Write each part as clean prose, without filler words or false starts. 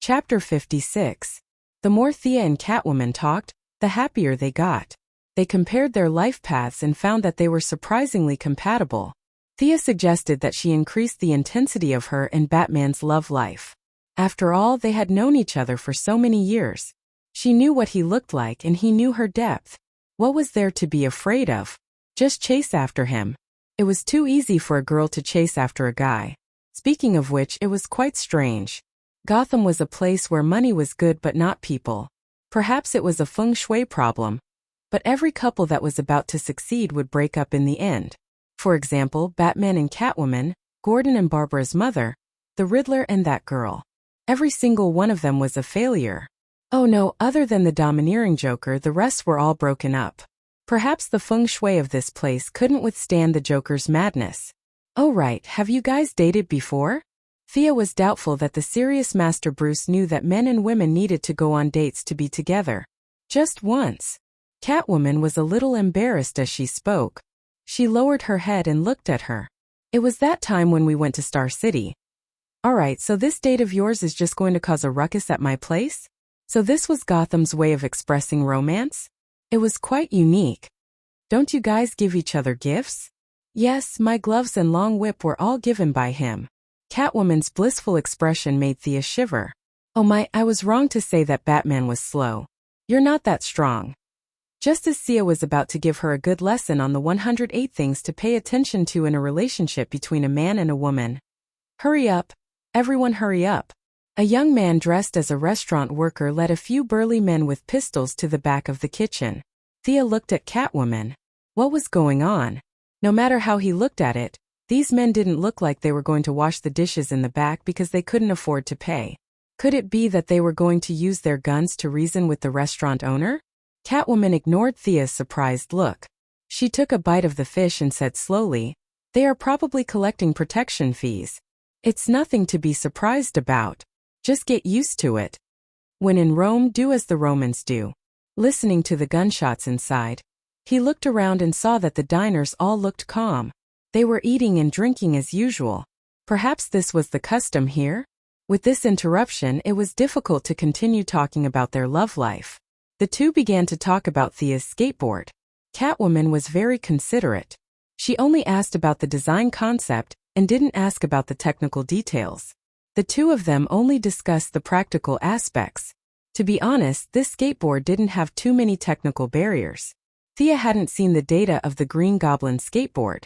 Chapter 56. The more Thea and Catwoman talked, the happier they got. They compared their life paths and found that they were surprisingly compatible. Thea suggested that she increase the intensity of her and Batman's love life. After all, they had known each other for so many years. She knew what he looked like and he knew her depth. What was there to be afraid of? Just chase after him. It was too easy for a girl to chase after a guy. Speaking of which, it was quite strange. Gotham was a place where money was good but not people. Perhaps it was a feng shui problem. But every couple that was about to succeed would break up in the end. For example, Batman and Catwoman, Gordon and Barbara's mother, the Riddler and that girl. Every single one of them was a failure. Oh no, other than the domineering Joker, the rest were all broken up. Perhaps the feng shui of this place couldn't withstand the Joker's madness. Oh right, have you guys dated before? Thea was doubtful that the serious Master Bruce knew that men and women needed to go on dates to be together. Just once. Catwoman was a little embarrassed as she spoke. She lowered her head and looked at her. It was that time when we went to Star City. Alright, so this date of yours is just going to cause a ruckus at my place? So this was Gotham's way of expressing romance? It was quite unique. Don't you guys give each other gifts? Yes, my gloves and long whip were all given by him. Catwoman's blissful expression made Thea shiver. Oh my, I was wrong to say that Batman was slow. You're not that strong. Just as Thea was about to give her a good lesson on the 108 things to pay attention to in a relationship between a man and a woman. Hurry up. Everyone hurry up. A young man dressed as a restaurant worker led a few burly men with pistols to the back of the kitchen. Thea looked at Catwoman. What was going on? No matter how he looked at it, these men didn't look like they were going to wash the dishes in the back because they couldn't afford to pay. Could it be that they were going to use their guns to reason with the restaurant owner? Catwoman ignored Thea's surprised look. She took a bite of the fish and said slowly, "They are probably collecting protection fees. It's nothing to be surprised about. Just get used to it. When in Rome, do as the Romans do." Listening to the gunshots inside, he looked around and saw that the diners all looked calm. They were eating and drinking as usual. Perhaps this was the custom here? With this interruption, it was difficult to continue talking about their love life. The two began to talk about Thea's skateboard. Catwoman was very considerate. She only asked about the design concept and didn't ask about the technical details. The two of them only discussed the practical aspects. To be honest, this skateboard didn't have too many technical barriers. Thea hadn't seen the data of the Green Goblin skateboard.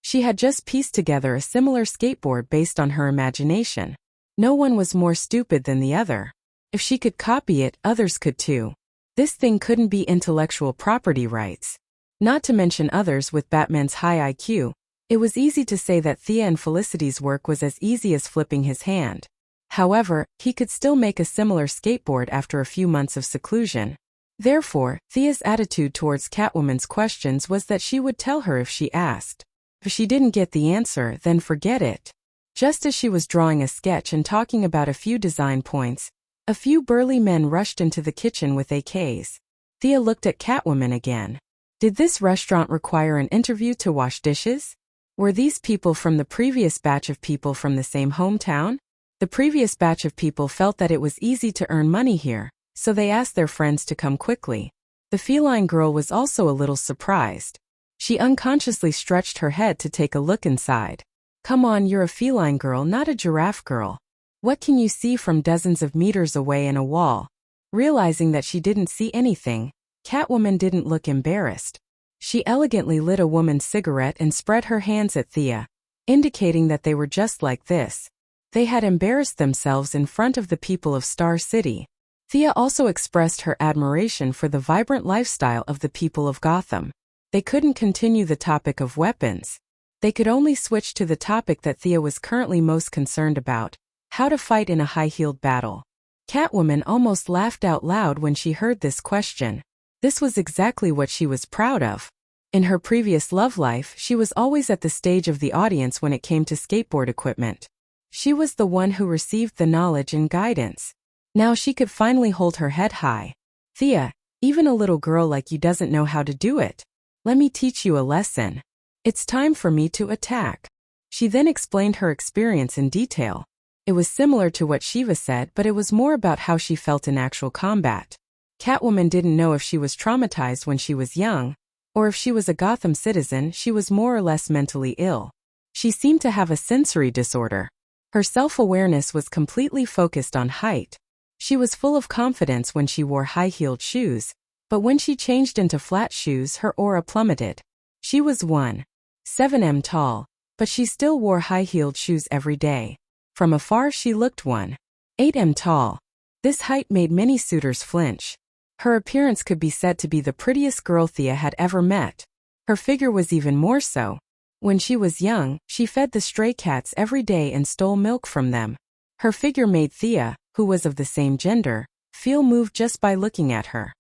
She had just pieced together a similar skateboard based on her imagination. No one was more stupid than the other. If she could copy it, others could too. This thing couldn't be intellectual property rights. Not to mention others with Batman's high IQ. It was easy to say that Thea and Felicity's work was as easy as flipping his hand. However, he could still make a similar skateboard after a few months of seclusion. Therefore, Thea's attitude towards Catwoman's questions was that she would tell her if she asked. If she didn't get the answer, then forget it. Just as she was drawing a sketch and talking about a few design points, a few burly men rushed into the kitchen with AKs. Thea looked at Catwoman again. Did this restaurant require an interview to wash dishes? Were these people from the previous batch of people from the same hometown? The previous batch of people felt that it was easy to earn money here, so they asked their friends to come quickly. The feline girl was also a little surprised. She unconsciously stretched her head to take a look inside. Come on, you're a feline girl, not a giraffe girl. What can you see from dozens of meters away in a wall? Realizing that she didn't see anything, Catwoman didn't look embarrassed. She elegantly lit a woman's cigarette and spread her hands at Thea, indicating that they were just like this. They had embarrassed themselves in front of the people of Star City. Thea also expressed her admiration for the vibrant lifestyle of the people of Gotham. They couldn't continue the topic of weapons. They could only switch to the topic that Thea was currently most concerned about: how to fight in a high-heeled battle. Catwoman almost laughed out loud when she heard this question. This was exactly what she was proud of. In her previous love life, she was always at the stage of the audience when it came to skateboard equipment. She was the one who received the knowledge and guidance. Now she could finally hold her head high. Thea, even a little girl like you doesn't know how to do it. Let me teach you a lesson. It's time for me to attack. She then explained her experience in detail. It was similar to what Shiva said, but it was more about how she felt in actual combat. Catwoman didn't know if she was traumatized when she was young, or if she was a Gotham citizen. She was more or less mentally ill. She seemed to have a sensory disorder. Her self-awareness was completely focused on height. She was full of confidence when she wore high-heeled shoes, but when she changed into flat shoes, her aura plummeted. She was 1.7 tall, but she still wore high-heeled shoes every day. From afar she looked 1.8 tall. This height made many suitors flinch. Her appearance could be said to be the prettiest girl Thea had ever met. Her figure was even more so. When she was young, she fed the stray cats every day and stole milk from them. Her figure made Thea, who was of the same gender, feel moved just by looking at her.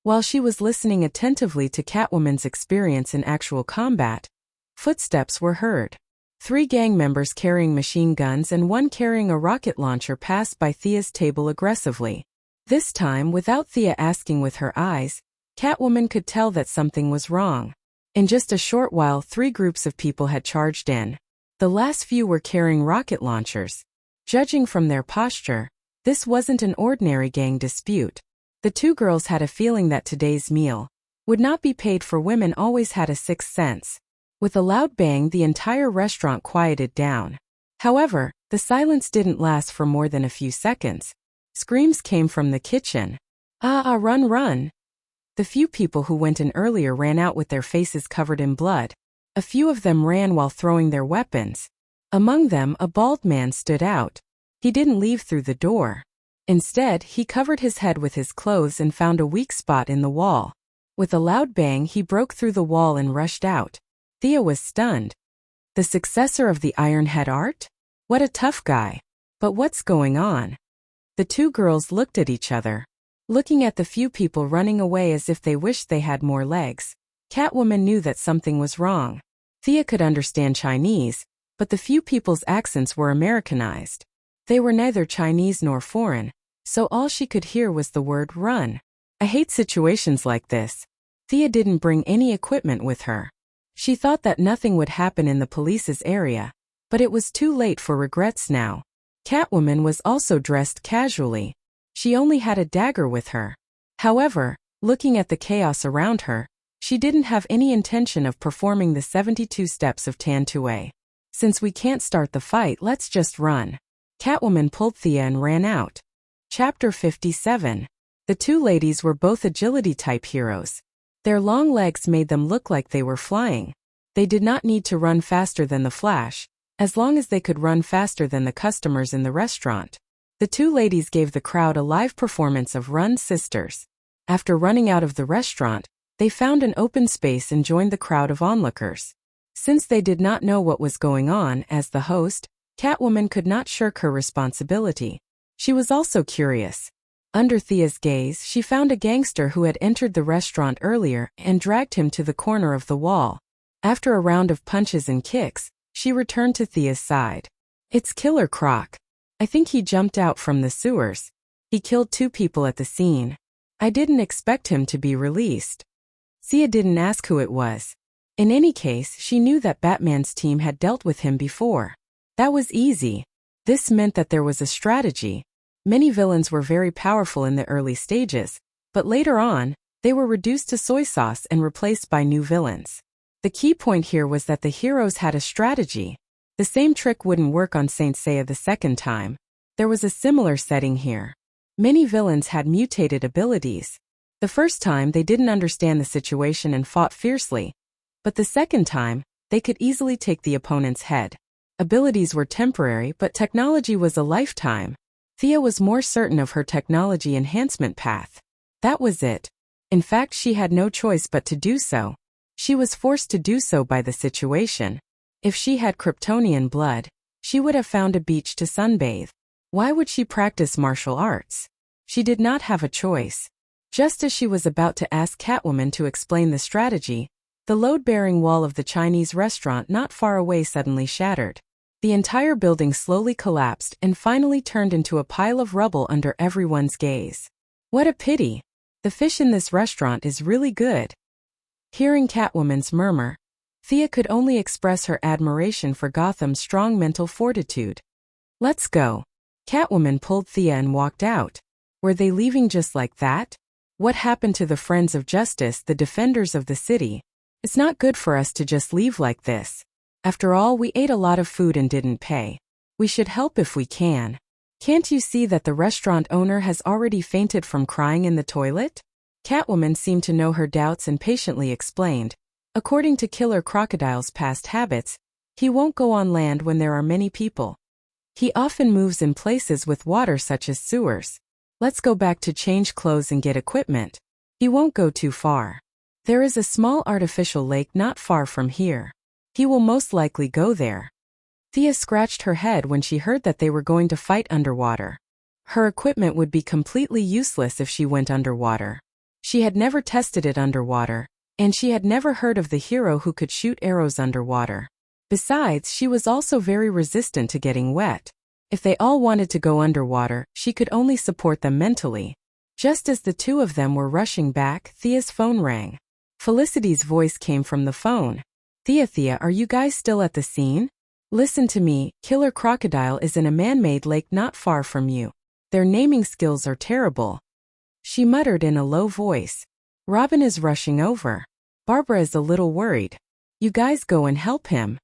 While she was listening attentively to Catwoman's experience in actual combat, footsteps were heard. 3 gang members carrying machine guns and 1 carrying a rocket launcher passed by Thea's table aggressively. This time, without Thea asking with her eyes, Catwoman could tell that something was wrong. In just a short while, 3 groups of people had charged in. The last few were carrying rocket launchers. Judging from their posture, this wasn't an ordinary gang dispute. The 2 girls had a feeling that today's meal would not be paid for. Women always had a sixth sense. With a loud bang, the entire restaurant quieted down. However, the silence didn't last for more than a few seconds. Screams came from the kitchen. Run, run! The few people who went in earlier ran out with their faces covered in blood. A few of them ran while throwing their weapons. Among them, a bald man stood out. He didn't leave through the door. Instead, he covered his head with his clothes and found a weak spot in the wall. With a loud bang, he broke through the wall and rushed out. Thea was stunned. The successor of the Iron Head Art? What a tough guy. But what's going on? The 2 girls looked at each other, looking at the few people running away as if they wished they had more legs. Catwoman knew that something was wrong. Thea could understand Chinese, but the few people's accents were Americanized. They were neither Chinese nor foreign, so all she could hear was the word run. I hate situations like this. Thea didn't bring any equipment with her. She thought that nothing would happen in the police's area, but it was too late for regrets now. Catwoman was also dressed casually. She only had a dagger with her. However, looking at the chaos around her, she didn't have any intention of performing the 72 steps of Tantue. Since we can't start the fight, let's just run. Catwoman pulled Thea and ran out. Chapter 57. The 2 ladies were both agility-type heroes. Their long legs made them look like they were flying. They did not need to run faster than the Flash, as long as they could run faster than the customers in the restaurant. The 2 ladies gave the crowd a live performance of Run Sisters. After running out of the restaurant, they found an open space and joined the crowd of onlookers. Since they did not know what was going on, as the host, Catwoman could not shirk her responsibility. She was also curious. Under Thea's gaze, she found a gangster who had entered the restaurant earlier and dragged him to the corner of the wall. After a round of punches and kicks, she returned to Thea's side. It's Killer Croc. I think he jumped out from the sewers. He killed 2 people at the scene. I didn't expect him to be released. Thea didn't ask who it was. In any case, she knew that Batman's team had dealt with him before. That was easy. This meant that there was a strategy. Many villains were very powerful in the early stages, but later on, they were reduced to soy sauce and replaced by new villains. The key point here was that the heroes had a strategy. The same trick wouldn't work on Saint Seiya the second time. There was a similar setting here. Many villains had mutated abilities. The first time they didn't understand the situation and fought fiercely, but the second time, they could easily take the opponent's head. Abilities were temporary, but technology was a lifetime. Thea was more certain of her technology enhancement path. That was it. In fact, she had no choice but to do so. She was forced to do so by the situation. If she had Kryptonian blood, she would have found a beach to sunbathe. Why would she practice martial arts? She did not have a choice. Just as she was about to ask Catwoman to explain the strategy, the load-bearing wall of the Chinese restaurant not far away suddenly shattered. The entire building slowly collapsed and finally turned into a pile of rubble under everyone's gaze. What a pity. The fish in this restaurant is really good. Hearing Catwoman's murmur, Thea could only express her admiration for Gotham's strong mental fortitude. Let's go. Catwoman pulled Thea and walked out. Were they leaving just like that? What happened to the Friends of Justice, the defenders of the city? It's not good for us to just leave like this. After all, we ate a lot of food and didn't pay. We should help if we can. Can't you see that the restaurant owner has already fainted from crying in the toilet? Catwoman seemed to know her doubts and patiently explained. According to Killer Crocodile's past habits, he won't go on land when there are many people. He often moves in places with water such as sewers. Let's go back to change clothes and get equipment. He won't go too far. There is a small artificial lake not far from here. He will most likely go there. Thea scratched her head when she heard that they were going to fight underwater. Her equipment would be completely useless if she went underwater. She had never tested it underwater, and she had never heard of the hero who could shoot arrows underwater. Besides, she was also very resistant to getting wet. If they all wanted to go underwater, she could only support them mentally. Just as the two of them were rushing back, Thea's phone rang. Felicity's voice came from the phone. Thea, are you guys still at the scene? Listen to me, Killer Crocodile is in a man-made lake not far from you. Their naming skills are terrible. She muttered in a low voice. Robin is rushing over. Barbara is a little worried. You guys go and help him.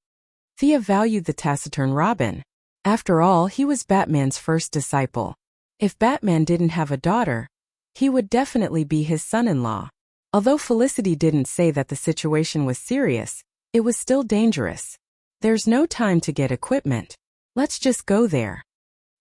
Thea valued the taciturn Robin. After all, he was Batman's first disciple. If Batman didn't have a daughter, he would definitely be his son-in-law. Although Felicity didn't say that the situation was serious, it was still dangerous. There's no time to get equipment. Let's just go there.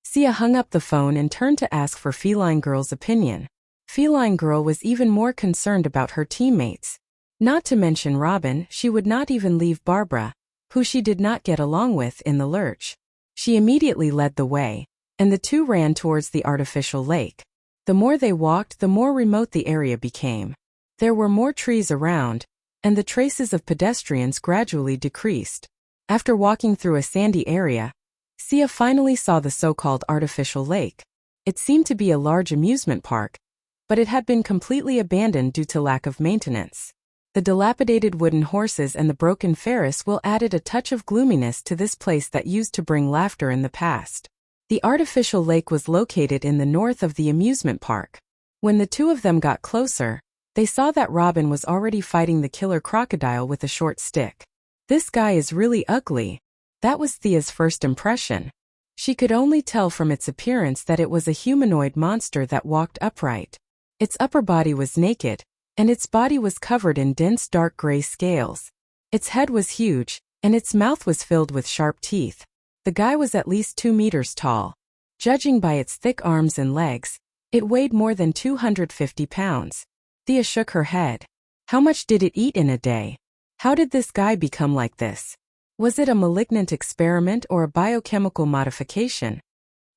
Sia hung up the phone and turned to ask for Feline Girl's opinion. Feline Girl was even more concerned about her teammates. Not to mention Robin, she would not even leave Barbara, who she did not get along with, in the lurch. She immediately led the way, and the two ran towards the artificial lake. The more they walked, the more remote the area became. There were more trees around, and the traces of pedestrians gradually decreased. After walking through a sandy area, Sia finally saw the so-called artificial lake. It seemed to be a large amusement park, but it had been completely abandoned due to lack of maintenance. The dilapidated wooden horses and the broken Ferris wheel added a touch of gloominess to this place that used to bring laughter in the past. The artificial lake was located in the north of the amusement park. When the two of them got closer, they saw that Robin was already fighting the Killer Crocodile with a short stick. This guy is really ugly. That was Thea's first impression. She could only tell from its appearance that it was a humanoid monster that walked upright. Its upper body was naked, and its body was covered in dense dark gray scales. Its head was huge, and its mouth was filled with sharp teeth. The guy was at least 2 meters tall. Judging by its thick arms and legs, it weighed more than 250 pounds. Thea shook her head. How much did it eat in a day? How did this guy become like this? Was it a malignant experiment or a biochemical modification?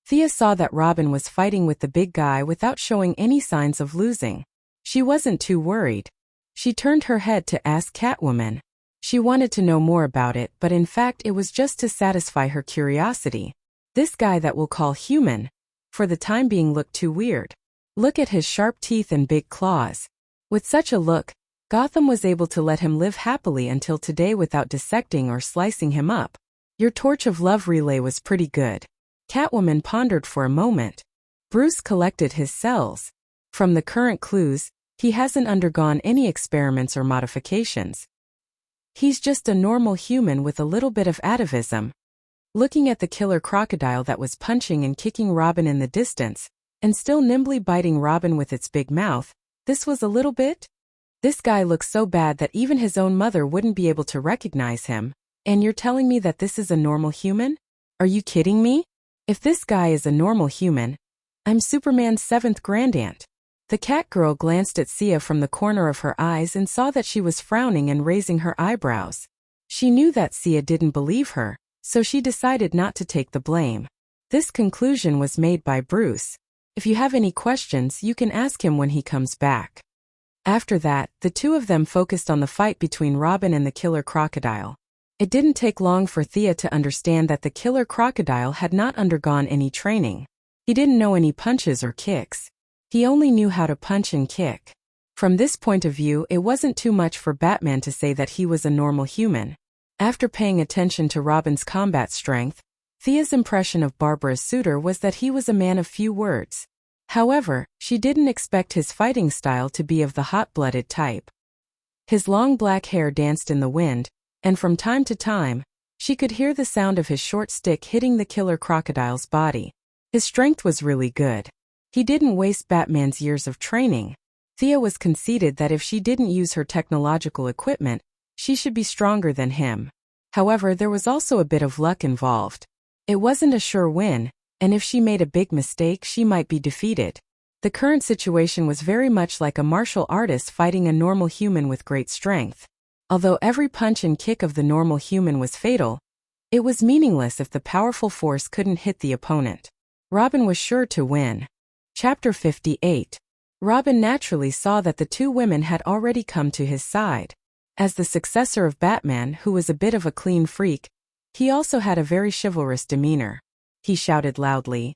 Thea saw that Robin was fighting with the big guy without showing any signs of losing. She wasn't too worried. She turned her head to ask Catwoman. She wanted to know more about it, but in fact it was just to satisfy her curiosity. This guy that we'll call human, for the time being, looked too weird. Look at his sharp teeth and big claws. With such a look, Gotham was able to let him live happily until today without dissecting or slicing him up. Your torch of love relay was pretty good. Catwoman pondered for a moment. Bruce collected his cells. From the current clues, he hasn't undergone any experiments or modifications. He's just a normal human with a little bit of atavism. Looking at the Killer Crocodile that was punching and kicking Robin in the distance, and still nimbly biting Robin with its big mouth, this was a little bit? This guy looks so bad that even his own mother wouldn't be able to recognize him, and you're telling me that this is a normal human? Are you kidding me? If this guy is a normal human, I'm Superman's 7th grandaunt. The cat girl glanced at Sia from the corner of her eyes and saw that she was frowning and raising her eyebrows. She knew that Sia didn't believe her, so she decided not to take the blame. This conclusion was made by Bruce. If you have any questions, you can ask him when he comes back. After that, the two of them focused on the fight between Robin and the Killer Crocodile. It didn't take long for Thea to understand that the Killer Crocodile had not undergone any training. He didn't know any punches or kicks. He only knew how to punch and kick. From this point of view, it wasn't too much for Batman to say that he was a normal human. After paying attention to Robin's combat strength, Thea's impression of Barbara's suitor was that he was a man of few words. However, she didn't expect his fighting style to be of the hot-blooded type. His long black hair danced in the wind, and from time to time, she could hear the sound of his short stick hitting the killer crocodile's body. His strength was really good. He didn't waste Batman's years of training. Thea was conceited that if she didn't use her technological equipment, she should be stronger than him. However, there was also a bit of luck involved. It wasn't a sure win, and if she made a big mistake, she might be defeated. The current situation was very much like a martial artist fighting a normal human with great strength. Although every punch and kick of the normal human was fatal, it was meaningless if the powerful force couldn't hit the opponent. Robin was sure to win. Chapter 58. Robin naturally saw that the two women had already come to his side. As the successor of Batman, who was a bit of a clean freak, he also had a very chivalrous demeanor. He shouted loudly,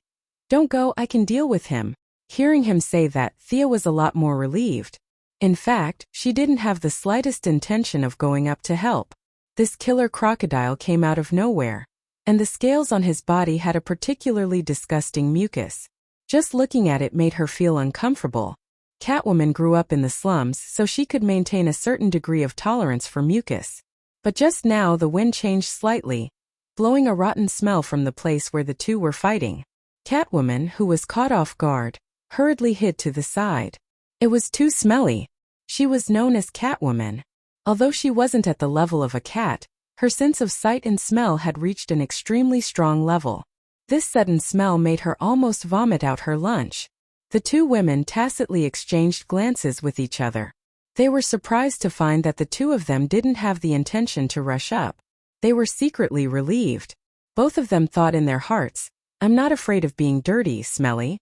"Don't go, I can deal with him." Hearing him say that, Thea was a lot more relieved. In fact, she didn't have the slightest intention of going up to help. This killer crocodile came out of nowhere, and the scales on his body had a particularly disgusting mucus. Just looking at it made her feel uncomfortable. Catwoman grew up in the slums, so she could maintain a certain degree of tolerance for mucus. But just now the wind changed slightly, blowing a rotten smell from the place where the two were fighting. Catwoman, who was caught off guard, hurriedly hid to the side. It was too smelly. She was known as Catwoman. Although she wasn't at the level of a cat, her sense of sight and smell had reached an extremely strong level. This sudden smell made her almost vomit out her lunch. The two women tacitly exchanged glances with each other. They were surprised to find that the two of them didn't have the intention to rush up. They were secretly relieved. Both of them thought in their hearts, "I'm not afraid of being dirty, smelly.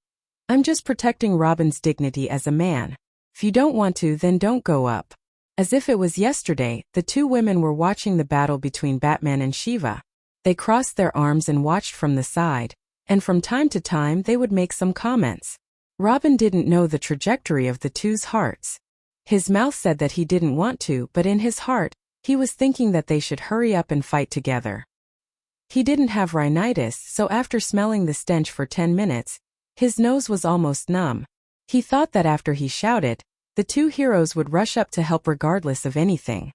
I'm just protecting Robin's dignity as a man. If you don't want to, then don't go up." As if it was yesterday, the two women were watching the battle between Batman and Shiva. They crossed their arms and watched from the side, and from time to time they would make some comments. Robin didn't know the trajectory of the two's hearts. His mouth said that he didn't want to, but in his heart, he was thinking that they should hurry up and fight together. He didn't have rhinitis, so after smelling the stench for 10 minutes, his nose was almost numb. He thought that after he shouted, the two heroes would rush up to help regardless of anything.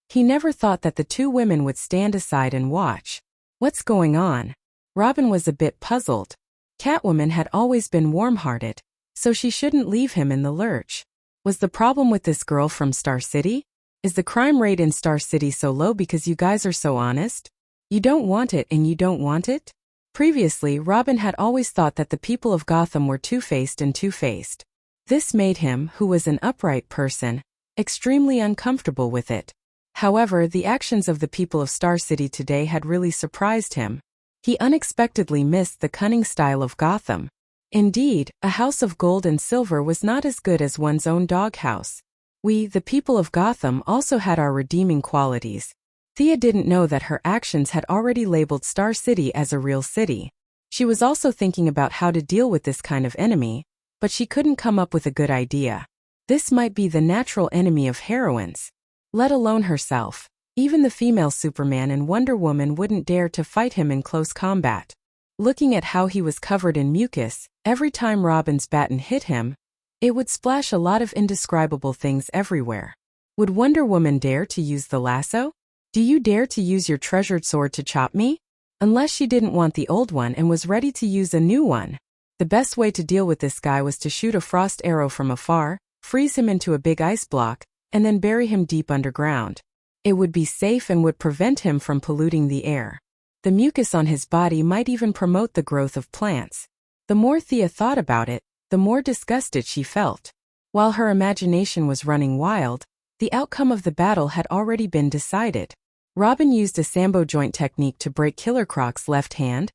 He never thought that the two women would stand aside and watch. What's going on? Robin was a bit puzzled. Catwoman had always been warm-hearted, so she shouldn't leave him in the lurch. Was the problem with this girl from Star City? Is the crime rate in Star City so low because you guys are so honest? You don't want it and you don't want it? Previously, Robin had always thought that the people of Gotham were two-faced and two-faced. This made him, who was an upright person, extremely uncomfortable with it. However, the actions of the people of Star City today had really surprised him. He unexpectedly missed the cunning style of Gotham. Indeed, a house of gold and silver was not as good as one's own doghouse. We, the people of Gotham, also had our redeeming qualities. Thea didn't know that her actions had already labeled Star City as a real city. She was also thinking about how to deal with this kind of enemy, but she couldn't come up with a good idea. This might be the natural enemy of heroines, let alone herself. Even the female Superman and Wonder Woman wouldn't dare to fight him in close combat. Looking at how he was covered in mucus, every time Robin's baton hit him, it would splash a lot of indescribable things everywhere. Would Wonder Woman dare to use the lasso? Do you dare to use your treasured sword to chop me? Unless she didn't want the old one and was ready to use a new one. The best way to deal with this guy was to shoot a frost arrow from afar, freeze him into a big ice block, and then bury him deep underground. It would be safe and would prevent him from polluting the air. The mucus on his body might even promote the growth of plants. The more Thea thought about it, the more disgusted she felt. While her imagination was running wild, the outcome of the battle had already been decided. Robin used a Sambo joint technique to break Killer Croc's left hand,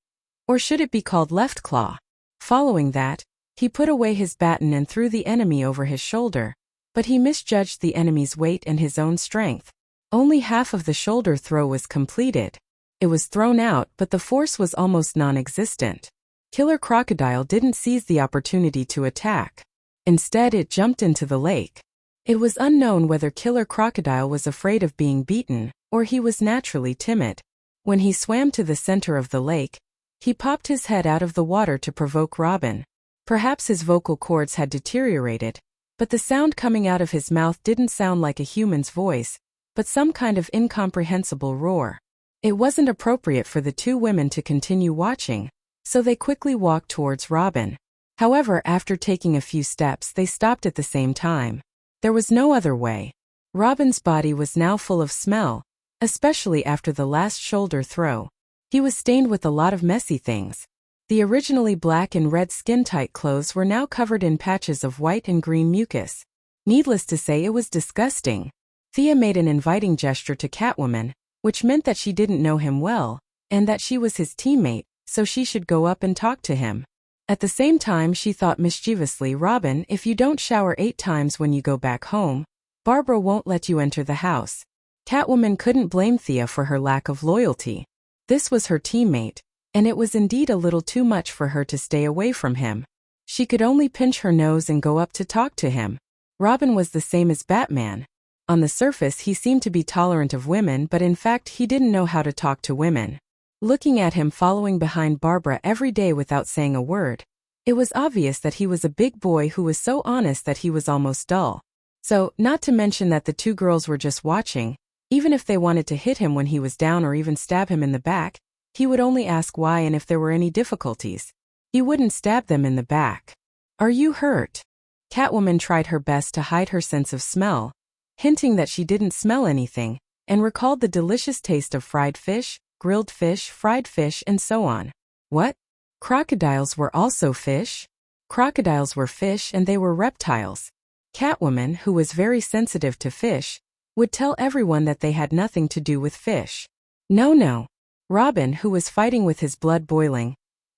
or should it be called left claw? Following that, he put away his baton and threw the enemy over his shoulder, but he misjudged the enemy's weight and his own strength. Only half of the shoulder throw was completed. It was thrown out, but the force was almost non-existent. Killer Crocodile didn't seize the opportunity to attack. Instead, it jumped into the lake. It was unknown whether Killer Crocodile was afraid of being beaten, or he was naturally timid. When he swam to the center of the lake, He popped his head out of the water to provoke Robin. Perhaps his vocal cords had deteriorated, but the sound coming out of his mouth didn't sound like a human's voice, but some kind of incomprehensible roar. It wasn't appropriate for the two women to continue watching, so they quickly walked towards Robin. However, after taking a few steps, they stopped at the same time. There was no other way. Robin's body was now full of smell, especially after the last shoulder throw. He was stained with a lot of messy things. The originally black and red skin-tight clothes were now covered in patches of white and green mucus. Needless to say, it was disgusting. Thea made an inviting gesture to Catwoman, which meant that she didn't know him well, and that she was his teammate, so she should go up and talk to him. At the same time, she thought mischievously, "Robin, if you don't shower 8 times when you go back home, Barbara won't let you enter the house." Catwoman couldn't blame Thea for her lack of loyalty. This was her teammate, and it was indeed a little too much for her to stay away from him. She could only pinch her nose and go up to talk to him. Robin was the same as Batman. On the surface, he seemed to be tolerant of women, but in fact he didn't know how to talk to women. Looking at him following behind Barbara every day without saying a word, it was obvious that he was a big boy who was so honest that he was almost dull. So, not to mention that the two girls were just watching. Even if they wanted to hit him when he was down or even stab him in the back, he would only ask why and if there were any difficulties. He wouldn't stab them in the back. "Are you hurt?" Catwoman tried her best to hide her sense of smell, hinting that she didn't smell anything, and recalled the delicious taste of fried fish, grilled fish, fried fish, and so on. What? Crocodiles were also fish? Crocodiles were fish and they were reptiles. Catwoman, who was very sensitive to fish, would tell everyone that they had nothing to do with fish. No. Robin, who was fighting with his blood boiling,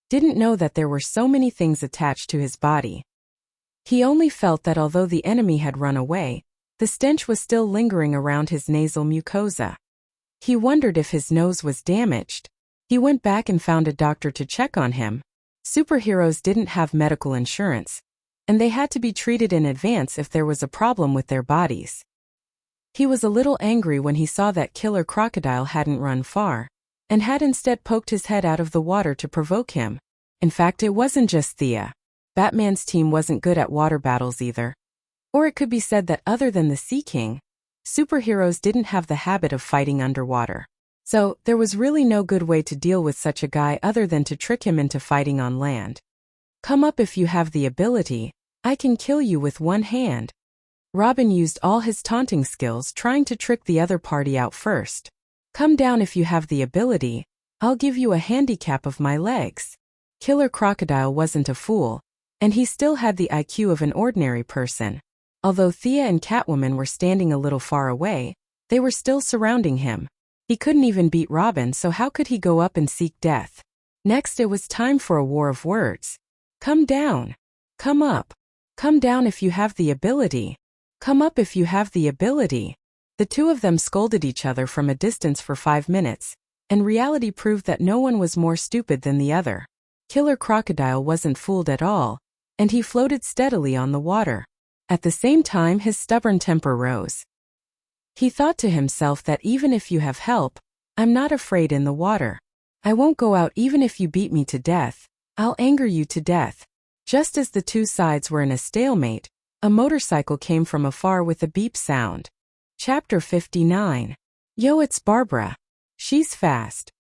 didn't know that there were so many things attached to his body. He only felt that although the enemy had run away, the stench was still lingering around his nasal mucosa. He wondered if his nose was damaged. He went back and found a doctor to check on him. Superheroes didn't have medical insurance, and they had to be treated in advance if there was a problem with their bodies. He was a little angry when he saw that killer crocodile hadn't run far, and had instead poked his head out of the water to provoke him. In fact, it wasn't just Thea. Batman's team wasn't good at water battles either. Or it could be said that other than the Sea King, superheroes didn't have the habit of fighting underwater. So, there was really no good way to deal with such a guy other than to trick him into fighting on land. "Come up if you have the ability. I can kill you with one hand." Robin used all his taunting skills, trying to trick the other party out first. "Come down if you have the ability. I'll give you a handicap of my legs." Killer Crocodile wasn't a fool, and he still had the IQ of an ordinary person. Although Thea and Catwoman were standing a little far away, they were still surrounding him. He couldn't even beat Robin, so how could he go up and seek death? Next, it was time for a war of words. "Come down. Come up. Come down if you have the ability. Come up if you have the ability." The two of them scolded each other from a distance for 5 minutes, and reality proved that no one was more stupid than the other. Killer Crocodile wasn't fooled at all, and he floated steadily on the water. At the same time, his stubborn temper rose. He thought to himself that even if you have help, I'm not afraid in the water. I won't go out even if you beat me to death. I'll anger you to death. Just as the two sides were in a stalemate, a motorcycle came from afar with a beep sound. Chapter 59. Yo, it's Barbara. She's fast.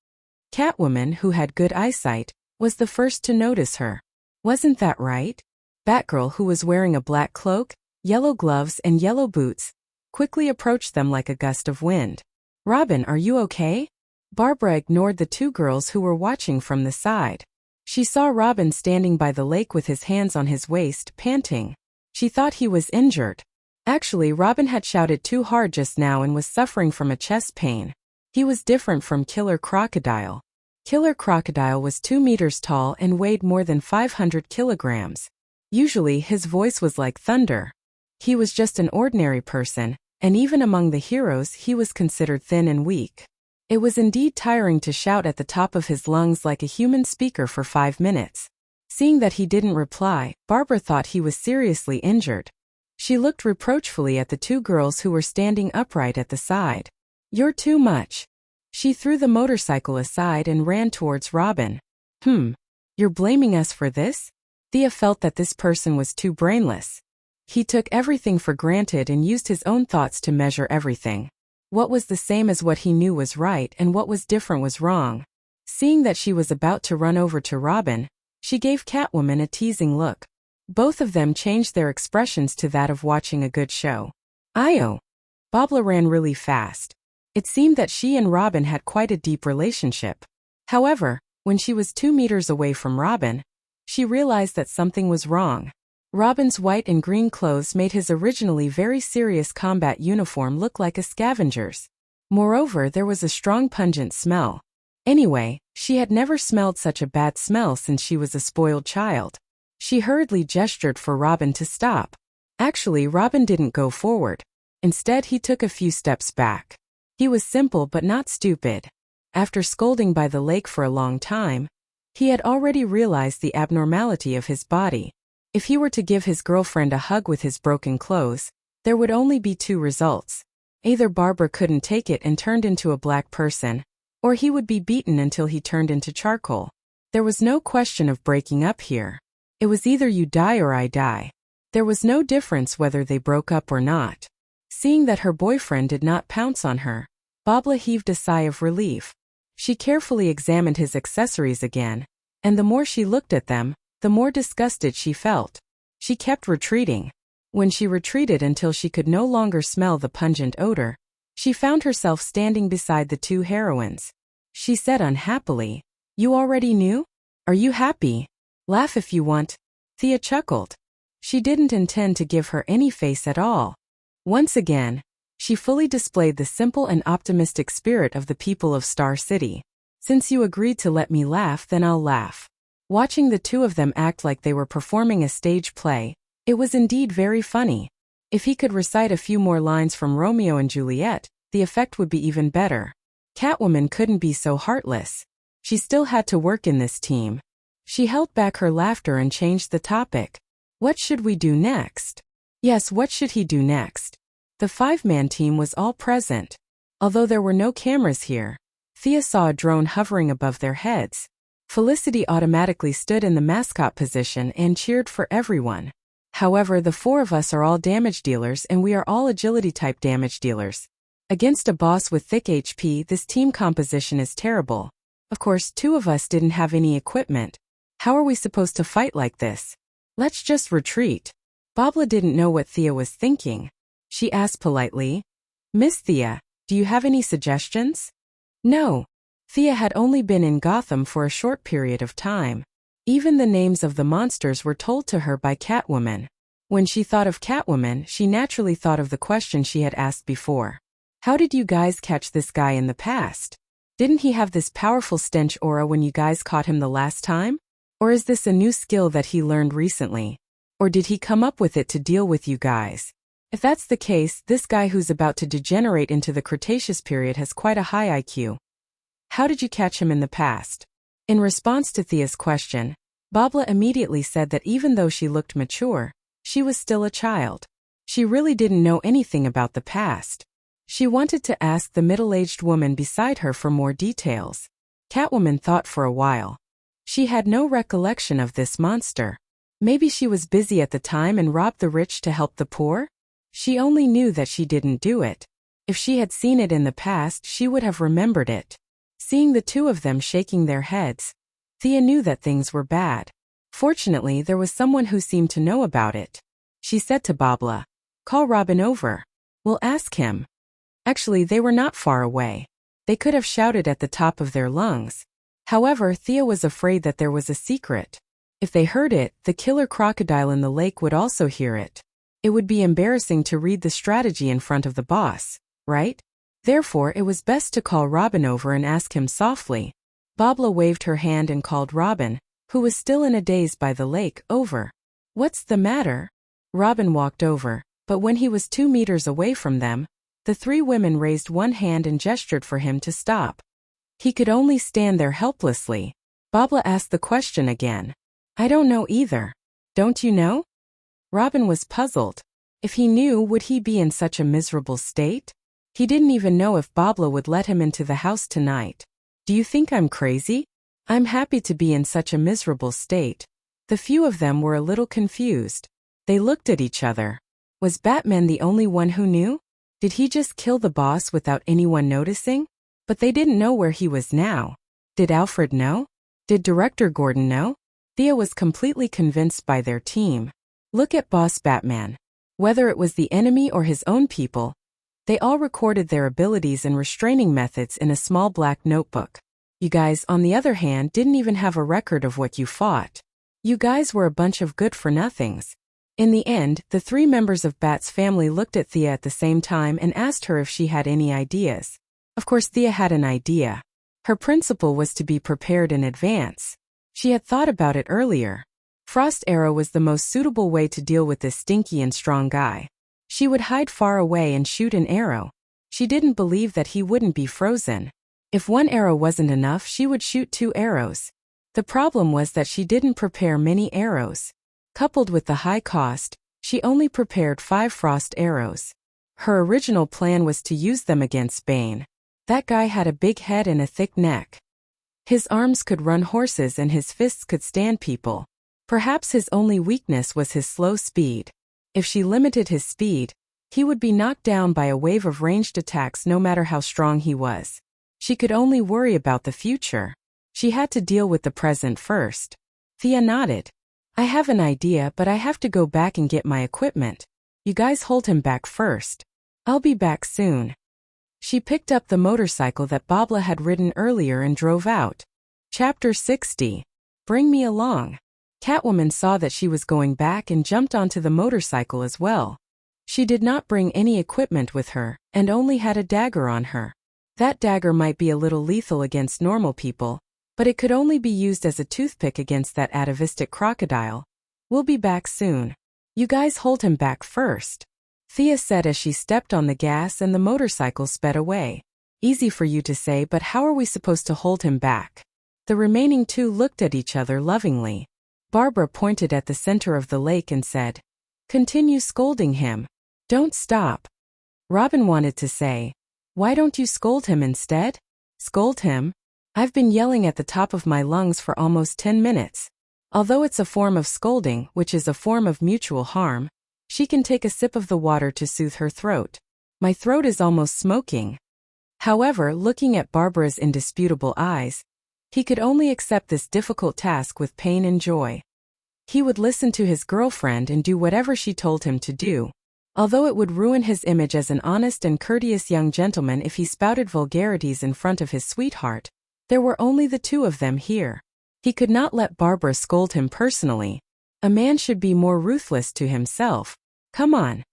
Catwoman, who had good eyesight, was the first to notice her. Wasn't that right? Batgirl, who was wearing a black cloak, yellow gloves, and yellow boots, quickly approached them like a gust of wind. "Robin, are you okay?" Barbara ignored the two girls who were watching from the side. She saw Robin standing by the lake with his hands on his waist, panting. She thought he was injured. Actually, Robin had shouted too hard just now and was suffering from a chest pain. He was different from Killer Crocodile. Killer Crocodile was 2 meters tall and weighed more than 500 kilograms. Usually, his voice was like thunder. He was just an ordinary person, and even among the heroes, he was considered thin and weak. It was indeed tiring to shout at the top of his lungs like a human speaker for 5 minutes. Seeing that he didn't reply, Barbara thought he was seriously injured. She looked reproachfully at the two girls who were standing upright at the side. "You're too much." She threw the motorcycle aside and ran towards Robin. You're blaming us for this? Thea felt that this person was too brainless. He took everything for granted and used his own thoughts to measure everything. What was the same as what he knew was right and what was different was wrong. Seeing that she was about to run over to Robin, she gave Catwoman a teasing look. Both of them changed their expressions to that of watching a good show. Io. Bobla ran really fast. It seemed that she and Robin had quite a deep relationship. However, when she was 2 meters away from Robin, she realized that something was wrong. Robin's white and green clothes made his originally very serious combat uniform look like a scavenger's. Moreover, there was a strong pungent smell. Anyway, she had never smelled such a bad smell since she was a spoiled child. She hurriedly gestured for Robin to stop. Actually, Robin didn't go forward. Instead, he took a few steps back. He was simple but not stupid. After scolding by the lake for a long time, he had already realized the abnormality of his body. If he were to give his girlfriend a hug with his broken clothes, there would only be 2 results. Either Barbara couldn't take it and turned into a black person, or he would be beaten until he turned into charcoal. There was no question of breaking up here. It was either you die or I die. There was no difference whether they broke up or not. Seeing that her boyfriend did not pounce on her, Bobla heaved a sigh of relief. She carefully examined his accessories again, and the more she looked at them, the more disgusted she felt. She kept retreating. When she retreated until she could no longer smell the pungent odor, she found herself standing beside the 2 heroines. She said unhappily, "You already knew? Are you happy? Laugh if you want." Thea chuckled. She didn't intend to give her any face at all. Once again, she fully displayed the simple and optimistic spirit of the people of Star City. "Since you agreed to let me laugh, then I'll laugh." Watching the 2 of them act like they were performing a stage play, it was indeed very funny. If he could recite a few more lines from Romeo and Juliet, the effect would be even better. Catwoman couldn't be so heartless. She still had to work in this team. She held back her laughter and changed the topic. What should we do next? Yes, what should he do next? The 5-man team was all present. Although there were no cameras here, Thea saw a drone hovering above their heads. Felicity automatically stood in the mascot position and cheered for everyone. However, the 4 of us are all damage dealers and we are all agility-type damage dealers. Against a boss with thick HP, this team composition is terrible. Of course, 2 of us didn't have any equipment. How are we supposed to fight like this? Let's just retreat. Bobla didn't know what Thea was thinking. She asked politely, "Miss Thea, do you have any suggestions?" No. Thea had only been in Gotham for a short period of time. Even the names of the monsters were told to her by Catwoman. When she thought of Catwoman, she naturally thought of the question she had asked before. How did you guys catch this guy in the past? Didn't he have this powerful stench aura when you guys caught him the last time? Or is this a new skill that he learned recently? Or did he come up with it to deal with you guys? If that's the case, this guy who's about to degenerate into the Cretaceous period has quite a high IQ. How did you catch him in the past? In response to Thea's question, Bobla immediately said that even though she looked mature, she was still a child. She really didn't know anything about the past. She wanted to ask the middle-aged woman beside her for more details. Catwoman thought for a while. She had no recollection of this monster. Maybe she was busy at the time and robbed the rich to help the poor? She only knew that she didn't do it. If she had seen it in the past, she would have remembered it. Seeing the 2 of them shaking their heads, Thea knew that things were bad. Fortunately, there was someone who seemed to know about it. She said to Bobla, "Call Robin over. We'll ask him." Actually, they were not far away. They could have shouted at the top of their lungs. However, Thea was afraid that there was a secret. If they heard it, the killer crocodile in the lake would also hear it. It would be embarrassing to read the strategy in front of the boss, right? Therefore, it was best to call Robin over and ask him softly. Bobla waved her hand and called Robin, who was still in a daze by the lake, over. "What's the matter?" Robin walked over, but when he was 2 meters away from them, the 3 women raised one hand and gestured for him to stop. He could only stand there helplessly. Bobla asked the question again. "I don't know either. Don't you know?" Robin was puzzled. If he knew, would he be in such a miserable state? He didn't even know if Bobla would let him into the house tonight. "Do you think I'm crazy?" I'm happy to be in such a miserable state. The few of them were a little confused. They looked at each other. Was Batman the only one who knew? Did he just kill the boss without anyone noticing? But they didn't know where he was now. Did Alfred know? Did Director Gordon know? Thea was completely convinced by their team. Look at Boss Batman. Whether it was the enemy or his own people, they all recorded their abilities and restraining methods in a small black notebook. You guys, on the other hand, didn't even have a record of what you fought. You guys were a bunch of good-for-nothings. In the end, the 3 members of Bat's family looked at Thea at the same time and asked her if she had any ideas. Of course, Thea had an idea. Her principle was to be prepared in advance. She had thought about it earlier. Frost Arrow was the most suitable way to deal with this stinky and strong guy. She would hide far away and shoot an arrow. She didn't believe that he wouldn't be frozen. If 1 arrow wasn't enough, she would shoot 2 arrows. The problem was that she didn't prepare many arrows. Coupled with the high cost, she only prepared 5 frost arrows. Her original plan was to use them against Bane. That guy had a big head and a thick neck. His arms could run horses and his fists could stand people. Perhaps his only weakness was his slow speed. If she limited his speed, he would be knocked down by a wave of ranged attacks no matter how strong he was. She could only worry about the future. She had to deal with the present first. Thea nodded. I have an idea, but I have to go back and get my equipment. You guys hold him back first. I'll be back soon. She picked up the motorcycle that Babla had ridden earlier and drove out. Chapter 60. Bring me along. Catwoman saw that she was going back and jumped onto the motorcycle as well. She did not bring any equipment with her, and only had a dagger on her. That dagger might be a little lethal against normal people, but it could only be used as a toothpick against that atavistic crocodile. We'll be back soon. You guys hold him back first. Thea said as she stepped on the gas and the motorcycle sped away. Easy for you to say, but how are we supposed to hold him back? The remaining 2 looked at each other lovingly. Barbara pointed at the center of the lake and said, Continue scolding him. Don't stop. Robin wanted to say, Why don't you scold him instead? Scold him? I've been yelling at the top of my lungs for almost 10 minutes. Although it's a form of scolding, which is a form of mutual harm, she can take a sip of the water to soothe her throat. My throat is almost smoking. However, looking at Barbara's indisputable eyes, he could only accept this difficult task with pain and joy. He would listen to his girlfriend and do whatever she told him to do. Although it would ruin his image as an honest and courteous young gentleman if he spouted vulgarities in front of his sweetheart, there were only the 2 of them here. He could not let Barbara scold him personally. A man should be more ruthless to himself. Come on.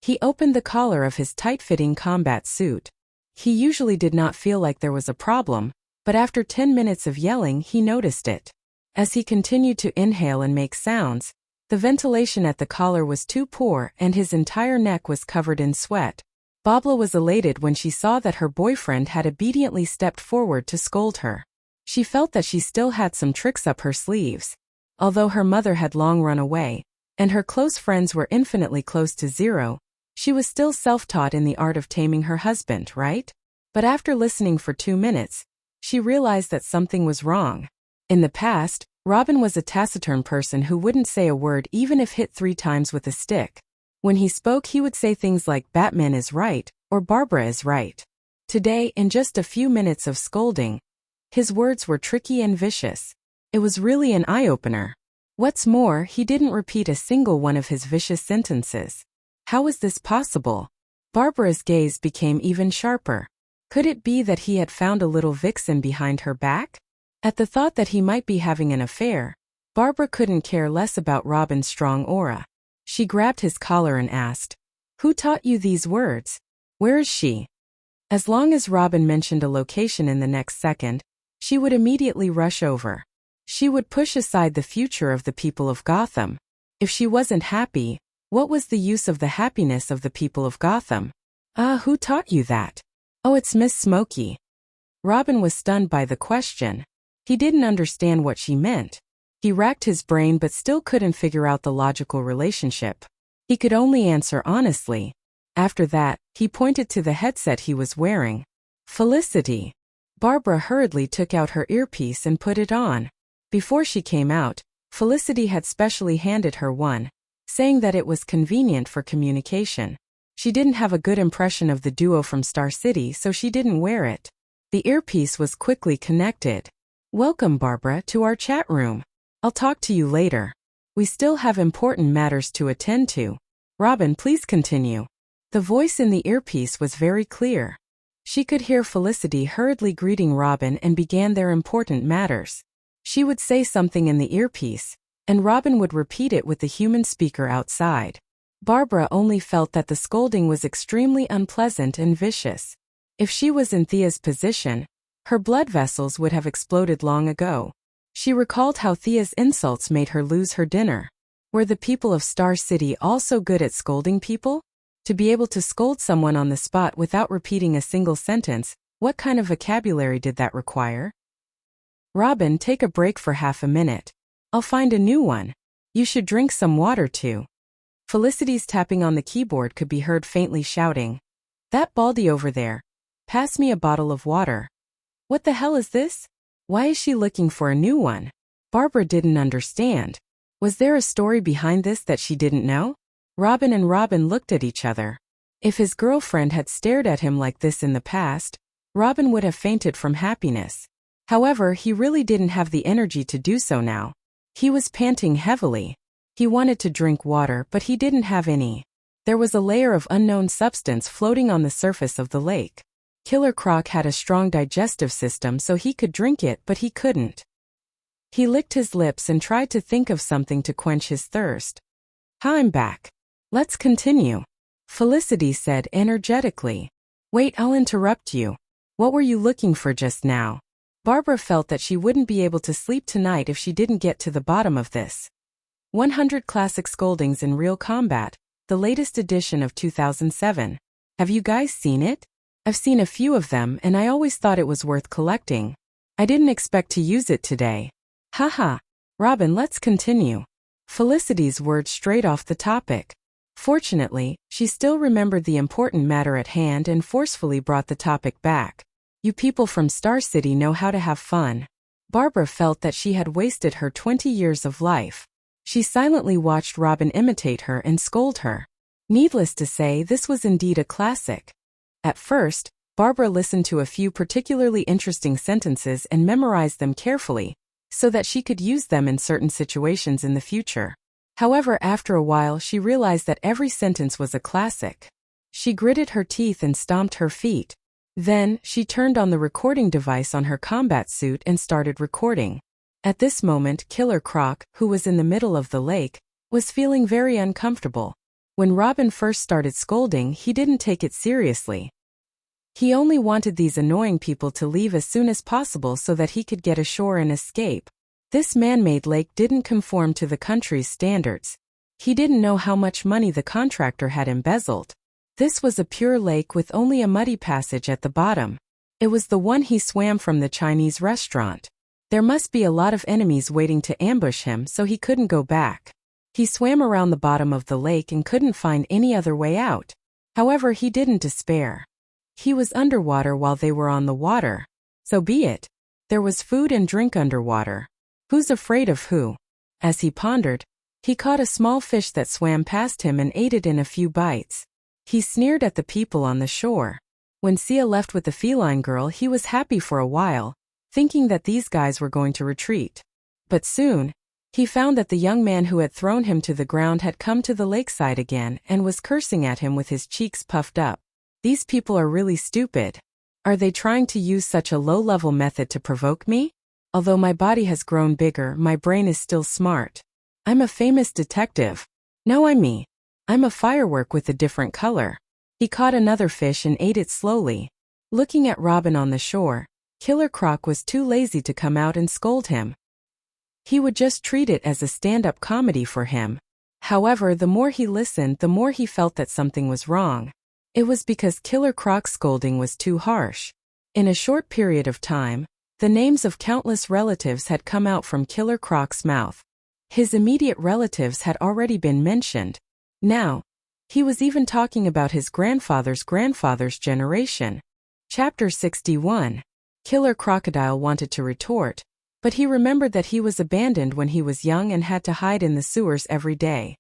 He opened the collar of his tight-fitting combat suit. He usually did not feel like there was a problem, but after 10 minutes of yelling he noticed it. As he continued to inhale and make sounds, the ventilation at the collar was too poor and his entire neck was covered in sweat. Babla was elated when she saw that her boyfriend had obediently stepped forward to scold her. She felt that she still had some tricks up her sleeves. Although her mother had long run away, and her close friends were infinitely close to zero, she was still self-taught in the art of taming her husband, right? But after listening for 2 minutes, she realized that something was wrong. In the past, Robin was a taciturn person who wouldn't say a word even if hit 3 times with a stick. When he spoke, he would say things like Batman is right, or Barbara is right. Today, in just a few minutes of scolding, his words were tricky and vicious. It was really an eye-opener. What's more, he didn't repeat a single one of his vicious sentences. How was this possible? Barbara's gaze became even sharper. Could it be that he had found a little vixen behind her back? At the thought that he might be having an affair, Barbara couldn't care less about Robin's strong aura. She grabbed his collar and asked, Who taught you these words? Where is she? As long as Robin mentioned a location in the next second, she would immediately rush over. She would push aside the future of the people of Gotham. If she wasn't happy, what was the use of the happiness of the people of Gotham? Who taught you that? Oh, it's Miss Smokey. Robin was stunned by the question. He didn't understand what she meant. He racked his brain but still couldn't figure out the logical relationship. He could only answer honestly. After that, he pointed to the headset he was wearing. Felicity. Barbara hurriedly took out her earpiece and put it on. Before she came out, Felicity had specially handed her one, saying that it was convenient for communication. She didn't have a good impression of the duo from Star City, so she didn't wear it. The earpiece was quickly connected. "Welcome, Barbara, to our chat room. I'll talk to you later. We still have important matters to attend to. Robin, please continue." The voice in the earpiece was very clear. She could hear Felicity hurriedly greeting Robin and began their important matters. She would say something in the earpiece, and Robin would repeat it with the human speaker outside. Barbara only felt that the scolding was extremely unpleasant and vicious. If she was in Thea's position, her blood vessels would have exploded long ago. She recalled how Thea's insults made her lose her dinner. Were the people of Star City also good at scolding people? To be able to scold someone on the spot without repeating a single sentence, what kind of vocabulary did that require? "Robin, take a break for half a minute. I'll find a new one. You should drink some water too." Felicity's tapping on the keyboard could be heard faintly shouting, "That Baldy over there. Pass me a bottle of water." What the hell is this? Why is she looking for a new one? Barbara didn't understand. Was there a story behind this that she didn't know? Robin looked at each other. If his girlfriend had stared at him like this in the past, Robin would have fainted from happiness. However, he really didn't have the energy to do so now. He was panting heavily. He wanted to drink water, but he didn't have any. There was a layer of unknown substance floating on the surface of the lake. Killer Croc had a strong digestive system, so he could drink it, but he couldn't. He licked his lips and tried to think of something to quench his thirst. "I'm back. Let's continue," Felicity said energetically. "Wait, I'll interrupt you. What were you looking for just now?" Barbara felt that she wouldn't be able to sleep tonight if she didn't get to the bottom of this. 100 Classic Scoldings in Real Combat, the latest edition of 2007. Have you guys seen it? I've seen a few of them and I always thought it was worth collecting. I didn't expect to use it today. Haha. Robin, let's continue. Felicity's words strayed off the topic. Fortunately, she still remembered the important matter at hand and forcefully brought the topic back. "You people from Star City know how to have fun." Barbara felt that she had wasted her 20 years of life. She silently watched Robin imitate her and scold her. Needless to say, this was indeed a classic. At first, Barbara listened to a few particularly interesting sentences and memorized them carefully, so that she could use them in certain situations in the future. However, after a while she realized that every sentence was a classic. She gritted her teeth and stomped her feet. Then, she turned on the recording device on her combat suit and started recording. At this moment, Killer Croc, who was in the middle of the lake, was feeling very uncomfortable. When Robin first started scolding, he didn't take it seriously. He only wanted these annoying people to leave as soon as possible so that he could get ashore and escape. This man-made lake didn't conform to the country's standards. He didn't know how much money the contractor had embezzled. This was a pure lake with only a muddy passage at the bottom. It was the one he swam from the Chinese restaurant. There must be a lot of enemies waiting to ambush him, so he couldn't go back. He swam around the bottom of the lake and couldn't find any other way out. However, he didn't despair. He was underwater while they were on the water. So be it. There was food and drink underwater. Who's afraid of who? As he pondered, he caught a small fish that swam past him and ate it in a few bites. He sneered at the people on the shore. When Sia left with the feline girl, he was happy for a while, thinking that these guys were going to retreat. But soon, he found that the young man who had thrown him to the ground had come to the lakeside again and was cursing at him with his cheeks puffed up. These people are really stupid. Are they trying to use such a low-level method to provoke me? Although my body has grown bigger, my brain is still smart. I'm a famous detective. No, I'm me. I'm a firework with a different color. He caught another fish and ate it slowly. Looking at Robin on the shore, Killer Croc was too lazy to come out and scold him. He would just treat it as a stand-up comedy for him. However, the more he listened, the more he felt that something was wrong. It was because Killer Croc's scolding was too harsh. In a short period of time, the names of countless relatives had come out from Killer Croc's mouth. His immediate relatives had already been mentioned. Now, he was even talking about his grandfather's grandfather's generation. Chapter 61. Killer Crocodile wanted to retort, but he remembered that he was abandoned when he was young and had to hide in the sewers every day.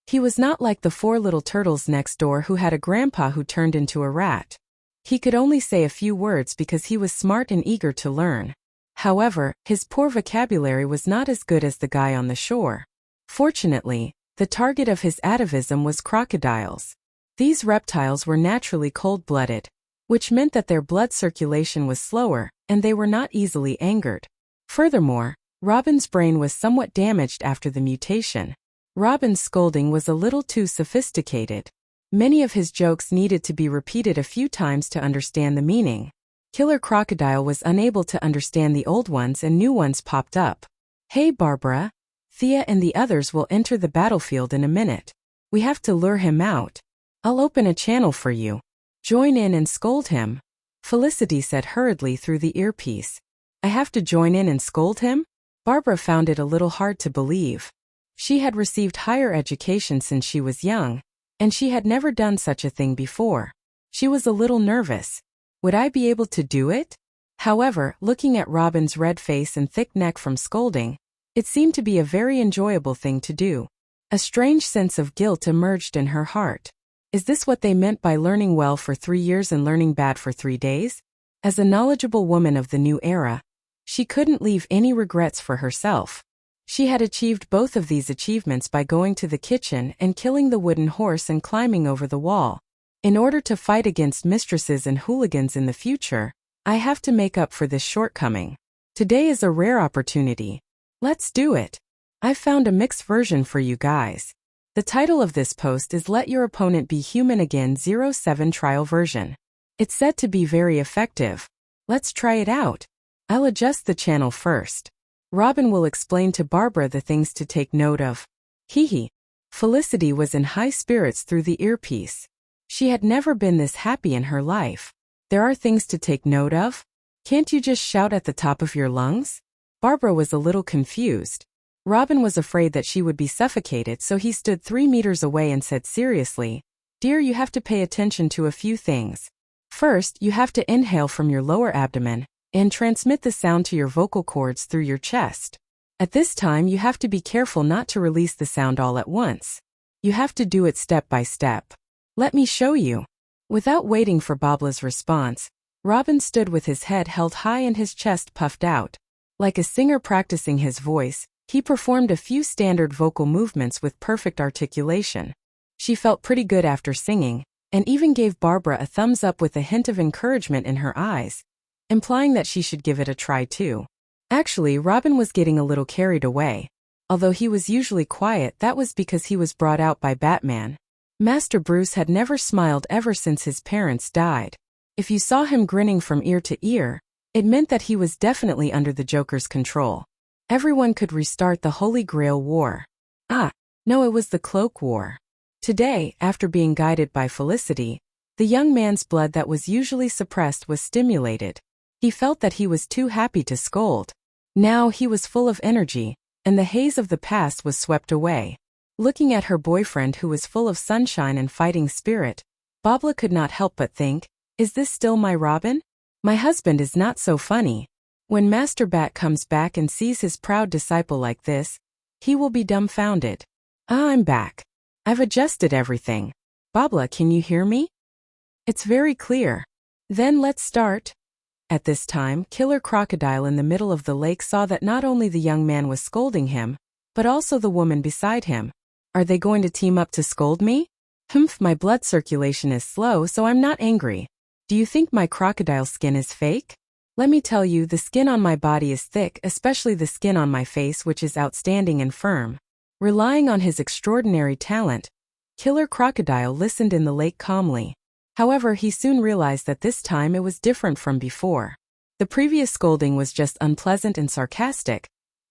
He was not like the 4 little turtles next door who had a grandpa who turned into a rat. He could only say a few words because he was smart and eager to learn. However, his poor vocabulary was not as good as the guy on the shore. Fortunately, the target of his atavism was crocodiles. These reptiles were naturally cold-blooded, which meant that their blood circulation was slower, and they were not easily angered. Furthermore, Robin's brain was somewhat damaged after the mutation. Robin's scolding was a little too sophisticated. Many of his jokes needed to be repeated a few times to understand the meaning. Killer Crocodile was unable to understand the old ones and new ones popped up. "Hey Barbara, Thea and the others will enter the battlefield in a minute. We have to lure him out. I'll open a channel for you. Join in and scold him," Felicity said hurriedly through the earpiece. "I have to join in and scold him?" Barbara found it a little hard to believe. She had received higher education since she was young, and she had never done such a thing before. She was a little nervous. Would I be able to do it? However, looking at Robin's red face and thick neck from scolding, it seemed to be a very enjoyable thing to do. A strange sense of guilt emerged in her heart. Is this what they meant by learning well for 3 years and learning bad for 3 days? As a knowledgeable woman of the new era, she couldn't leave any regrets for herself. She had achieved both of these achievements by going to the kitchen and killing the wooden horse and climbing over the wall. In order to fight against mistresses and hooligans in the future, I have to make up for this shortcoming. Today is a rare opportunity. Let's do it. I've found a mixed version for you guys. The title of this post is Let Your Opponent Be Human Again 07 Trial Version. It's said to be very effective. Let's try it out. I'll adjust the channel first. Robin will explain to Barbara the things to take note of. Hee. Felicity was in high spirits through the earpiece. She had never been this happy in her life. There are things to take note of? Can't you just shout at the top of your lungs? Barbara was a little confused. Robin was afraid that she would be suffocated, so he stood 3 meters away and said seriously, "Dear, you have to pay attention to a few things. First, you have to inhale from your lower abdomen and transmit the sound to your vocal cords through your chest. At this time, you have to be careful not to release the sound all at once. You have to do it step by step. Let me show you." Without waiting for Babla's response, Robin stood with his head held high and his chest puffed out. Like a singer practicing his voice, he performed a few standard vocal movements with perfect articulation. She felt pretty good after singing, and even gave Barbara a thumbs up with a hint of encouragement in her eyes, implying that she should give it a try too. Actually, Robin was getting a little carried away. Although he was usually quiet, that was because he was brought out by Batman. Master Bruce had never smiled ever since his parents died. If you saw him grinning from ear to ear, it meant that he was definitely under the Joker's control. Everyone could restart the Holy Grail War. No, it was the Cloak War. Today, after being guided by Felicity, the young man's blood that was usually suppressed was stimulated. He felt that he was too happy to scold. Now he was full of energy, and the haze of the past was swept away. Looking at her boyfriend who was full of sunshine and fighting spirit, Babla could not help but think, is this still my Robin? My husband is not so funny. When Master Bat comes back and sees his proud disciple like this, he will be dumbfounded. I'm back. I've adjusted everything. Babla, can you hear me? It's very clear. Then let's start. At this time, Killer Crocodile in the middle of the lake saw that not only the young man was scolding him, but also the woman beside him. Are they going to team up to scold me? My blood circulation is slow, so I'm not angry. Do you think my crocodile skin is fake? Let me tell you, the skin on my body is thick, especially the skin on my face, which is outstanding and firm. Relying on his extraordinary talent, Killer Crocodile listened in the lake calmly. However, he soon realized that this time it was different from before. The previous scolding was just unpleasant and sarcastic,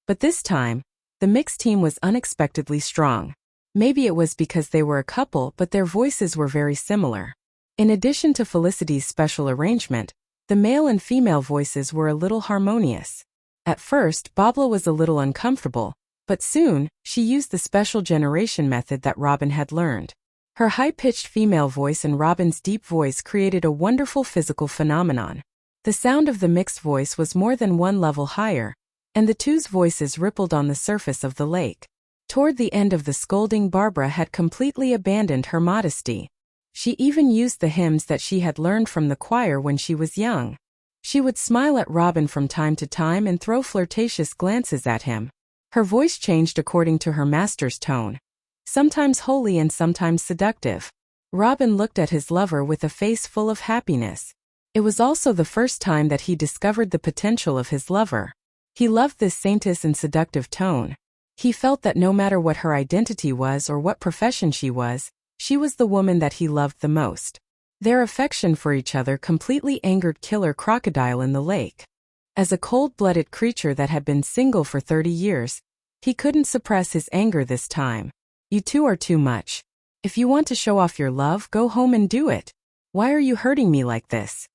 but this time, the mixed team was unexpectedly strong. Maybe it was because they were a couple, but their voices were very similar. In addition to Felicity's special arrangement, the male and female voices were a little harmonious. At first, Babla was a little uncomfortable, but soon, she used the special generation method that Robin had learned. Her high-pitched female voice and Robin's deep voice created a wonderful physical phenomenon. The sound of the mixed voice was more than one level higher, and the two's voices rippled on the surface of the lake. Toward the end of the scolding, Barbara had completely abandoned her modesty. She even used the hymns that she had learned from the choir when she was young. She would smile at Robin from time to time and throw flirtatious glances at him. Her voice changed according to her master's tone, sometimes holy and sometimes seductive. Robin looked at his lover with a face full of happiness. It was also the first time that he discovered the potential of his lover. He loved this saintess and seductive tone. He felt that no matter what her identity was or what profession she was the woman that he loved the most. Their affection for each other completely angered Killer Crocodile in the lake. As a cold-blooded creature that had been single for 30 years, he couldn't suppress his anger this time. You two are too much. If you want to show off your love, go home and do it. Why are you hurting me like this?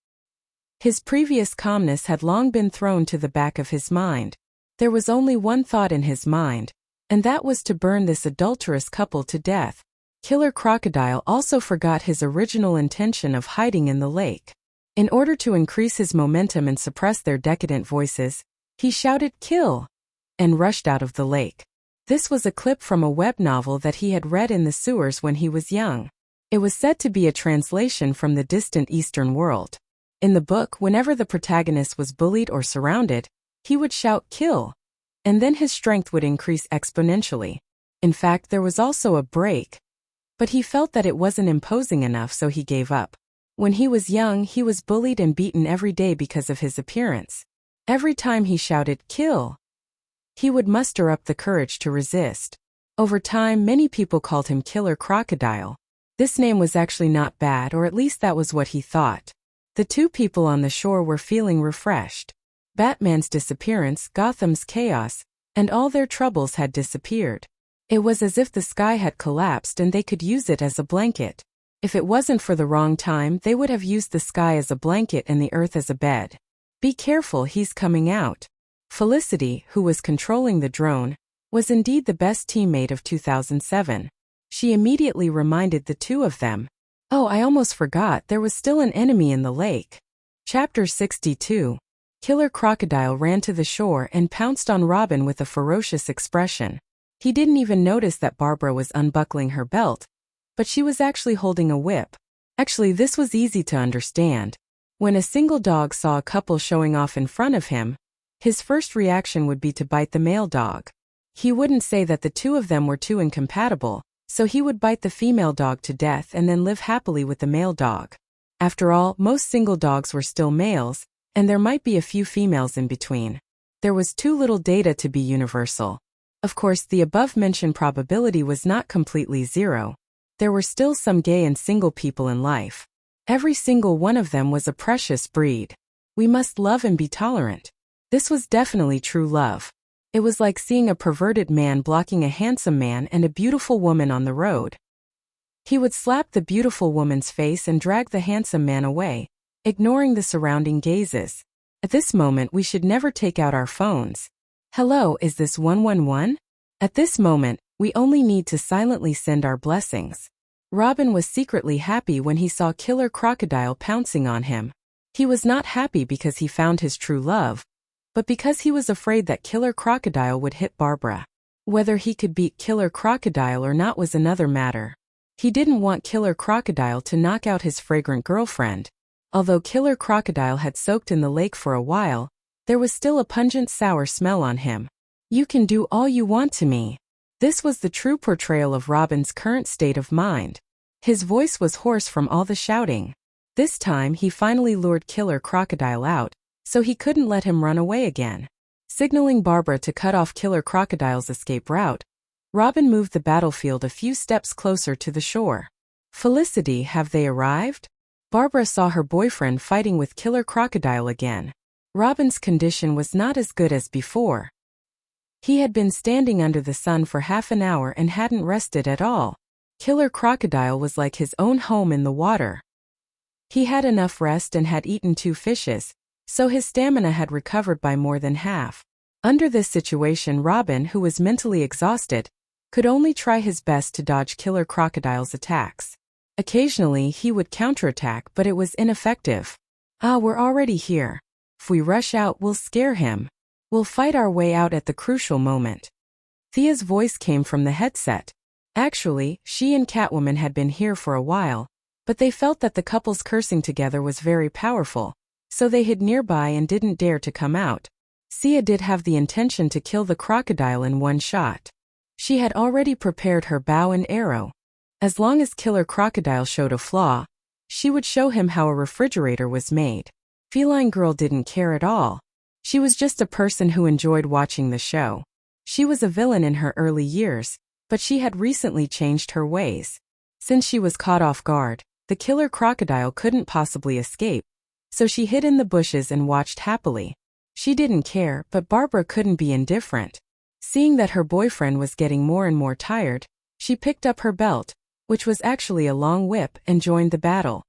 His previous calmness had long been thrown to the back of his mind. There was only one thought in his mind, and that was to burn this adulterous couple to death. Killer Crocodile also forgot his original intention of hiding in the lake. In order to increase his momentum and suppress their decadent voices, he shouted "Kill!" and rushed out of the lake. This was a clip from a web novel that he had read in the sewers when he was young. It was said to be a translation from the distant Eastern world. In the book, whenever the protagonist was bullied or surrounded, he would shout "Kill!" and then his strength would increase exponentially. In fact, there was also a break, but he felt that it wasn't imposing enough, so he gave up. When he was young, he was bullied and beaten every day because of his appearance. Every time he shouted "Kill!" he would muster up the courage to resist. Over time, many people called him Killer Crocodile. This name was actually not bad, or at least that was what he thought. The two people on the shore were feeling refreshed. Batman's disappearance, Gotham's chaos, and all their troubles had disappeared. It was as if the sky had collapsed and they could use it as a blanket. If it wasn't for the wrong time, they would have used the sky as a blanket and the earth as a bed. Be careful, he's coming out. Felicity, who was controlling the drone, was indeed the best teammate of 2007. She immediately reminded the two of them. Oh, I almost forgot, there was still an enemy in the lake. Chapter 62. Killer Crocodile ran to the shore and pounced on Robin with a ferocious expression. He didn't even notice that Barbara was unbuckling her belt, but she was actually holding a whip. Actually, this was easy to understand. When a single dog saw a couple showing off in front of him, his first reaction would be to bite the male dog. He wouldn't say that the two of them were too incompatible, so he would bite the female dog to death and then live happily with the male dog. After all, most single dogs were still males, and there might be a few females in between. There was too little data to be universal. Of course, the above-mentioned probability was not completely zero. There were still some gay and single people in life. Every single one of them was a precious breed. We must love and be tolerant. This was definitely true love. It was like seeing a perverted man blocking a handsome man and a beautiful woman on the road. He would slap the beautiful woman's face and drag the handsome man away, ignoring the surrounding gazes. At this moment, we should never take out our phones. Hello, is this 111? At this moment, we only need to silently send our blessings. Robin was secretly happy when he saw Killer Crocodile pouncing on him. He was not happy because he found his true love, but because he was afraid that Killer Crocodile would hit Barbara. Whether he could beat Killer Crocodile or not was another matter. He didn't want Killer Crocodile to knock out his fragrant girlfriend. Although Killer Crocodile had soaked in the lake for a while, there was still a pungent sour smell on him. You can do all you want to me. This was the true portrayal of Robin's current state of mind. His voice was hoarse from all the shouting. This time he finally lured Killer Crocodile out, so he couldn't let him run away again. Signaling Barbara to cut off Killer Crocodile's escape route, Robin moved the battlefield a few steps closer to the shore. Felicity, have they arrived? Barbara saw her boyfriend fighting with Killer Crocodile again. Robin's condition was not as good as before. He had been standing under the sun for half an hour and hadn't rested at all. Killer Crocodile was like his own home in the water. He had enough rest and had eaten 2 fishes, so his stamina had recovered by more than half. Under this situation, Robin, who was mentally exhausted, could only try his best to dodge Killer Crocodile's attacks. Occasionally, he would counterattack, but it was ineffective. Ah, we're already here. If we rush out, we'll scare him. We'll fight our way out at the crucial moment. Thea's voice came from the headset. Actually, she and Catwoman had been here for a while, but they felt that the couple's cursing together was very powerful, so they hid nearby and didn't dare to come out. Sia did have the intention to kill the crocodile in one shot. She had already prepared her bow and arrow. As long as Killer Crocodile showed a flaw, she would show him how a refrigerator was made. Feline Girl didn't care at all. She was just a person who enjoyed watching the show. She was a villain in her early years, but she had recently changed her ways. Since she was caught off guard, the killer crocodile couldn't possibly escape, so she hid in the bushes and watched happily. She didn't care, but Barbara couldn't be indifferent. Seeing that her boyfriend was getting more and more tired, she picked up her belt, which was actually a long whip, and joined the battle.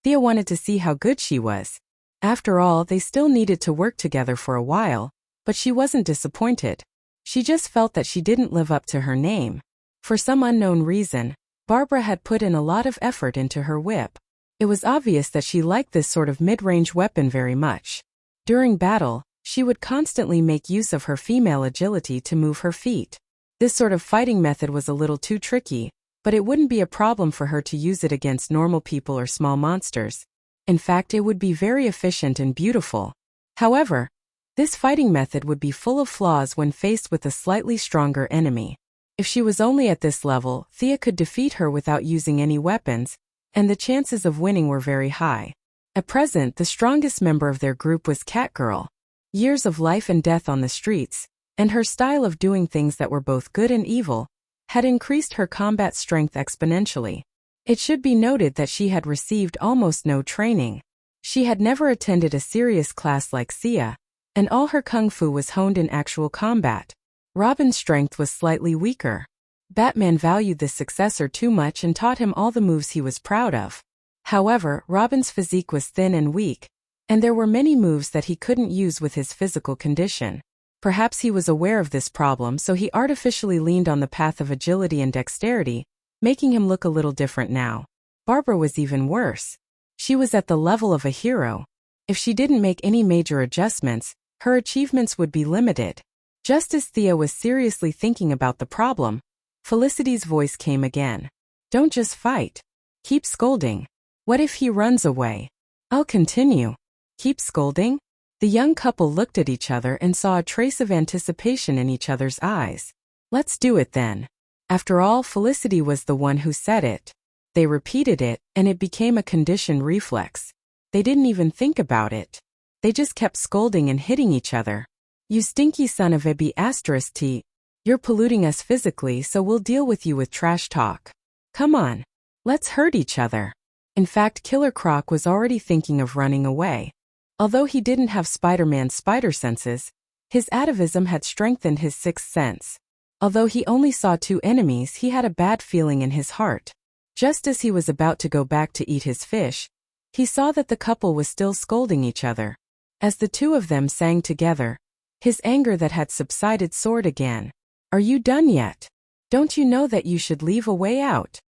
Thea wanted to see how good she was. After all, they still needed to work together for a while, but she wasn't disappointed. She just felt that she didn't live up to her name. For some unknown reason, Barbara had put in a lot of effort into her whip. It was obvious that she liked this sort of mid-range weapon very much. During battle, she would constantly make use of her female agility to move her feet. This sort of fighting method was a little too tricky, but it wouldn't be a problem for her to use it against normal people or small monsters. In fact, it would be very efficient and beautiful. However, this fighting method would be full of flaws when faced with a slightly stronger enemy. If she was only at this level, Thea could defeat her without using any weapons, and the chances of winning were very high. At present, the strongest member of their group was Catgirl. Years of life and death on the streets, and her style of doing things that were both good and evil, had increased her combat strength exponentially. It should be noted that she had received almost no training. She had never attended a serious class like Sia, and all her kung fu was honed in actual combat. Robin's strength was slightly weaker. Batman valued this successor too much and taught him all the moves he was proud of. However, Robin's physique was thin and weak, and there were many moves that he couldn't use with his physical condition. Perhaps he was aware of this problem, so he artificially leaned on the path of agility and dexterity, making him look a little different now. Barbara was even worse. She was at the level of a hero. If she didn't make any major adjustments, her achievements would be limited. Just as Thea was seriously thinking about the problem, Felicity's voice came again. Don't just fight. Keep scolding. What if he runs away? I'll continue. Keep scolding? The young couple looked at each other and saw a trace of anticipation in each other's eyes. Let's do it then. After all, Felicity was the one who said it. They repeated it, and it became a conditioned reflex. They didn't even think about it. They just kept scolding and hitting each other. You stinky son of a b***t. You're polluting us physically, so we'll deal with you with trash talk. Come on. Let's hurt each other. In fact, Killer Croc was already thinking of running away. Although he didn't have Spider-Man's spider senses, his atavism had strengthened his sixth sense. Although he only saw two enemies, he had a bad feeling in his heart. Just as he was about to go back to eat his fish, he saw that the couple was still scolding each other. As the two of them sang together, his anger that had subsided soared again. Are you done yet? Don't you know that you should leave a way out?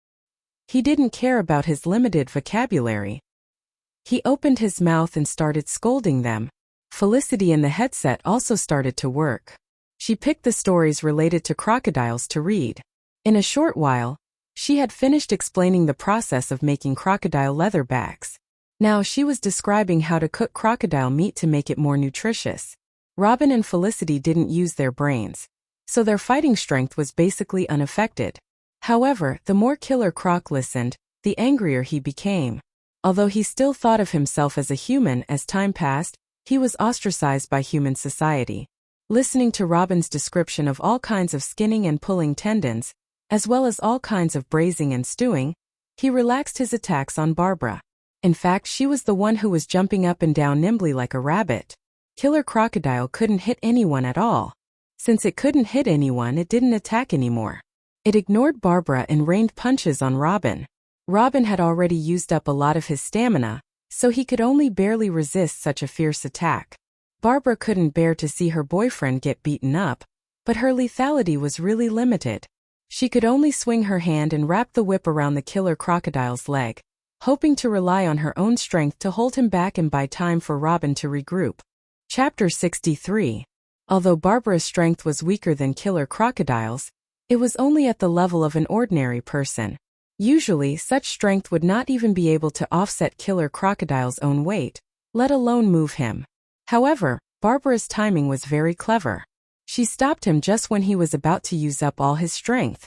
He didn't care about his limited vocabulary. He opened his mouth and started scolding them. Felicity in the headset also started to work. She picked the stories related to crocodiles to read. In a short while, she had finished explaining the process of making crocodile leather bags. Now she was describing how to cook crocodile meat to make it more nutritious. Robin and Felicity didn't use their brains, so their fighting strength was basically unaffected. However, the more Killer Croc listened, the angrier he became. Although he still thought of himself as a human, as time passed, he was ostracized by human society. Listening to Robin's description of all kinds of skinning and pulling tendons, as well as all kinds of braising and stewing, he relaxed his attacks on Barbara. In fact, she was the one who was jumping up and down nimbly like a rabbit. Killer Crocodile couldn't hit anyone at all. Since it couldn't hit anyone, it didn't attack anymore. It ignored Barbara and rained punches on Robin. Robin had already used up a lot of his stamina, so he could only barely resist such a fierce attack. Barbara couldn't bear to see her boyfriend get beaten up, but her lethality was really limited. She could only swing her hand and wrap the whip around the killer crocodile's leg, hoping to rely on her own strength to hold him back and buy time for Robin to regroup. Chapter 63. Although Barbara's strength was weaker than Killer Crocodile's, it was only at the level of an ordinary person. Usually, such strength would not even be able to offset Killer Crocodile's own weight, let alone move him. However, Barbara's timing was very clever. She stopped him just when he was about to use up all his strength.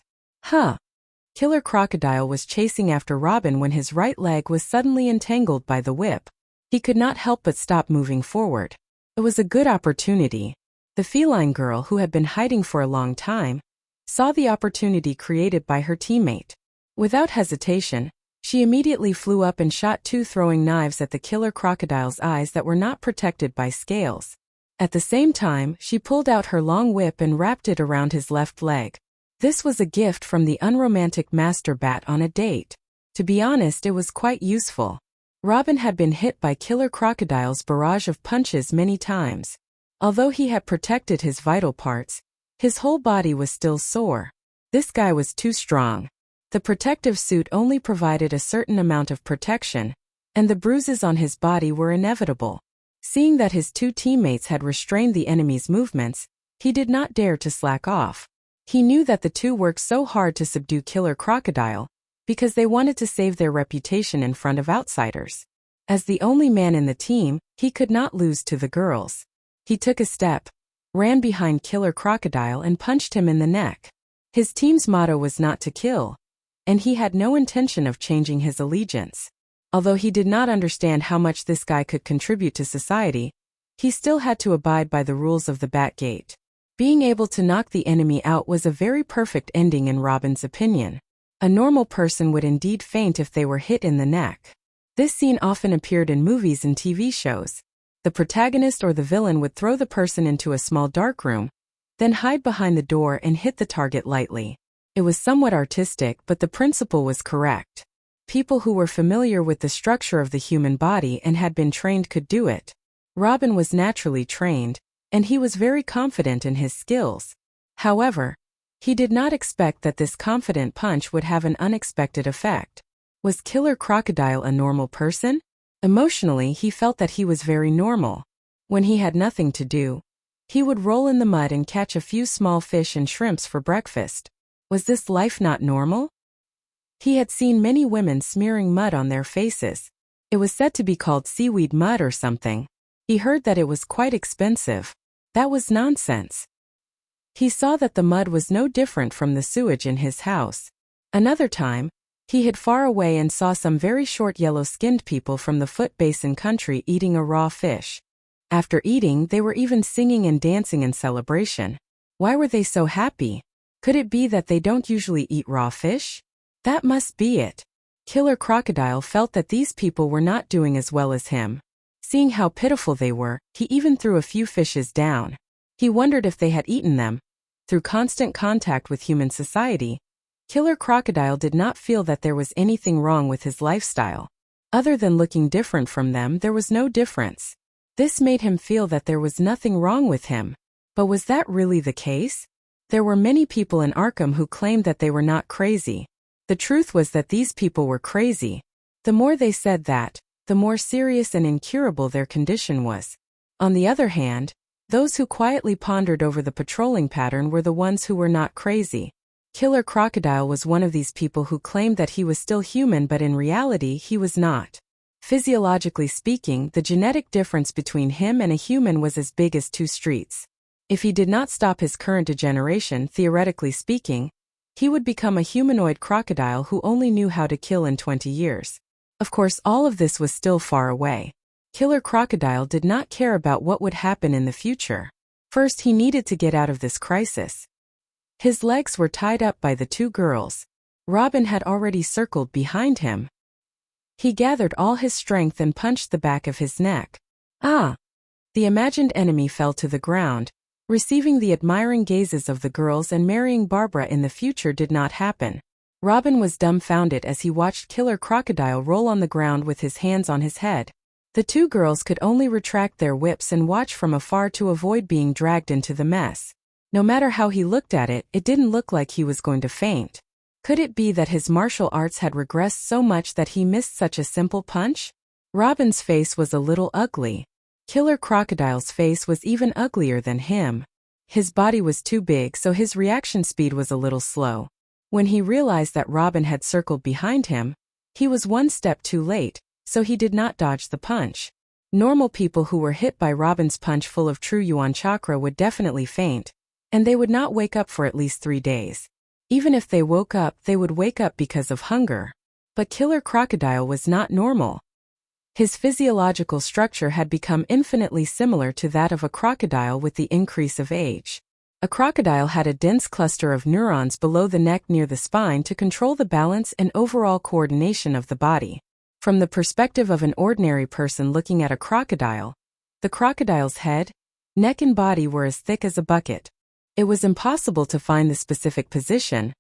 Killer Crocodile was chasing after Robin when his right leg was suddenly entangled by the whip. He could not help but stop moving forward. It was a good opportunity. The feline girl, who had been hiding for a long time, saw the opportunity created by her teammate. Without hesitation, she immediately flew up and shot two throwing knives at the Killer Crocodile's eyes that were not protected by scales. At the same time, she pulled out her long whip and wrapped it around his left leg. This was a gift from the unromantic Master Bat on a date. To be honest, it was quite useful. Robin had been hit by Killer Crocodile's barrage of punches many times. Although he had protected his vital parts, his whole body was still sore. This guy was too strong. The protective suit only provided a certain amount of protection, and the bruises on his body were inevitable. Seeing that his two teammates had restrained the enemy's movements, he did not dare to slack off. He knew that the two worked so hard to subdue Killer Crocodile because they wanted to save their reputation in front of outsiders. As the only man in the team, he could not lose to the girls. He took a step, ran behind Killer Crocodile and punched him in the neck. His team's motto was not to kill, and he had no intention of changing his allegiance. Although he did not understand how much this guy could contribute to society, he still had to abide by the rules of the Bat Gate. Being able to knock the enemy out was a very perfect ending in Robin's opinion. A normal person would indeed faint if they were hit in the neck. This scene often appeared in movies and TV shows. The protagonist or the villain would throw the person into a small dark room, then hide behind the door and hit the target lightly. It was somewhat artistic, but the principle was correct. People who were familiar with the structure of the human body and had been trained could do it. Robin was naturally trained, and he was very confident in his skills. However, he did not expect that this confident punch would have an unexpected effect. Was Killer Crocodile a normal person? Emotionally, he felt that he was very normal. When he had nothing to do, he would roll in the mud and catch a few small fish and shrimps for breakfast. Was this life not normal? He had seen many women smearing mud on their faces. It was said to be called seaweed mud or something. He heard that it was quite expensive. That was nonsense. He saw that the mud was no different from the sewage in his house. Another time, he hid far away and saw some very short yellow-skinned people from the Foot Basin country eating a raw fish. After eating, they were even singing and dancing in celebration. Why were they so happy? Could it be that they don't usually eat raw fish? That must be it. Killer Crocodile felt that these people were not doing as well as him. Seeing how pitiful they were, he even threw a few fishes down. He wondered if they had eaten them. Through constant contact with human society, Killer Crocodile did not feel that there was anything wrong with his lifestyle. Other than looking different from them, there was no difference. This made him feel that there was nothing wrong with him. But was that really the case? There were many people in Arkham who claimed that they were not crazy. The truth was that these people were crazy. The more they said that, the more serious and incurable their condition was. On the other hand, those who quietly pondered over the patrolling pattern were the ones who were not crazy. Killer Crocodile was one of these people who claimed that he was still human, but in reality he was not. Physiologically speaking, the genetic difference between him and a human was as big as two streets. If he did not stop his current degeneration, theoretically speaking, he would become a humanoid crocodile who only knew how to kill in 20 years. Of course, all of this was still far away. Killer Crocodile did not care about what would happen in the future. First, he needed to get out of this crisis. His legs were tied up by the two girls. Robin had already circled behind him. He gathered all his strength and punched the back of his neck. Ah! The imagined enemy fell to the ground. Receiving the admiring gazes of the girls and marrying Barbara in the future did not happen. Robin was dumbfounded as he watched Killer Crocodile roll on the ground with his hands on his head. The two girls could only retract their whips and watch from afar to avoid being dragged into the mess. No matter how he looked at it, it didn't look like he was going to faint. Could it be that his martial arts had regressed so much that he missed such a simple punch? Robin's face was a little ugly. Killer Crocodile's face was even uglier than him. His body was too big, so his reaction speed was a little slow. When he realized that Robin had circled behind him, he was one step too late, so he did not dodge the punch. Normal people who were hit by Robin's punch full of true Yuan chakra would definitely faint, and they would not wake up for at least 3 days. Even if they woke up, they would wake up because of hunger. But Killer Crocodile was not normal. His physiological structure had become infinitely similar to that of a crocodile with the increase of age. A crocodile had a dense cluster of neurons below the neck near the spine to control the balance and overall coordination of the body. From the perspective of an ordinary person looking at a crocodile, the crocodile's head, neck and body were as thick as a bucket. It was impossible to find the specific position,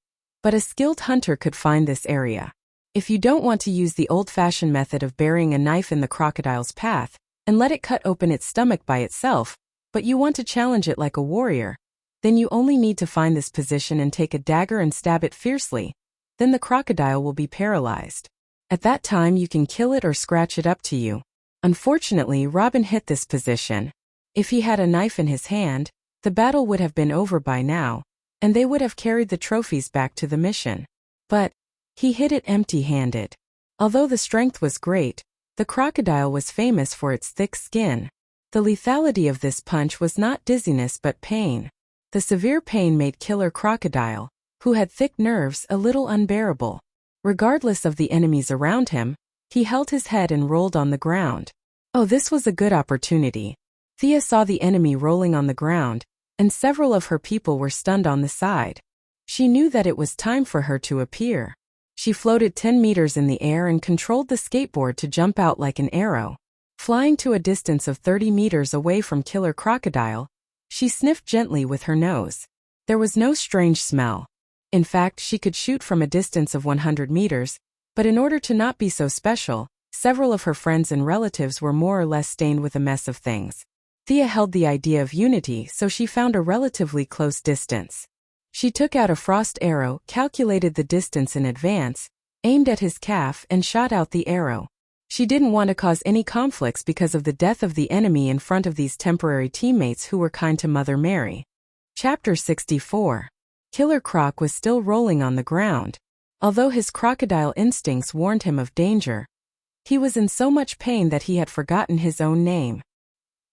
but a skilled hunter could find this area. If you don't want to use the old-fashioned method of burying a knife in the crocodile's path and let it cut open its stomach by itself, but you want to challenge it like a warrior, then you only need to find this position and take a dagger and stab it fiercely. Then the crocodile will be paralyzed. At that time you can kill it or scratch it up to you. Unfortunately, Robin hit this position. If he had a knife in his hand, the battle would have been over by now, and they would have carried the trophies back to the mission. But he hit it empty-handed. Although the strength was great, the crocodile was famous for its thick skin. The lethality of this punch was not dizziness but pain. The severe pain made Killer Crocodile, who had thick nerves, a little unbearable. Regardless of the enemies around him, he held his head and rolled on the ground. Oh, this was a good opportunity. Thea saw the enemy rolling on the ground, and several of her people were stunned on the side. She knew that it was time for her to appear. She floated 10 meters in the air and controlled the skateboard to jump out like an arrow. Flying to a distance of 30 meters away from Killer Crocodile, she sniffed gently with her nose. There was no strange smell. In fact, she could shoot from a distance of 100 meters, but in order to not be so special, several of her friends and relatives were more or less stained with a mess of things. Thea held the idea of unity, so she found a relatively close distance. She took out a frost arrow, calculated the distance in advance, aimed at his calf, and shot out the arrow. She didn't want to cause any conflicts because of the death of the enemy in front of these temporary teammates who were kind to Mother Mary. Chapter 64. Killer Croc was still rolling on the ground. Although his crocodile instincts warned him of danger, he was in so much pain that he had forgotten his own name.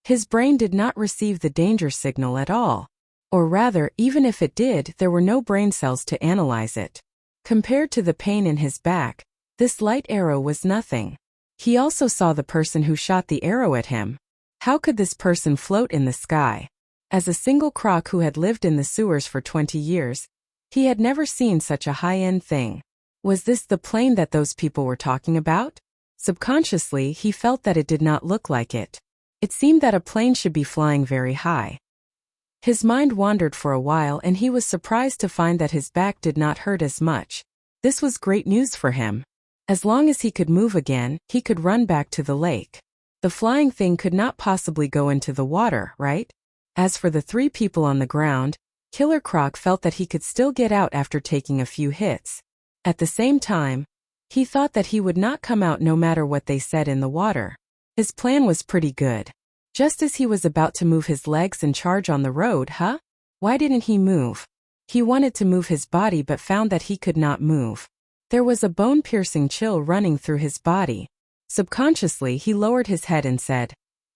His brain did not receive the danger signal at all. Or rather, even if it did, there were no brain cells to analyze it. Compared to the pain in his back, this light arrow was nothing. He also saw the person who shot the arrow at him. How could this person float in the sky? As a single croc who had lived in the sewers for 20 years, he had never seen such a high-end thing. Was this the plane that those people were talking about? Subconsciously, he felt that it did not look like it. It seemed that a plane should be flying very high. His mind wandered for a while and he was surprised to find that his back did not hurt as much. This was great news for him. As long as he could move again, he could run back to the lake. The flying thing could not possibly go into the water, right? As for the 3 people on the ground, Killer Croc felt that he could still get out after taking a few hits. At the same time, he thought that he would not come out no matter what they said in the water. His plan was pretty good. Just as he was about to move his legs and charge on the road, Why didn't he move? He wanted to move his body but found that he could not move. There was a bone-piercing chill running through his body. Subconsciously, he lowered his head and said,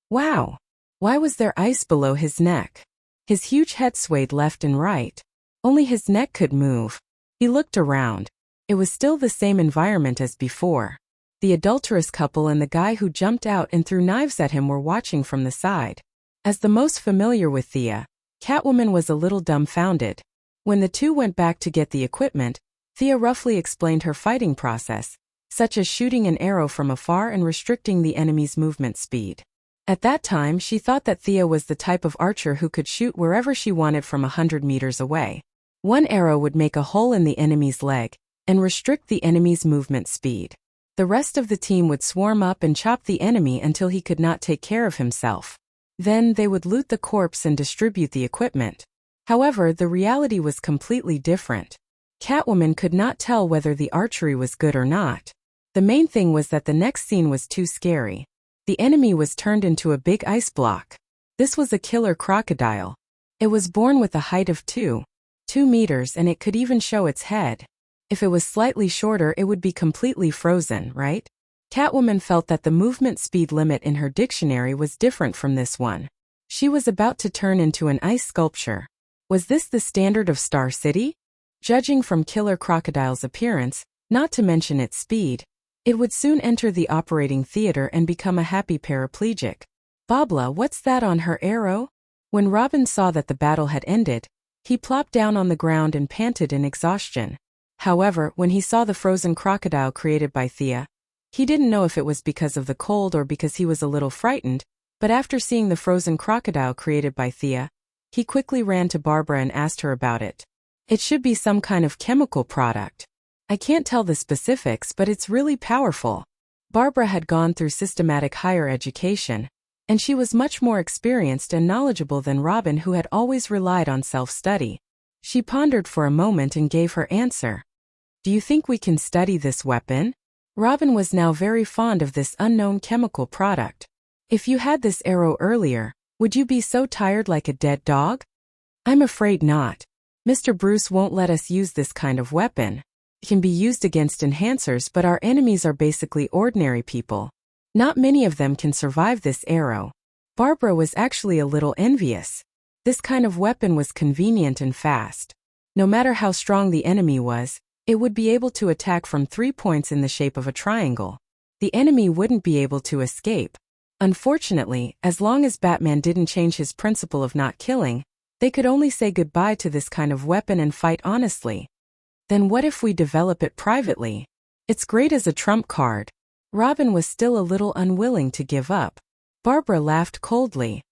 "Wow! Why was there ice below his neck?" His huge head swayed left and right. Only his neck could move. He looked around. It was still the same environment as before. The adulterous couple and the guy who jumped out and threw knives at him were watching from the side. As the most familiar with Thea, Catwoman was a little dumbfounded. When the two went back to get the equipment, Thea roughly explained her fighting process, such as shooting an arrow from afar and restricting the enemy's movement speed. At that time, she thought that Thea was the type of archer who could shoot wherever she wanted from 100 meters away. One arrow would make a hole in the enemy's leg and restrict the enemy's movement speed. The rest of the team would swarm up and chop the enemy until he could not take care of himself. Then they would loot the corpse and distribute the equipment. However, the reality was completely different. Catwoman could not tell whether the archery was good or not. The main thing was that the next scene was too scary. The enemy was turned into a big ice block. This was a killer crocodile. It was born with a height of 2 meters, and it could even show its head. If it was slightly shorter, it would be completely frozen, right? Catwoman felt that the movement speed limit in her dictionary was different from this one. She was about to turn into an ice sculpture. Was this the standard of Star City? Judging from killer crocodile's appearance, not to mention its speed, it would soon enter the operating theater and become a happy paraplegic. Babla, what's that on her arrow? When Robin saw that the battle had ended, he plopped down on the ground and panted in exhaustion. However, when he saw the frozen crocodile created by Thea, he didn't know if it was because of the cold or because he was a little frightened, but after seeing the frozen crocodile created by Thea, he quickly ran to Barbara and asked her about it. It should be some kind of chemical product. I can't tell the specifics, but it's really powerful. Barbara had gone through systematic higher education, and she was much more experienced and knowledgeable than Robin, who had always relied on self-study. She pondered for a moment and gave her answer. Do you think we can study this weapon? Robin was now very fond of this unknown chemical product. If you had this arrow earlier, would you be so tired like a dead dog? I'm afraid not. Mr. Bruce won't let us use this kind of weapon. It can be used against enhancers, but our enemies are basically ordinary people. Not many of them can survive this arrow. Barbara was actually a little envious. This kind of weapon was convenient and fast. No matter how strong the enemy was, it would be able to attack from 3 points in the shape of a triangle. The enemy wouldn't be able to escape. Unfortunately, as long as Batman didn't change his principle of not killing, they could only say goodbye to this kind of weapon and fight honestly. Then what if we develop it privately? It's great as a trump card. Robin was still a little unwilling to give up. Barbara laughed coldly.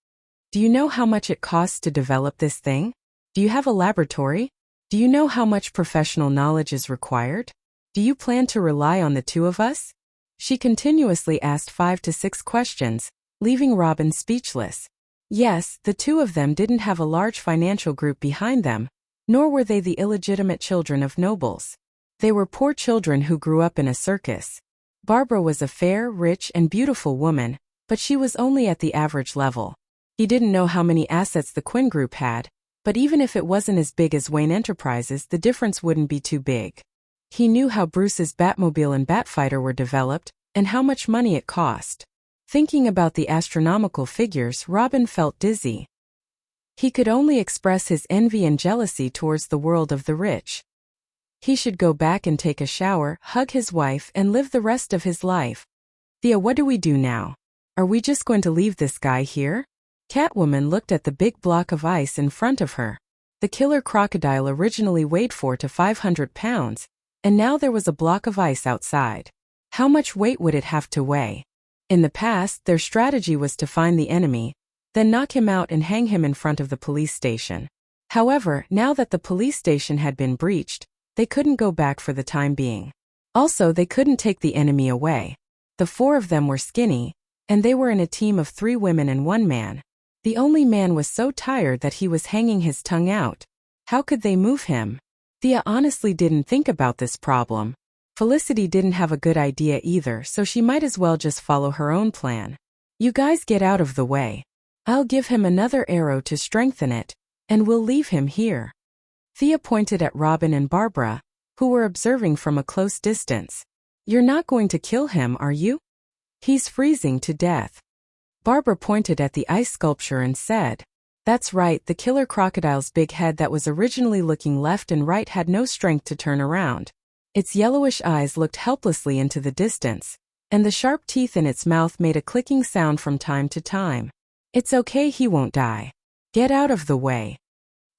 Do you know how much it costs to develop this thing? Do you have a laboratory? Do you know how much professional knowledge is required? Do you plan to rely on the two of us? She continuously asked 5 to 6 questions, leaving Robin speechless. Yes, the two of them didn't have a large financial group behind them, nor were they the illegitimate children of nobles. They were poor children who grew up in a circus. Barbara was a fair, rich, and beautiful woman, but she was only at the average level. He didn't know how many assets the Quinn Group had, but even if it wasn't as big as Wayne Enterprises, the difference wouldn't be too big. He knew how Bruce's Batmobile and Batfighter were developed, and how much money it cost. Thinking about the astronomical figures, Robin felt dizzy. He could only express his envy and jealousy towards the world of the rich. He should go back and take a shower, hug his wife, and live the rest of his life. Thea, what do we do now? Are we just going to leave this guy here? Catwoman looked at the big block of ice in front of her. The killer crocodile originally weighed 400 to 500 pounds, and now there was a block of ice outside. How much weight would it have to weigh? In the past, their strategy was to find the enemy, then knock him out and hang him in front of the police station. However, now that the police station had been breached, they couldn't go back for the time being. Also, they couldn't take the enemy away. The 4 of them were skinny, and they were in a team of 3 women and 1 man. The only man was so tired that he was hanging his tongue out. How could they move him? Thea honestly didn't think about this problem. Felicity didn't have a good idea either, so she might as well just follow her own plan. You guys get out of the way. I'll give him another arrow to strengthen it, and we'll leave him here. Thea pointed at Robin and Barbara, who were observing from a close distance. You're not going to kill him, are you? He's freezing to death. Barbara pointed at the ice sculpture and said, That's right, the killer crocodile's big head that was originally looking left and right had no strength to turn around. Its yellowish eyes looked helplessly into the distance, and the sharp teeth in its mouth made a clicking sound from time to time. It's okay, he won't die. Get out of the way.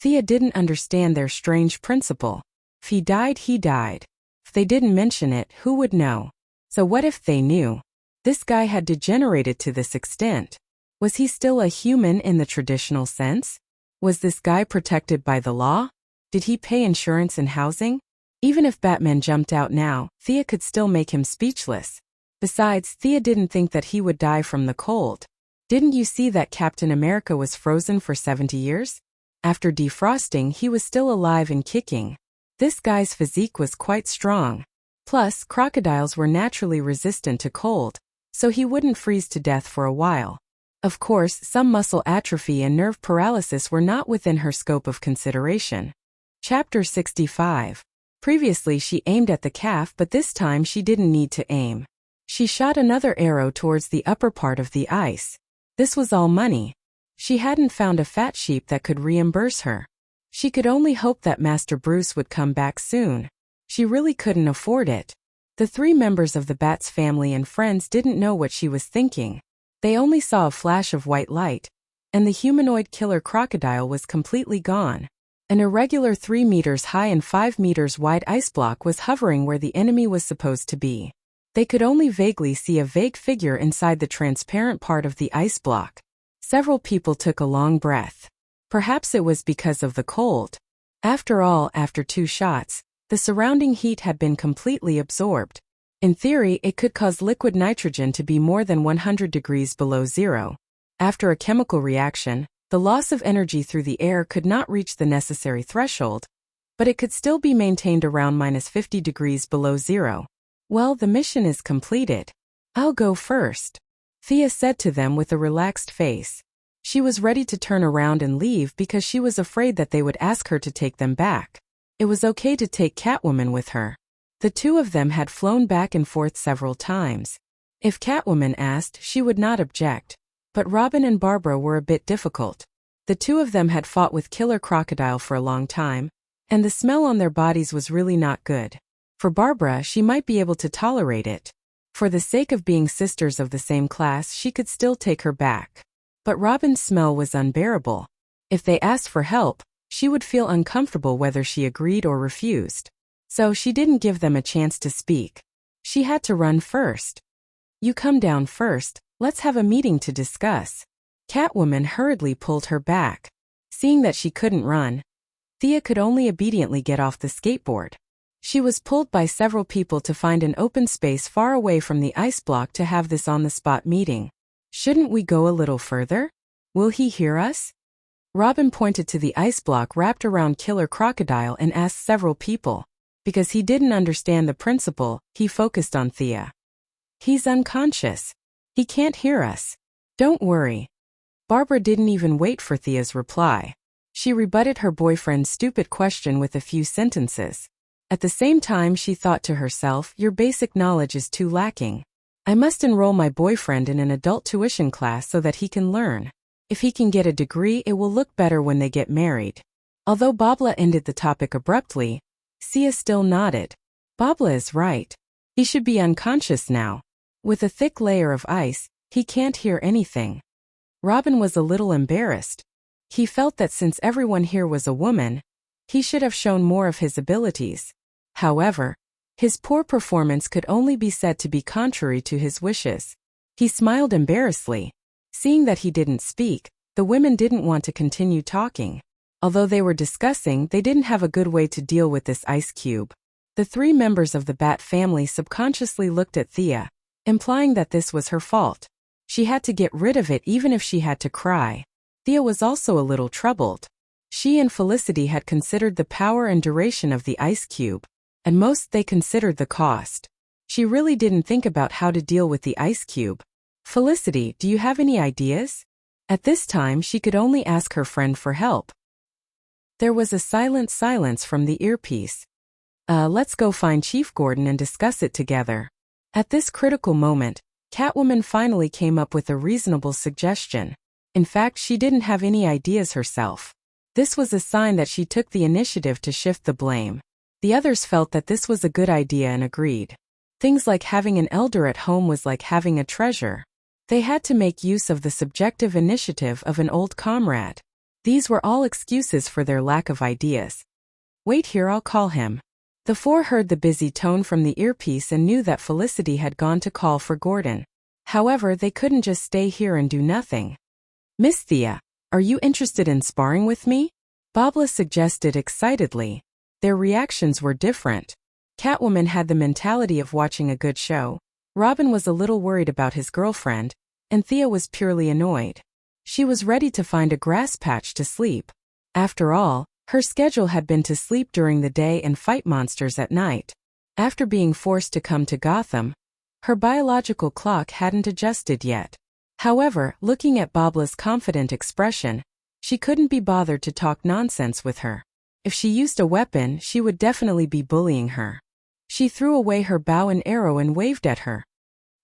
Thea didn't understand their strange principle. If he died, he died. If they didn't mention it, who would know? So what if they knew? This guy had degenerated to this extent. Was he still a human in the traditional sense? Was this guy protected by the law? Did he pay insurance and housing? Even if Batman jumped out now, Thea could still make him speechless. Besides, Thea didn't think that he would die from the cold. Didn't you see that Captain America was frozen for 70 years? After defrosting, he was still alive and kicking. This guy's physique was quite strong. Plus, crocodiles were naturally resistant to cold, so he wouldn't freeze to death for a while. Of course, some muscle atrophy and nerve paralysis were not within her scope of consideration. Chapter 65. Previously she aimed at the calf, but this time she didn't need to aim. She shot another arrow towards the upper part of the ice. This was all money. She hadn't found a fat sheep that could reimburse her. She could only hope that Master Bruce would come back soon. She really couldn't afford it. The 3 members of the bat's family and friends didn't know what she was thinking. They only saw a flash of white light, and the humanoid killer crocodile was completely gone. An irregular 3 meters high and 5 meters wide ice block was hovering where the enemy was supposed to be. They could only vaguely see a vague figure inside the transparent part of the ice block. Several people took a long breath. Perhaps it was because of the cold. After all, after 2 shots, the surrounding heat had been completely absorbed. In theory, it could cause liquid nitrogen to be more than 100 degrees below zero. After a chemical reaction, the loss of energy through the air could not reach the necessary threshold, but it could still be maintained around -50 degrees below zero. Well, the mission is completed. I'll go first, Thea said to them with a relaxed face. She was ready to turn around and leave because she was afraid that they would ask her to take them back. It was okay to take Catwoman with her. The 2 of them had flown back and forth several times. If Catwoman asked, she would not object. But Robin and Barbara were a bit difficult. The 2 of them had fought with Killer Crocodile for a long time, and the smell on their bodies was really not good. For Barbara, she might be able to tolerate it. For the sake of being sisters of the same class, she could still take her back. But Robin's smell was unbearable. If they asked for help, she would feel uncomfortable whether she agreed or refused. So she didn't give them a chance to speak. She had to run first. You come down first, let's have a meeting to discuss. Catwoman hurriedly pulled her back. Seeing that she couldn't run, Thea could only obediently get off the skateboard. She was pulled by several people to find an open space far away from the ice block to have this on-the-spot meeting. Shouldn't we go a little further? Will he hear us? Robin pointed to the ice block wrapped around Killer Crocodile and asked several people. Because he didn't understand the principle, he focused on Thea. He's unconscious. He can't hear us. Don't worry. Barbara didn't even wait for Thea's reply. She rebutted her boyfriend's stupid question with a few sentences. At the same time, she thought to herself, your basic knowledge is too lacking. I must enroll my boyfriend in an adult tuition class so that he can learn. If he can get a degree, it will look better when they get married. Although Babla ended the topic abruptly, Sia still nodded. Babla is right. He should be unconscious now. With a thick layer of ice, he can't hear anything. Robin was a little embarrassed. He felt that since everyone here was a woman, he should have shown more of his abilities. However, his poor performance could only be said to be contrary to his wishes. He smiled embarrassedly. Seeing that he didn't speak, the women didn't want to continue talking. Although they were discussing, they didn't have a good way to deal with this ice cube. The 3 members of the Bat family subconsciously looked at Thea, implying that this was her fault. She had to get rid of it even if she had to cry. Thea was also a little troubled. She and Felicity had considered the power and duration of the ice cube, and most they considered the cost. She really didn't think about how to deal with the ice cube. Felicity, do you have any ideas? At this time, she could only ask her friend for help. There was a silent silence from the earpiece. Let's go find Chief Gordon and discuss it together. At this critical moment, Catwoman finally came up with a reasonable suggestion. In fact, she didn't have any ideas herself. This was a sign that she took the initiative to shift the blame. The others felt that this was a good idea and agreed. Things like having an elder at home was like having a treasure. They had to make use of the subjective initiative of an old comrade. These were all excuses for their lack of ideas. Wait here, I'll call him. The 4 heard the busy tone from the earpiece and knew that Felicity had gone to call for Gordon. However, they couldn't just stay here and do nothing. Miss Thea, are you interested in sparring with me? Babla suggested excitedly. Their reactions were different. Catwoman had the mentality of watching a good show. Robin was a little worried about his girlfriend, and Thea was purely annoyed. She was ready to find a grass patch to sleep. After all, Her schedule had been to sleep during the day and fight monsters at night. After being forced to come to Gotham, her biological clock hadn't adjusted yet. However, looking at Babla's confident expression, she couldn't be bothered to talk nonsense with her. If she used a weapon, she would definitely be bullying her. She threw away her bow and arrow and waved at her.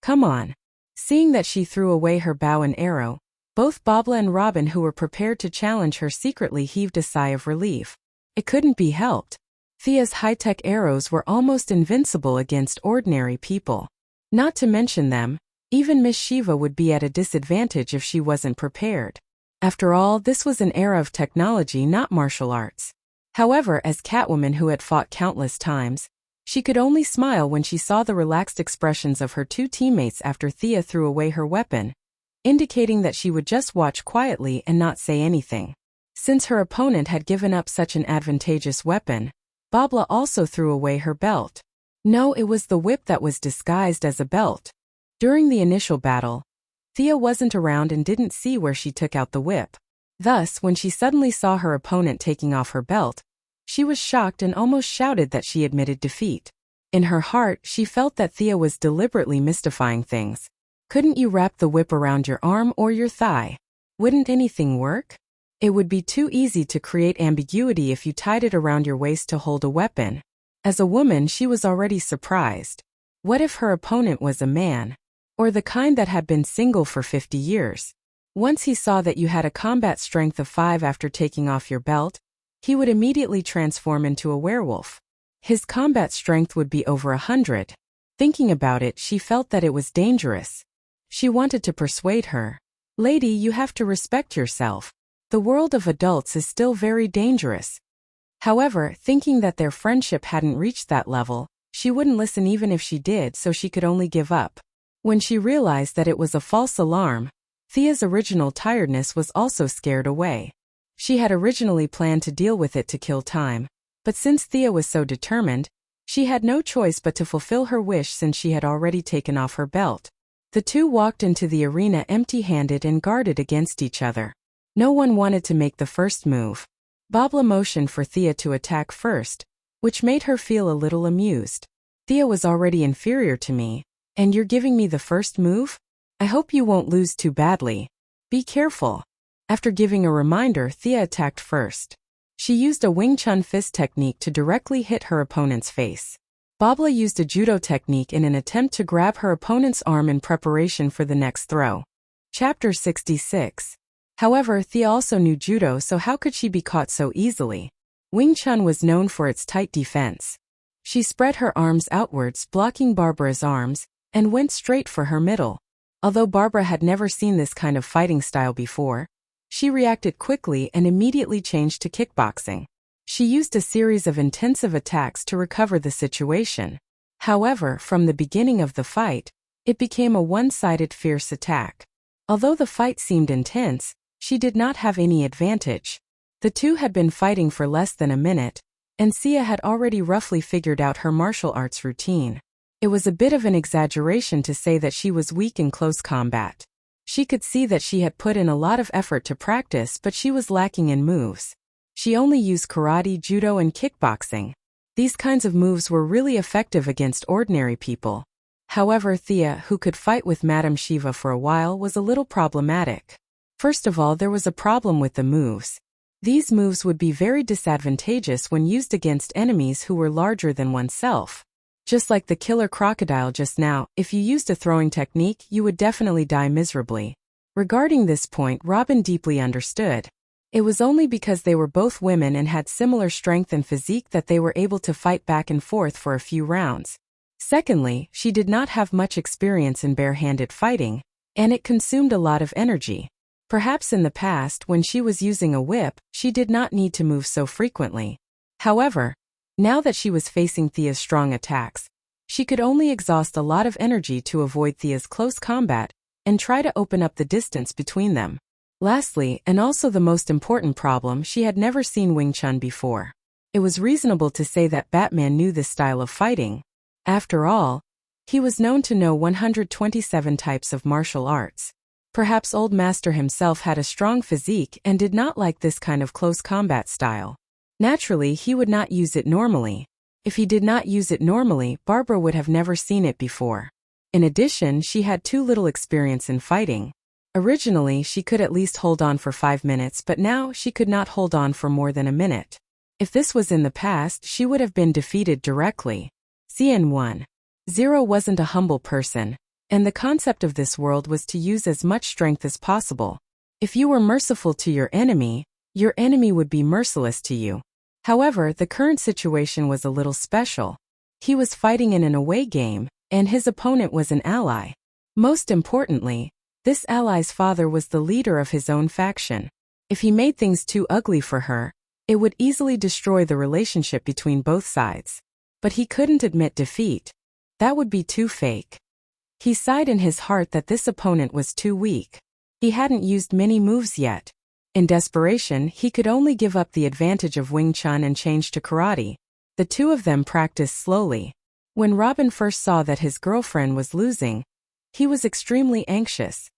"Come on." Seeing that she threw away her bow and arrow, both Babla and Robin, who were prepared to challenge her, secretly heaved a sigh of relief. It couldn't be helped. Thea's high-tech arrows were almost invincible against ordinary people. Not to mention them, even Miss Shiva would be at a disadvantage if she wasn't prepared. After all, this was an era of technology, not martial arts. However, as Catwoman who had fought countless times, she could only smile when she saw the relaxed expressions of her two teammates after Thea threw away her weapon, indicating that she would just watch quietly and not say anything. Since her opponent had given up such an advantageous weapon, Babla also threw away her belt. No, it was the whip that was disguised as a belt. During the initial battle, Thea wasn't around and didn't see where she took out the whip. Thus, when she suddenly saw her opponent taking off her belt, she was shocked and almost shouted that she admitted defeat. In her heart, she felt that Thea was deliberately mystifying things. Couldn't you wrap the whip around your arm or your thigh? Wouldn't anything work? It would be too easy to create ambiguity if you tied it around your waist to hold a weapon. As a woman, she was already surprised. What if her opponent was a man? Or the kind that had been single for 50 years? Once he saw that you had a combat strength of 5 after taking off your belt, he would immediately transform into a werewolf. His combat strength would be over 100. Thinking about it, she felt that it was dangerous. She wanted to persuade her. "Lady, you have to respect yourself. The world of adults is still very dangerous." However, thinking that their friendship hadn't reached that level, she wouldn't listen even if she did, so she could only give up. When she realized that it was a false alarm, Thea's original tiredness was also scared away. She had originally planned to deal with it to kill time, but since Thea was so determined, she had no choice but to fulfill her wish since she had already taken off her belt. The two walked into the arena empty-handed and guarded against each other. No one wanted to make the first move. Babla motioned for Thea to attack first, which made her feel a little amused. "Thea was already inferior to me, and you're giving me the first move? I hope you won't lose too badly. Be careful." After giving a reminder, Thea attacked first. She used a Wing Chun fist technique to directly hit her opponent's face. Babla used a judo technique in an attempt to grab her opponent's arm in preparation for the next throw. Chapter 66. However, Thea also knew judo, so how could she be caught so easily? Wing Chun was known for its tight defense. She spread her arms outwards, blocking Barbara's arms, and went straight for her middle. Although Barbara had never seen this kind of fighting style before, she reacted quickly and immediately changed to kickboxing. She used a series of intensive attacks to recover the situation. However, from the beginning of the fight, it became a one-sided fierce attack. Although the fight seemed intense, she did not have any advantage. The two had been fighting for less than a minute, and Sia had already roughly figured out her martial arts routine. It was a bit of an exaggeration to say that she was weak in close combat. She could see that she had put in a lot of effort to practice, but she was lacking in moves. She only used karate, judo, and kickboxing. These kinds of moves were really effective against ordinary people. However, Thea, who could fight with Madame Shiva for a while, was a little problematic. First of all, there was a problem with the moves. These moves would be very disadvantageous when used against enemies who were larger than oneself. Just like the killer crocodile just now, if you used a throwing technique, you would definitely die miserably. Regarding this point, Robin deeply understood. It was only because they were both women and had similar strength and physique that they were able to fight back and forth for a few rounds. Secondly, she did not have much experience in bare-handed fighting, and it consumed a lot of energy. Perhaps in the past, when she was using a whip, she did not need to move so frequently. However, now that she was facing Thea's strong attacks, she could only exhaust a lot of energy to avoid Thea's close combat and try to open up the distance between them. Lastly, and also the most important problem, she had never seen Wing Chun before. It was reasonable to say that Batman knew this style of fighting. After all, he was known to know 127 types of martial arts. Perhaps Old Master himself had a strong physique and did not like this kind of close combat style. Naturally, he would not use it normally. If he did not use it normally, Barbara would have never seen it before. In addition, she had too little experience in fighting. Originally, she could at least hold on for 5 minutes, but now she could not hold on for more than a minute. If this was in the past, she would have been defeated directly. CN1. Zero wasn't a humble person, and the concept of this world was to use as much strength as possible. If you were merciful to your enemy would be merciless to you. However, the current situation was a little special. He was fighting in an away game, and his opponent was an ally. Most importantly, this ally's father was the leader of his own faction. If he made things too ugly for her, it would easily destroy the relationship between both sides. But he couldn't admit defeat. That would be too fake. He sighed in his heart that this opponent was too weak. He hadn't used many moves yet. In desperation, he could only give up the advantage of Wing Chun and change to karate. The two of them practiced slowly. When Robin first saw that his girlfriend was losing, he was extremely anxious.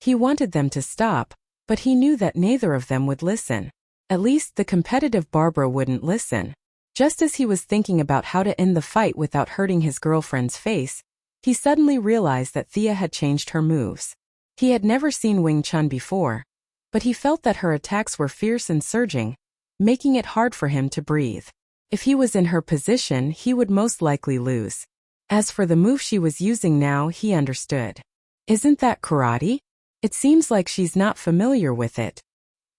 He wanted them to stop, but he knew that neither of them would listen. At least the competitive Barbara wouldn't listen. Just as he was thinking about how to end the fight without hurting his girlfriend's face, he suddenly realized that Thea had changed her moves. He had never seen Wing Chun before, but he felt that her attacks were fierce and surging, making it hard for him to breathe. If he was in her position, he would most likely lose. As for the move she was using now, he understood. Isn't that karate? It seems like she's not familiar with it.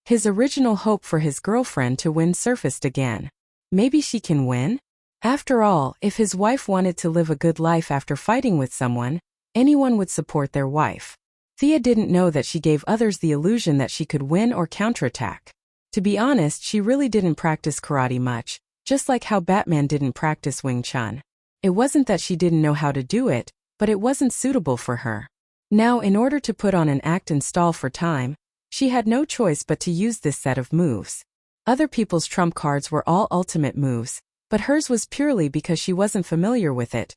His original hope for his girlfriend to win surfaced again. Maybe she can win? After all, if his wife wanted to live a good life after fighting with someone, anyone would support their wife. Thea didn't know that she gave others the illusion that she could win or counterattack. To be honest, she really didn't practice karate much, just like how Batman didn't practice Wing Chun. It wasn't that she didn't know how to do it, but it wasn't suitable for her. Now, in order to put on an act and stall for time, she had no choice but to use this set of moves. Other people's trump cards were all ultimate moves, but hers was purely because she wasn't familiar with it.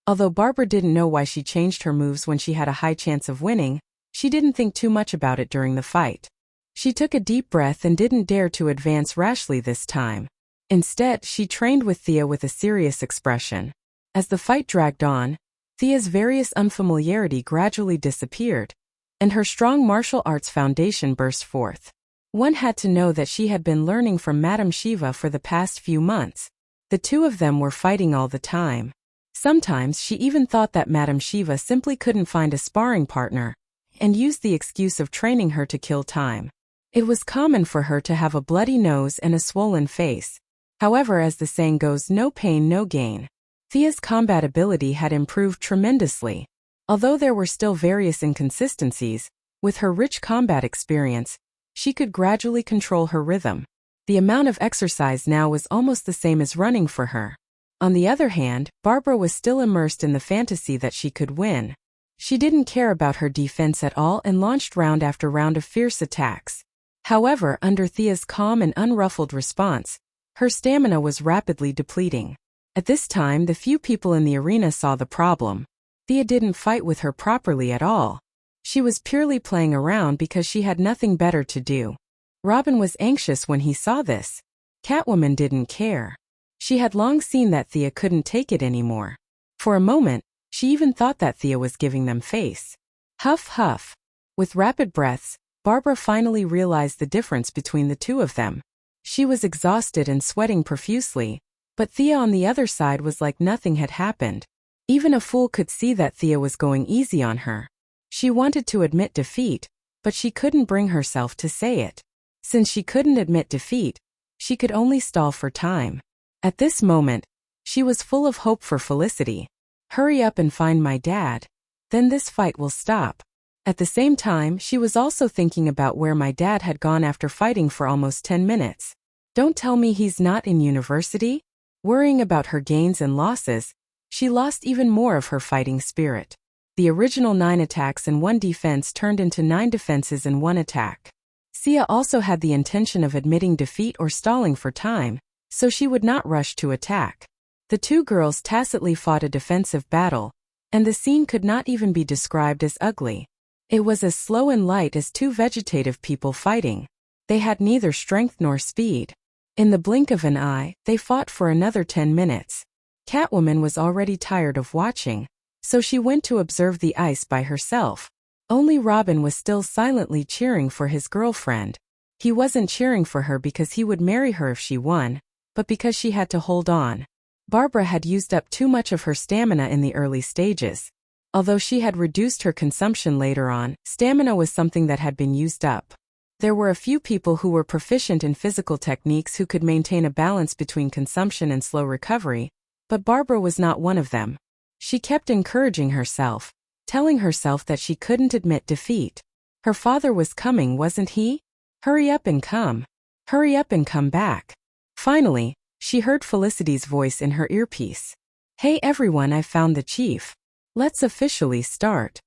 Although Barbara didn't know why she changed her moves when she had a high chance of winning, she didn't think too much about it during the fight. She took a deep breath and didn't dare to advance rashly this time. Instead, she trained with Thea with a serious expression. As the fight dragged on, Thea's various unfamiliarity gradually disappeared, and her strong martial arts foundation burst forth. One had to know that she had been learning from Madame Shiva for the past few months. The two of them were fighting all the time. Sometimes she even thought that Madame Shiva simply couldn't find a sparring partner, and used the excuse of training her to kill time. It was common for her to have a bloody nose and a swollen face. However, as the saying goes, no pain, no gain. Thea's combat ability had improved tremendously. Although there were still various inconsistencies, with her rich combat experience, she could gradually control her rhythm. The amount of exercise now was almost the same as running for her. On the other hand, Barbara was still immersed in the fantasy that she could win. She didn't care about her defense at all and launched round after round of fierce attacks. However, under Thea's calm and unruffled response, her stamina was rapidly depleting. At this time, the few people in the arena saw the problem. Thea didn't fight with her properly at all. She was purely playing around because she had nothing better to do. Robin was anxious when he saw this. Catwoman didn't care. She had long seen that Thea couldn't take it anymore. For a moment, she even thought that Thea was giving them face. Huff huff. With rapid breaths, Barbara finally realized the difference between the two of them. She was exhausted and sweating profusely, but Thea on the other side was like nothing had happened. Even a fool could see that Thea was going easy on her. She wanted to admit defeat, but she couldn't bring herself to say it. Since she couldn't admit defeat, she could only stall for time. At this moment, she was full of hope for Felicity. Hurry up and find my dad. Then this fight will stop. At the same time, she was also thinking about where my dad had gone after fighting for almost 10 minutes. Don't tell me he's not in university? Worrying about her gains and losses, she lost even more of her fighting spirit. The original 9 attacks and 1 defense turned into 9 defenses and 1 attack. Sia also had the intention of admitting defeat or stalling for time, so she would not rush to attack. The two girls tacitly fought a defensive battle, and the scene could not even be described as ugly. It was as slow and light as two vegetative people fighting. They had neither strength nor speed. In the blink of an eye, they fought for another 10 minutes. Catwoman was already tired of watching, so she went to observe the ice by herself. Only Robin was still silently cheering for his girlfriend. He wasn't cheering for her because he would marry her if she won, but because she had to hold on. Barbara had used up too much of her stamina in the early stages. Although she had reduced her consumption later on, stamina was something that had been used up. There were a few people who were proficient in physical techniques who could maintain a balance between consumption and slow recovery, but Barbara was not one of them. She kept encouraging herself, telling herself that she couldn't admit defeat. Her father was coming, wasn't he? Hurry up and come. Hurry up and come back. Finally, she heard Felicity's voice in her earpiece. Hey everyone, I found the chief. Let's officially start.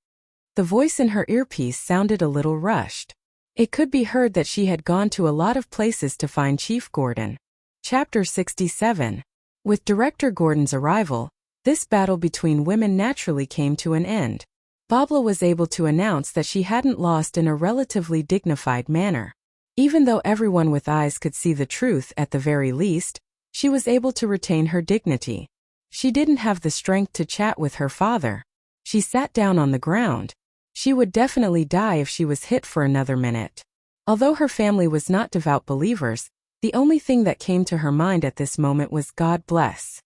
The voice in her earpiece sounded a little rushed. It could be heard that she had gone to a lot of places to find Chief Gordon. Chapter 67. With Director Gordon's arrival, this battle between women naturally came to an end. Bobla was able to announce that she hadn't lost in a relatively dignified manner. Even though everyone with eyes could see the truth at the very least, she was able to retain her dignity. She didn't have the strength to chat with her father. She sat down on the ground. She would definitely die if she was hit for another minute. Although her family was not devout believers, the only thing that came to her mind at this moment was God bless.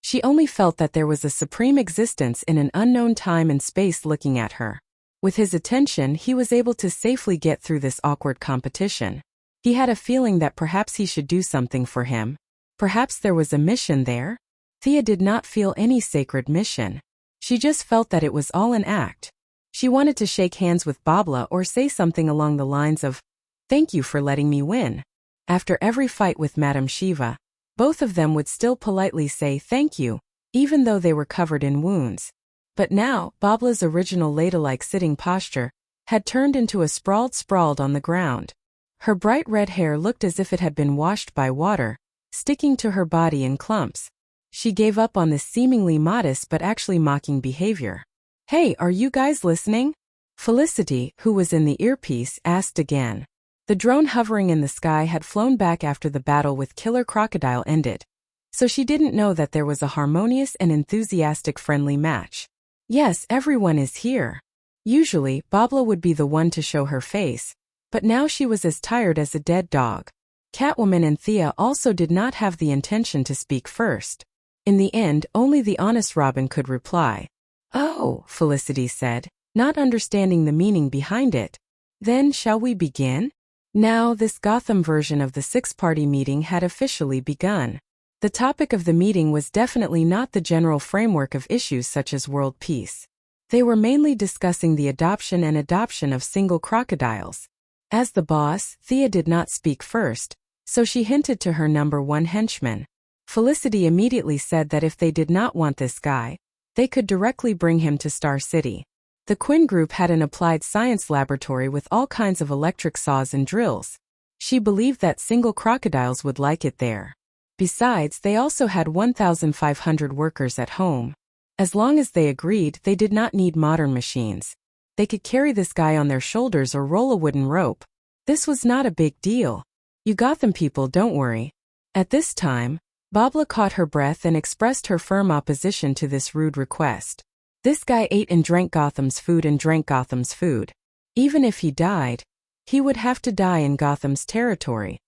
She only felt that there was a supreme existence in an unknown time and space looking at her. With his attention, he was able to safely get through this awkward competition. He had a feeling that perhaps he should do something for him. Perhaps there was a mission there? Thea did not feel any sacred mission. She just felt that it was all an act. She wanted to shake hands with Bobla or say something along the lines of, "Thank you for letting me win." After every fight with Madame Shiva, both of them would still politely say thank you, even though they were covered in wounds. But now, Bobla's original ladle-like sitting posture had turned into a sprawled on the ground. Her bright red hair looked as if it had been washed by water, sticking to her body in clumps. She gave up on this seemingly modest but actually mocking behavior. "Hey, are you guys listening?" Felicity, who was in the earpiece, asked again. The drone hovering in the sky had flown back after the battle with Killer Crocodile ended, so she didn't know that there was a harmonious and enthusiastic friendly match. Yes, everyone is here. Usually, Bobla would be the one to show her face, but now she was as tired as a dead dog. Catwoman and Thea also did not have the intention to speak first. In the end, only the honest Robin could reply. "Oh," Felicity said, not understanding the meaning behind it. "Then shall we begin?" Now, this Gotham version of the six-party meeting had officially begun. The topic of the meeting was definitely not the general framework of issues such as world peace. They were mainly discussing the adoption of single crocodiles. As the boss, Thea did not speak first, so she hinted to her number one henchman. Felicity immediately said that if they did not want this guy, they could directly bring him to Star City. The Quinn group had an applied science laboratory with all kinds of electric saws and drills. She believed that single crocodiles would like it there. Besides, they also had 1,500 workers at home. As long as they agreed, they did not need modern machines. They could carry this guy on their shoulders or roll a wooden rope. This was not a big deal. "You got them, people, don't worry." At this time, Bobla caught her breath and expressed her firm opposition to this rude request. This guy ate and drank Gotham's food. Even if he died, he would have to die in Gotham's territory.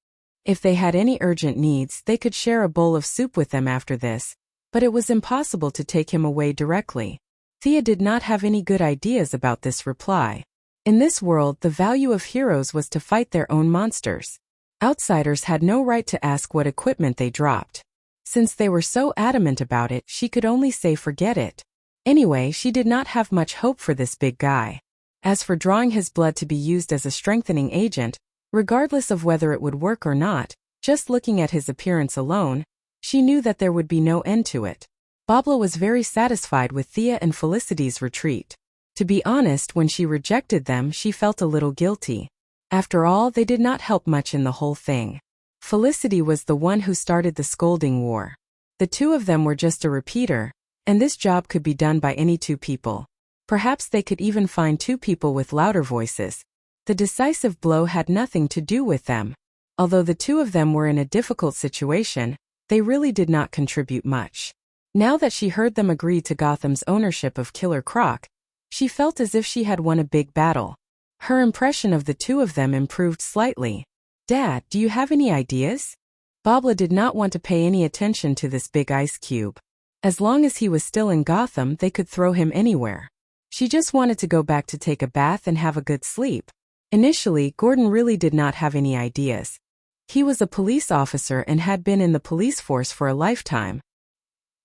If they had any urgent needs, they could share a bowl of soup with them after this, but it was impossible to take him away directly. Thea did not have any good ideas about this reply. In this world, the value of heroes was to fight their own monsters. Outsiders had no right to ask what equipment they dropped. Since they were so adamant about it, she could only say forget it. Anyway, she did not have much hope for this big guy. As for drawing his blood to be used as a strengthening agent, regardless of whether it would work or not, just looking at his appearance alone, she knew that there would be no end to it. Bobla was very satisfied with Thea and Felicity's retreat. To be honest, when she rejected them, she felt a little guilty. After all, they did not help much in the whole thing. Felicity was the one who started the scolding war. The two of them were just a repeater, and this job could be done by any two people. Perhaps they could even find two people with louder voices. The decisive blow had nothing to do with them. Although the two of them were in a difficult situation, they really did not contribute much. Now that she heard them agree to Gotham's ownership of Killer Croc, she felt as if she had won a big battle. Her impression of the two of them improved slightly. "Dad, do you have any ideas?" Bobla did not want to pay any attention to this big ice cube. As long as he was still in Gotham, they could throw him anywhere. She just wanted to go back to take a bath and have a good sleep. Initially, Gordon really did not have any ideas. He was a police officer and had been in the police force for a lifetime.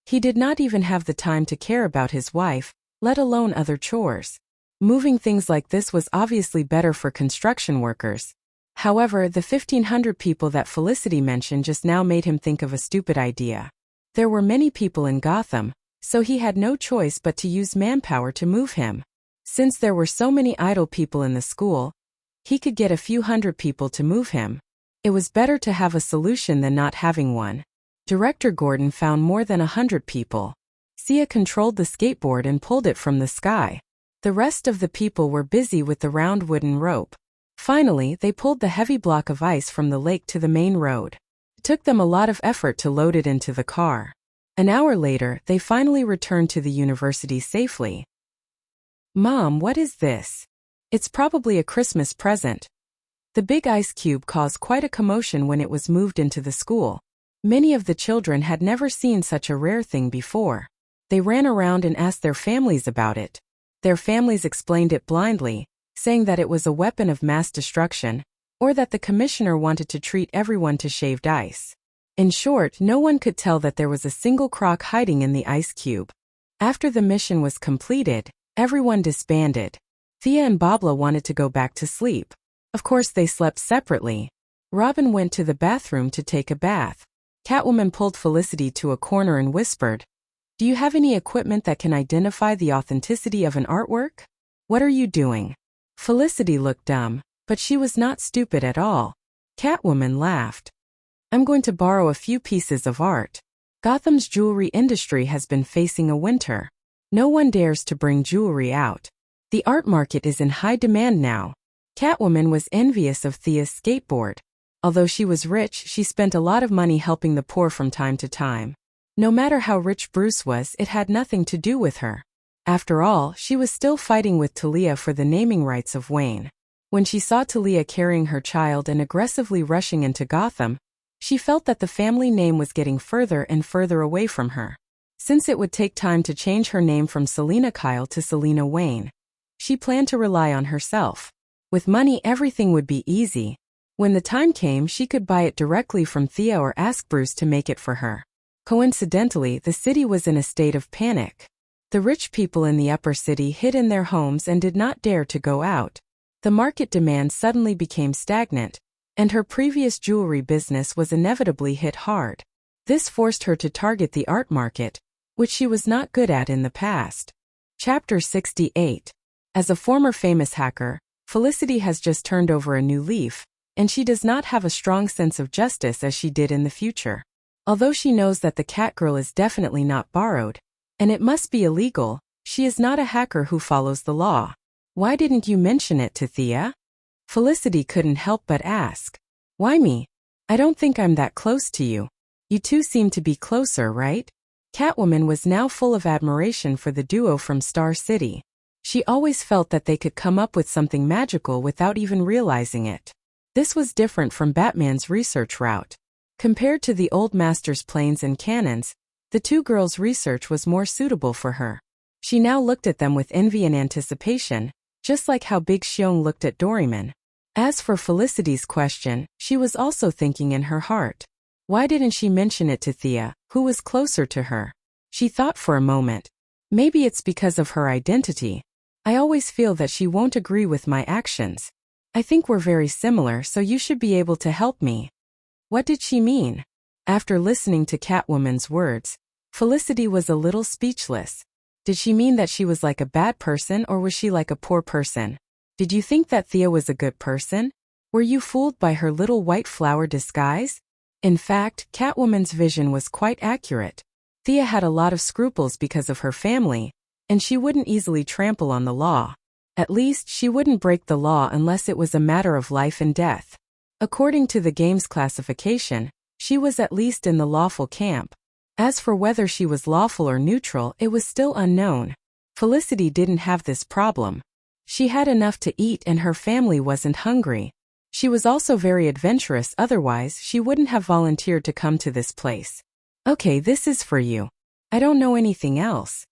He did not even have the time to care about his wife, let alone other chores. Moving things like this was obviously better for construction workers. However, the 1,500 people that Felicity mentioned just now made him think of a stupid idea. There were many people in Gotham, so he had no choice but to use manpower to move him. Since there were so many idle people in the school, he could get a few hundred people to move him. It was better to have a solution than not having one. Director Gordon found more than 100 people. Sia controlled the skateboard and pulled it from the sky. The rest of the people were busy with the round wooden rope. Finally, they pulled the heavy block of ice from the lake to the main road. It took them a lot of effort to load it into the car. An hour later, they finally returned to the university safely. "Mom, what is this?" "It's probably a Christmas present." The big ice cube caused quite a commotion when it was moved into the school. Many of the children had never seen such a rare thing before. They ran around and asked their families about it. Their families explained it blindly, saying that it was a weapon of mass destruction, or that the commissioner wanted to treat everyone to shaved ice. In short, no one could tell that there was a single croc hiding in the ice cube. After the mission was completed, everyone disbanded. Thea and Bobla wanted to go back to sleep. Of course, they slept separately. Robin went to the bathroom to take a bath. Catwoman pulled Felicity to a corner and whispered, "Do you have any equipment that can identify the authenticity of an artwork? What are you doing?" Felicity looked dumb, but she was not stupid at all. Catwoman laughed. "I'm going to borrow a few pieces of art. Gotham's jewelry industry has been facing a winter. No one dares to bring jewelry out. The art market is in high demand now." Catwoman was envious of Thea's skateboard. Although she was rich, she spent a lot of money helping the poor from time to time. No matter how rich Bruce was, it had nothing to do with her. After all, she was still fighting with Talia for the naming rights of Wayne. When she saw Talia carrying her child and aggressively rushing into Gotham, she felt that the family name was getting further and further away from her. Since it would take time to change her name from Selena Kyle to Selena Wayne, she planned to rely on herself. With money, everything would be easy. When the time came, she could buy it directly from Thea or ask Bruce to make it for her. Coincidentally, the city was in a state of panic. The rich people in the upper city hid in their homes and did not dare to go out. The market demand suddenly became stagnant, and her previous jewelry business was inevitably hit hard. This forced her to target the art market, which she was not good at in the past. Chapter 68. As a former famous hacker, Felicity has just turned over a new leaf, and she does not have a strong sense of justice as she did in the future. Although she knows that the Catgirl is definitely not borrowed, and it must be illegal, she is not a hacker who follows the law. "Why didn't you mention it to Thea?" Felicity couldn't help but ask. "Why me? I don't think I'm that close to you. You two seem to be closer, right?" Catwoman was now full of admiration for the duo from Star City. She always felt that they could come up with something magical without even realizing it. This was different from Batman's research route. Compared to the old master's planes and cannons, the two girls' research was more suitable for her. She now looked at them with envy and anticipation, just like how Big Xiong looked at Doraemon. As for Felicity's question, she was also thinking in her heart. Why didn't she mention it to Thea, who was closer to her? She thought for a moment. Maybe it's because of her identity. I always feel that she won't agree with my actions. I think we're very similar, so you should be able to help me. What did she mean? After listening to Catwoman's words, Felicity was a little speechless. Did she mean that she was like a bad person, or was she like a poor person? Did you think that Thea was a good person? Were you fooled by her little white flower disguise? In fact, Catwoman's vision was quite accurate. Thea had a lot of scruples because of her family, and she wouldn't easily trample on the law. At least, she wouldn't break the law unless it was a matter of life and death. According to the game's classification, she was at least in the lawful camp. As for whether she was lawful or neutral, it was still unknown. Felicity didn't have this problem. She had enough to eat and her family wasn't hungry. She was also very adventurous, otherwise she wouldn't have volunteered to come to this place. Okay, this is for you. I don't know anything else.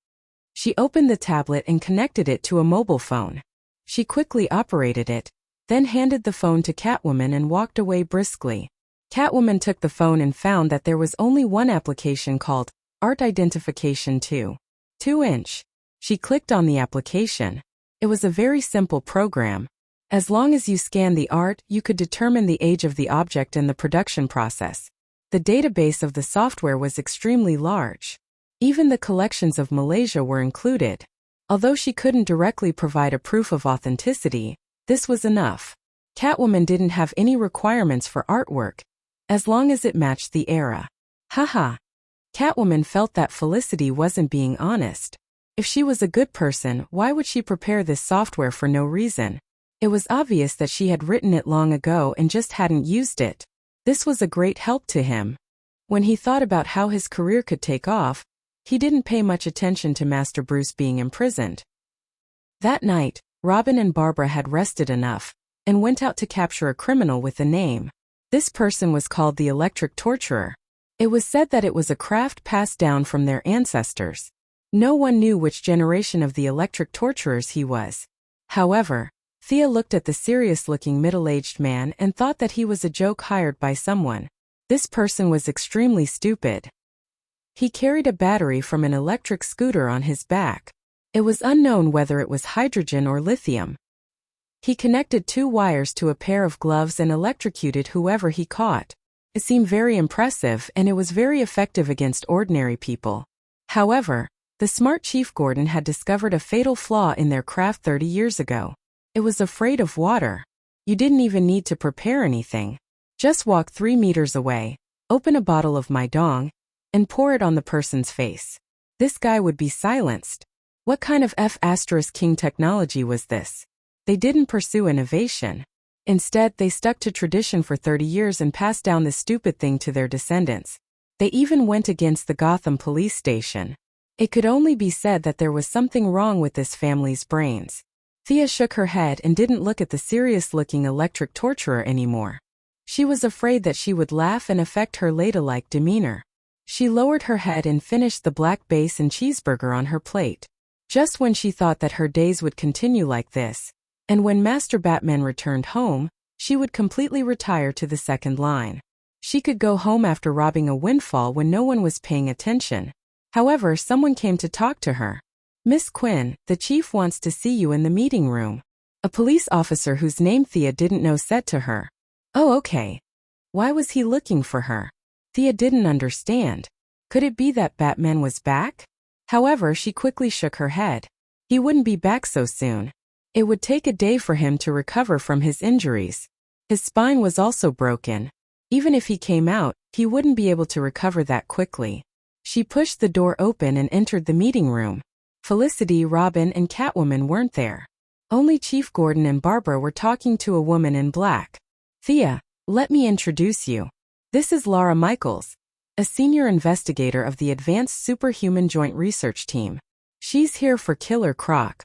She opened the tablet and connected it to a mobile phone. She quickly operated it, then handed the phone to Catwoman and walked away briskly. Catwoman took the phone and found that there was only one application called Art Identification 2-inch. She clicked on the application. It was a very simple program. As long as you scanned the art, you could determine the age of the object and the production process. The database of the software was extremely large. Even the collections of Malaysia were included. Although she couldn't directly provide a proof of authenticity, this was enough. Catwoman didn't have any requirements for artwork, as long as it matched the era. Haha. Catwoman felt that Felicity wasn't being honest. If she was a good person, why would she prepare this software for no reason? It was obvious that she had written it long ago and just hadn't used it. This was a great help to him. When he thought about how his career could take off, he didn't pay much attention to Master Bruce being imprisoned. That night, Robin and Barbara had rested enough and went out to capture a criminal with a name. This person was called the Electric Torturer. It was said that it was a craft passed down from their ancestors. No one knew which generation of the Electric Torturers he was. However, Thea looked at the serious-looking middle-aged man and thought that he was a joke hired by someone. This person was extremely stupid. He carried a battery from an electric scooter on his back. It was unknown whether it was hydrogen or lithium. He connected 2 wires to a pair of gloves and electrocuted whoever he caught. It seemed very impressive and it was very effective against ordinary people. However, the smart Chief Gordon had discovered a fatal flaw in their craft 30 years ago. It was afraid of water. You didn't even need to prepare anything. Just walk 3 meters away, open a bottle of my dong, and pour it on the person's face. This guy would be silenced. What kind of F***king technology was this? They didn't pursue innovation. Instead, they stuck to tradition for 30 years and passed down this stupid thing to their descendants. They even went against the Gotham police station. It could only be said that there was something wrong with this family's brains. Thea shook her head and didn't look at the serious-looking electric torturer anymore. She was afraid that she would laugh and affect her ladylike demeanor. She lowered her head and finished the black base and cheeseburger on her plate. Just when she thought that her days would continue like this, and when Master Batman returned home, she would completely retire to the second line. She could go home after robbing a windfall when no one was paying attention. However, someone came to talk to her. Miss Quinn, the chief wants to see you in the meeting room. A police officer whose name Thea didn't know said to her. Oh, okay. Why was he looking for her? Thea didn't understand. Could it be that Batman was back? However, she quickly shook her head. He wouldn't be back so soon. It would take a day for him to recover from his injuries. His spine was also broken. Even if he came out, he wouldn't be able to recover that quickly. She pushed the door open and entered the meeting room. Felicity, Robin, and Catwoman weren't there. Only Chief Gordon and Barbara were talking to a woman in black. Thea, let me introduce you. This is Laura Michaels, a senior investigator of the Advanced Superhuman Joint Research Team. She's here for Killer Croc.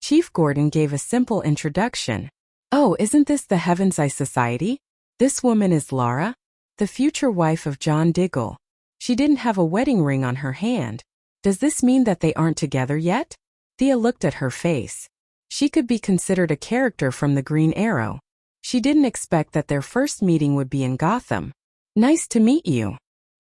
Chief Gordon gave a simple introduction. Oh, isn't this the Heaven's Eye Society? This woman is Laura, the future wife of John Diggle. She didn't have a wedding ring on her hand. Does this mean that they aren't together yet? Thea looked at her face. She could be considered a character from the Green Arrow. She didn't expect that their first meeting would be in Gotham. Nice to meet you.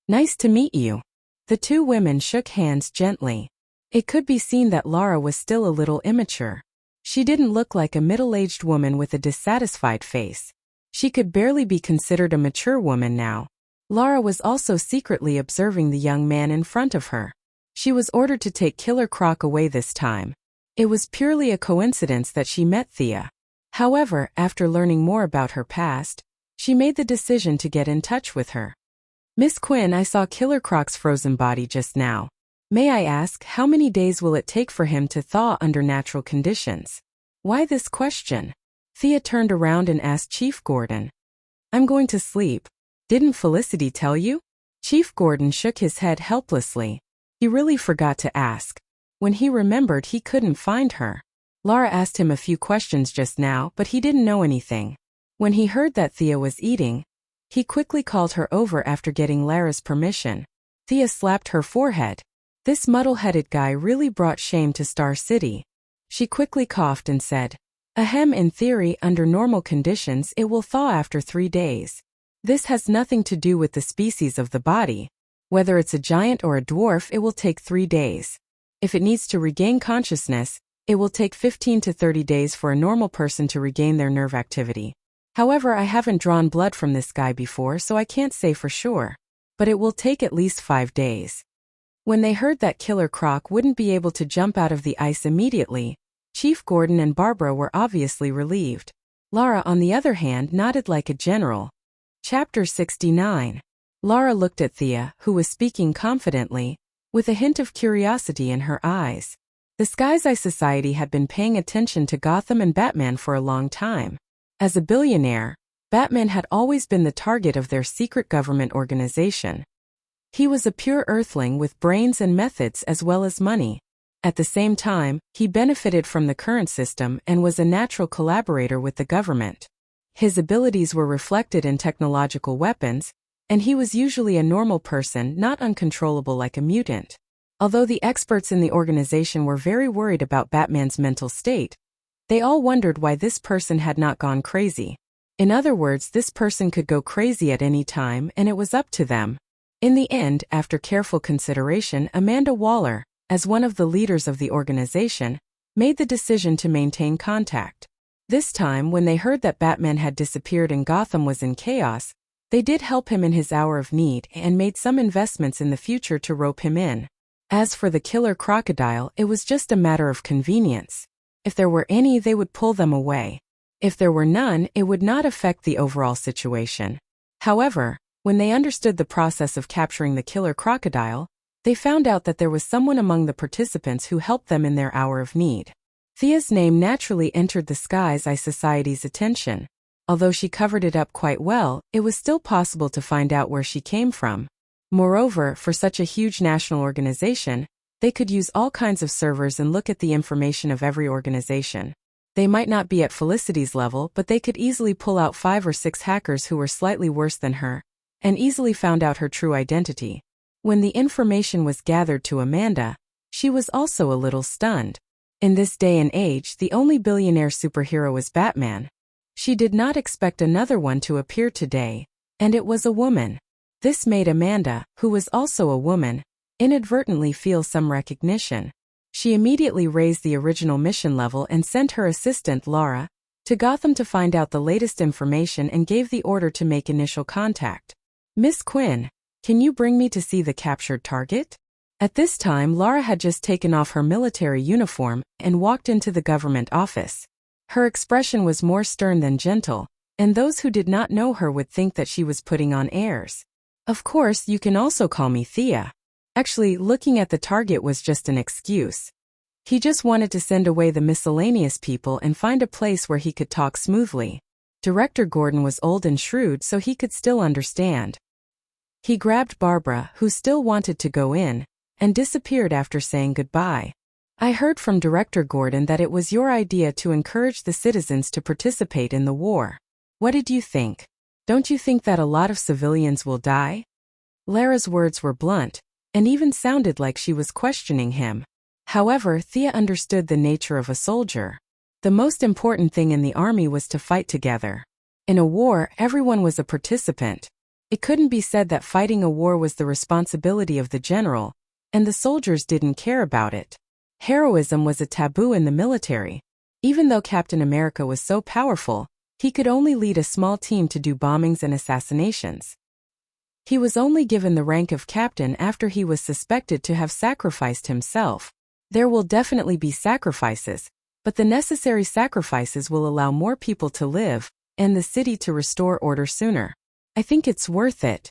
Nice to meet you. The 2 women shook hands gently. It could be seen that Laura was still a little immature. She didn't look like a middle-aged woman with a dissatisfied face. She could barely be considered a mature woman now. Laura was also secretly observing the young man in front of her. She was ordered to take Killer Croc away this time. It was purely a coincidence that she met Thea. However, after learning more about her past, she made the decision to get in touch with her. Miss Quinn, I saw Killer Croc's frozen body just now. May I ask, how many days will it take for him to thaw under natural conditions? Why this question? Thea turned around and asked Chief Gordon. I'm going to sleep. Didn't Felicity tell you? Chief Gordon shook his head helplessly. He really forgot to ask. When he remembered, he couldn't find her. Laura asked him a few questions just now, but he didn't know anything. When he heard that Thea was eating, he quickly called her over after getting Lara's permission. Thea slapped her forehead. This muddle-headed guy really brought shame to Star City. She quickly coughed and said, "Ahem, in theory, under normal conditions, it will thaw after 3 days. This has nothing to do with the species of the body. Whether it's a giant or a dwarf, it will take 3 days. If it needs to regain consciousness, it will take 15 to 30 days for a normal person to regain their nerve activity. However, I haven't drawn blood from this guy before, so I can't say for sure. But it will take at least 5 days." When they heard that Killer Croc wouldn't be able to jump out of the ice immediately, Chief Gordon and Barbara were obviously relieved. Laura, on the other hand, nodded like a general. Chapter 69. Laura looked at Thea, who was speaking confidently, with a hint of curiosity in her eyes. The Sky's Eye Society had been paying attention to Gotham and Batman for a long time. As a billionaire, Batman had always been the target of their secret government organization. He was a pure earthling with brains and methods as well as money. At the same time, he benefited from the current system and was a natural collaborator with the government. His abilities were reflected in technological weapons, and he was usually a normal person, not uncontrollable like a mutant. Although the experts in the organization were very worried about Batman's mental state, they all wondered why this person had not gone crazy. In other words, this person could go crazy at any time, and it was up to them. In the end, after careful consideration, Amanda Waller, as one of the leaders of the organization, made the decision to maintain contact. This time, when they heard that Batman had disappeared and Gotham was in chaos, they did help him in his hour of need and made some investments in the future to rope him in. As for the killer crocodile, it was just a matter of convenience. If there were any, they would pull them away. If there were none, it would not affect the overall situation. However, when they understood the process of capturing the killer crocodile, they found out that there was someone among the participants who helped them in their hour of need. Thea's name naturally entered the Sky's Eye Society's attention. Although she covered it up quite well, it was still possible to find out where she came from. Moreover, for such a huge national organization, they could use all kinds of servers and look at the information of every organization. They might not be at Felicity's level, but they could easily pull out 5 or 6 hackers who were slightly worse than her, and easily found out her true identity. When the information was gathered to Amanda, she was also a little stunned. In this day and age, the only billionaire superhero was Batman. She did not expect another one to appear today, and it was a woman. This made Amanda, who was also a woman, inadvertently feel some recognition. She immediately raised the original mission level and sent her assistant, Laura, to Gotham to find out the latest information and gave the order to make initial contact. "Miss Quinn, can you bring me to see the captured target?" At this time, Laura had just taken off her military uniform and walked into the government office. Her expression was more stern than gentle, and those who did not know her would think that she was putting on airs. "Of course, you can also call me Thea." Actually, looking at the target was just an excuse. He just wanted to send away the miscellaneous people and find a place where he could talk smoothly. Director Gordon was old and shrewd, so he could still understand. He grabbed Barbara, who still wanted to go in, and disappeared after saying goodbye. "I heard from Director Gordon that it was your idea to encourage the citizens to participate in the war. What did you think? Don't you think that a lot of civilians will die?" Lara's words were blunt, and even sounded like she was questioning him. However, Thea understood the nature of a soldier. The most important thing in the army was to fight together. In a war, everyone was a participant. It couldn't be said that fighting a war was the responsibility of the general, and the soldiers didn't care about it. Heroism was a taboo in the military. Even though Captain America was so powerful, he could only lead a small team to do bombings and assassinations. He was only given the rank of captain after he was suspected to have sacrificed himself. There will definitely be sacrifices, but the necessary sacrifices will allow more people to live, and the city to restore order sooner. I think it's worth it.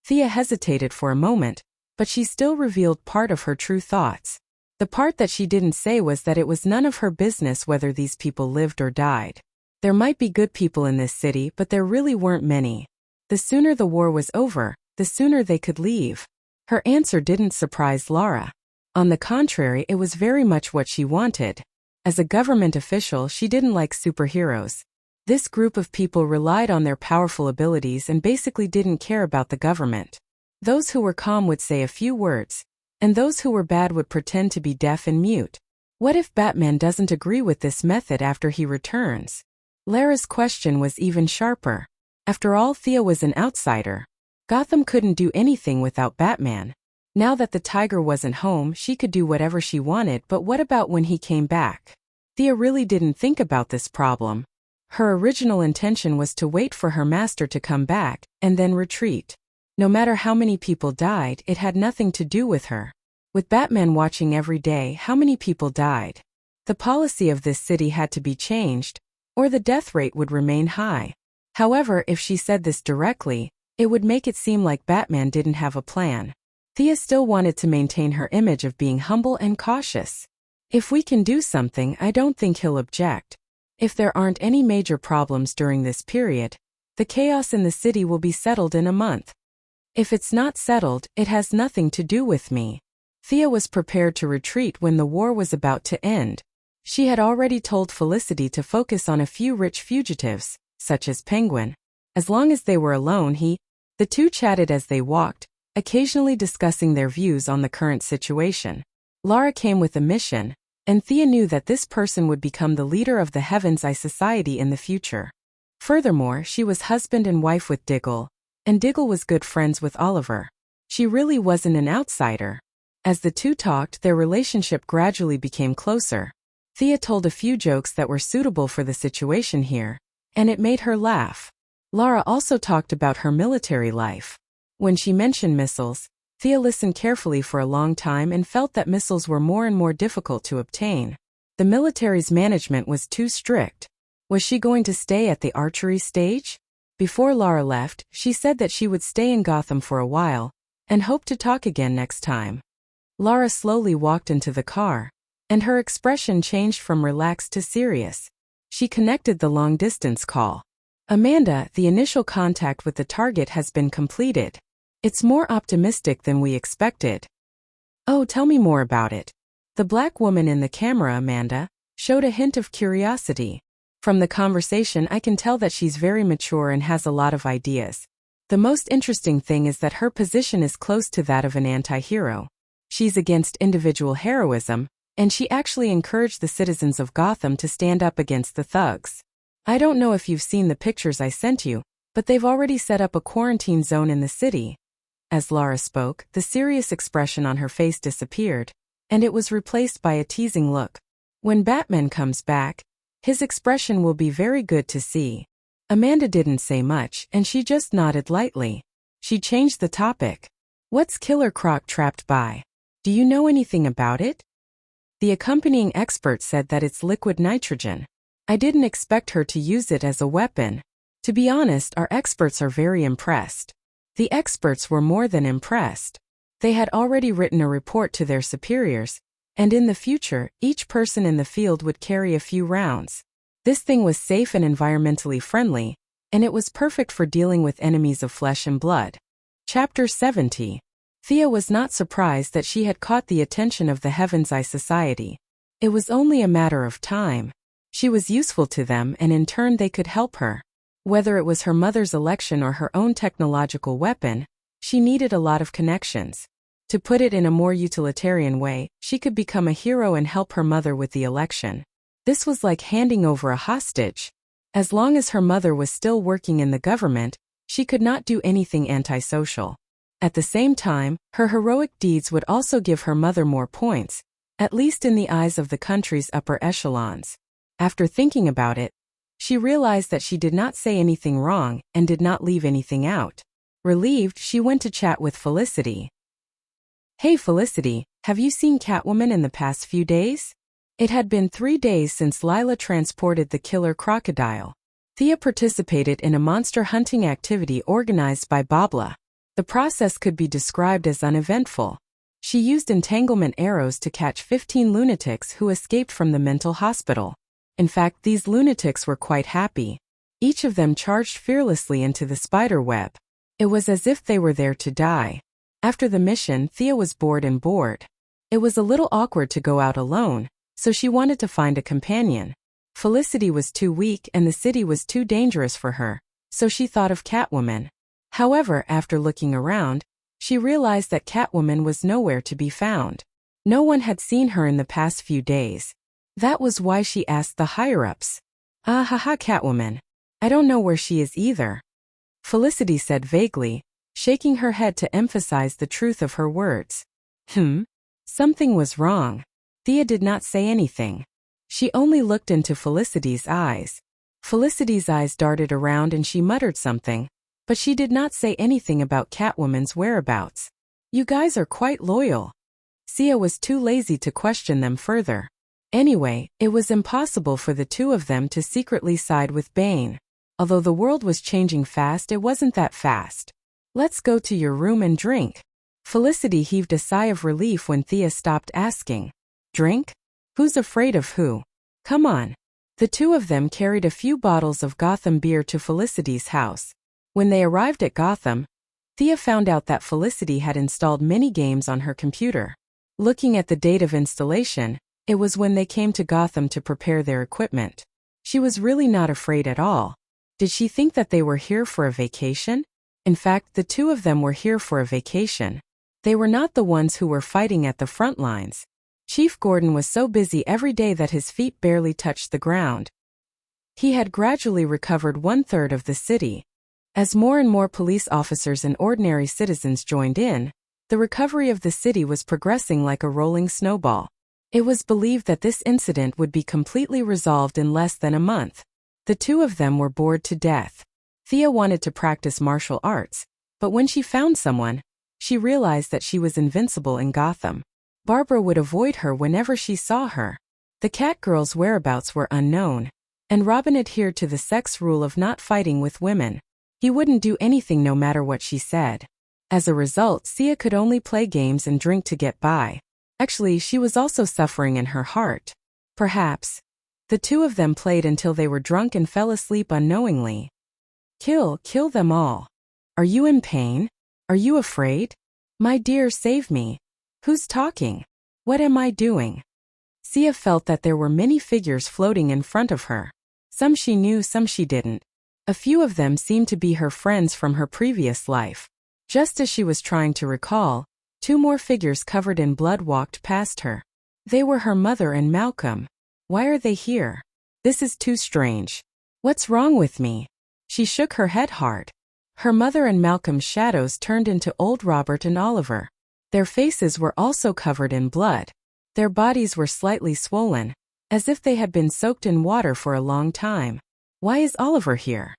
Thea hesitated for a moment, but she still revealed part of her true thoughts. The part that she didn't say was that it was none of her business whether these people lived or died. There might be good people in this city, but there really weren't many. The sooner the war was over, the sooner they could leave. Her answer didn't surprise Lara. On the contrary, it was very much what she wanted. As a government official, she didn't like superheroes. This group of people relied on their powerful abilities and basically didn't care about the government. Those who were calm would say a few words, and those who were bad would pretend to be deaf and mute. What if Batman doesn't agree with this method after he returns? Lara's question was even sharper. After all, Thea was an outsider. Gotham couldn't do anything without Batman. Now that the tiger wasn't home, she could do whatever she wanted, but what about when he came back? Thea really didn't think about this problem. Her original intention was to wait for her master to come back, and then retreat. No matter how many people died, it had nothing to do with her. With Batman watching every day, how many people died? The policy of this city had to be changed, or the death rate would remain high. However, if she said this directly, it would make it seem like Batman didn't have a plan. Thea still wanted to maintain her image of being humble and cautious. If we can do something, I don't think he'll object. If there aren't any major problems during this period, the chaos in the city will be settled in a month. If it's not settled, it has nothing to do with me. Thea was prepared to retreat when the war was about to end. She had already told Felicity to focus on a few rich fugitives, such as Penguin. As long as they were alone, the two chatted as they walked, occasionally discussing their views on the current situation. Lara came with a mission, and Thea knew that this person would become the leader of the Heaven's Eye Society in the future. Furthermore, she was husband and wife with Diggle, and Diggle was good friends with Oliver. She really wasn't an outsider. As the two talked, their relationship gradually became closer. Thea told a few jokes that were suitable for the situation here, and it made her laugh. Lara also talked about her military life. When she mentioned missiles, Thea listened carefully for a long time and felt that missiles were more and more difficult to obtain. The military's management was too strict. Was she going to stay at the archery stage? Before Lara left, she said that she would stay in Gotham for a while, and hoped to talk again next time. Lara slowly walked into the car, and her expression changed from relaxed to serious. She connected the long-distance call. Amanda, the initial contact with the target has been completed. It's more optimistic than we expected. Oh, tell me more about it. The black woman in the camera, Amanda, showed a hint of curiosity. From the conversation, I can tell that she's very mature and has a lot of ideas. The most interesting thing is that her position is close to that of an anti-hero. She's against individual heroism, and she actually encouraged the citizens of Gotham to stand up against the thugs. I don't know if you've seen the pictures I sent you, but they've already set up a quarantine zone in the city. As Lara spoke, the serious expression on her face disappeared, and it was replaced by a teasing look. When Batman comes back, his expression will be very good to see. Amanda didn't say much, and she just nodded lightly. She changed the topic. What's Killer Croc trapped by? Do you know anything about it? The accompanying expert said that it's liquid nitrogen. I didn't expect her to use it as a weapon. To be honest, our experts are very impressed. The experts were more than impressed. They had already written a report to their superiors, and in the future, each person in the field would carry a few rounds. This thing was safe and environmentally friendly, and it was perfect for dealing with enemies of flesh and blood. Chapter 70. Thea was not surprised that she had caught the attention of the Heaven's Eye Society. It was only a matter of time. She was useful to them, and in turn they could help her. Whether it was her mother's election or her own technological weapon, she needed a lot of connections. To put it in a more utilitarian way, she could become a hero and help her mother with the election. This was like handing over a hostage. As long as her mother was still working in the government, she could not do anything antisocial. At the same time, her heroic deeds would also give her mother more points, at least in the eyes of the country's upper echelons. After thinking about it, she realized that she did not say anything wrong and did not leave anything out. Relieved, she went to chat with Felicity. Hey Felicity, have you seen Catwoman in the past few days? It had been 3 days since Lila transported the killer crocodile. Thea participated in a monster hunting activity organized by Babla. The process could be described as uneventful. She used entanglement arrows to catch 15 lunatics who escaped from the mental hospital. In fact, these lunatics were quite happy. Each of them charged fearlessly into the spider web. It was as if they were there to die. After the mission, Thea was bored. It was a little awkward to go out alone, so she wanted to find a companion. Felicity was too weak and the city was too dangerous for her, so she thought of Catwoman. However, after looking around, she realized that Catwoman was nowhere to be found. No one had seen her in the past few days. That was why she asked the higher-ups. "Ah ha ha, Catwoman. I don't know where she is either," Felicity said vaguely, shaking her head to emphasize the truth of her words. Something was wrong. Thea did not say anything. She only looked into Felicity's eyes. Felicity's eyes darted around and she muttered something, but she did not say anything about Catwoman's whereabouts. "You guys are quite loyal." Thea was too lazy to question them further. Anyway, it was impossible for the two of them to secretly side with Bane. Although the world was changing fast, it wasn't that fast. "Let's go to your room and drink." Felicity heaved a sigh of relief when Thea stopped asking. "Drink? Who's afraid of who? Come on." The two of them carried a few bottles of Gotham beer to Felicity's house. When they arrived at Gotham, Thea found out that Felicity had installed many games on her computer. Looking at the date of installation, it was when they came to Gotham to prepare their equipment. She was really not afraid at all. Did she think that they were here for a vacation? In fact, the two of them were here for a vacation. They were not the ones who were fighting at the front lines. Chief Gordon was so busy every day that his feet barely touched the ground. He had gradually recovered 1/3 of the city. As more and more police officers and ordinary citizens joined in, the recovery of the city was progressing like a rolling snowball. It was believed that this incident would be completely resolved in less than a month. The two of them were bored to death. Thea wanted to practice martial arts, but when she found someone, she realized that she was invincible in Gotham. Barbara would avoid her whenever she saw her. The Catgirl's whereabouts were unknown, and Robin adhered to the sex rule of not fighting with women. He wouldn't do anything no matter what she said. As a result, Thea could only play games and drink to get by. Actually, she was also suffering in her heart. Perhaps. The two of them played until they were drunk and fell asleep unknowingly. Kill them all. Are you in pain? Are you afraid? My dear, save me. Who's talking? What am I doing? Thea felt that there were many figures floating in front of her. Some she knew, some she didn't. A few of them seemed to be her friends from her previous life. Just as she was trying to recall, 2 more figures covered in blood walked past her. They were her mother and Malcolm. Why are they here? This is too strange. What's wrong with me? She shook her head hard. Her mother and Malcolm's shadows turned into old Robert and Oliver. Their faces were also covered in blood. Their bodies were slightly swollen, as if they had been soaked in water for a long time. Why is Oliver here?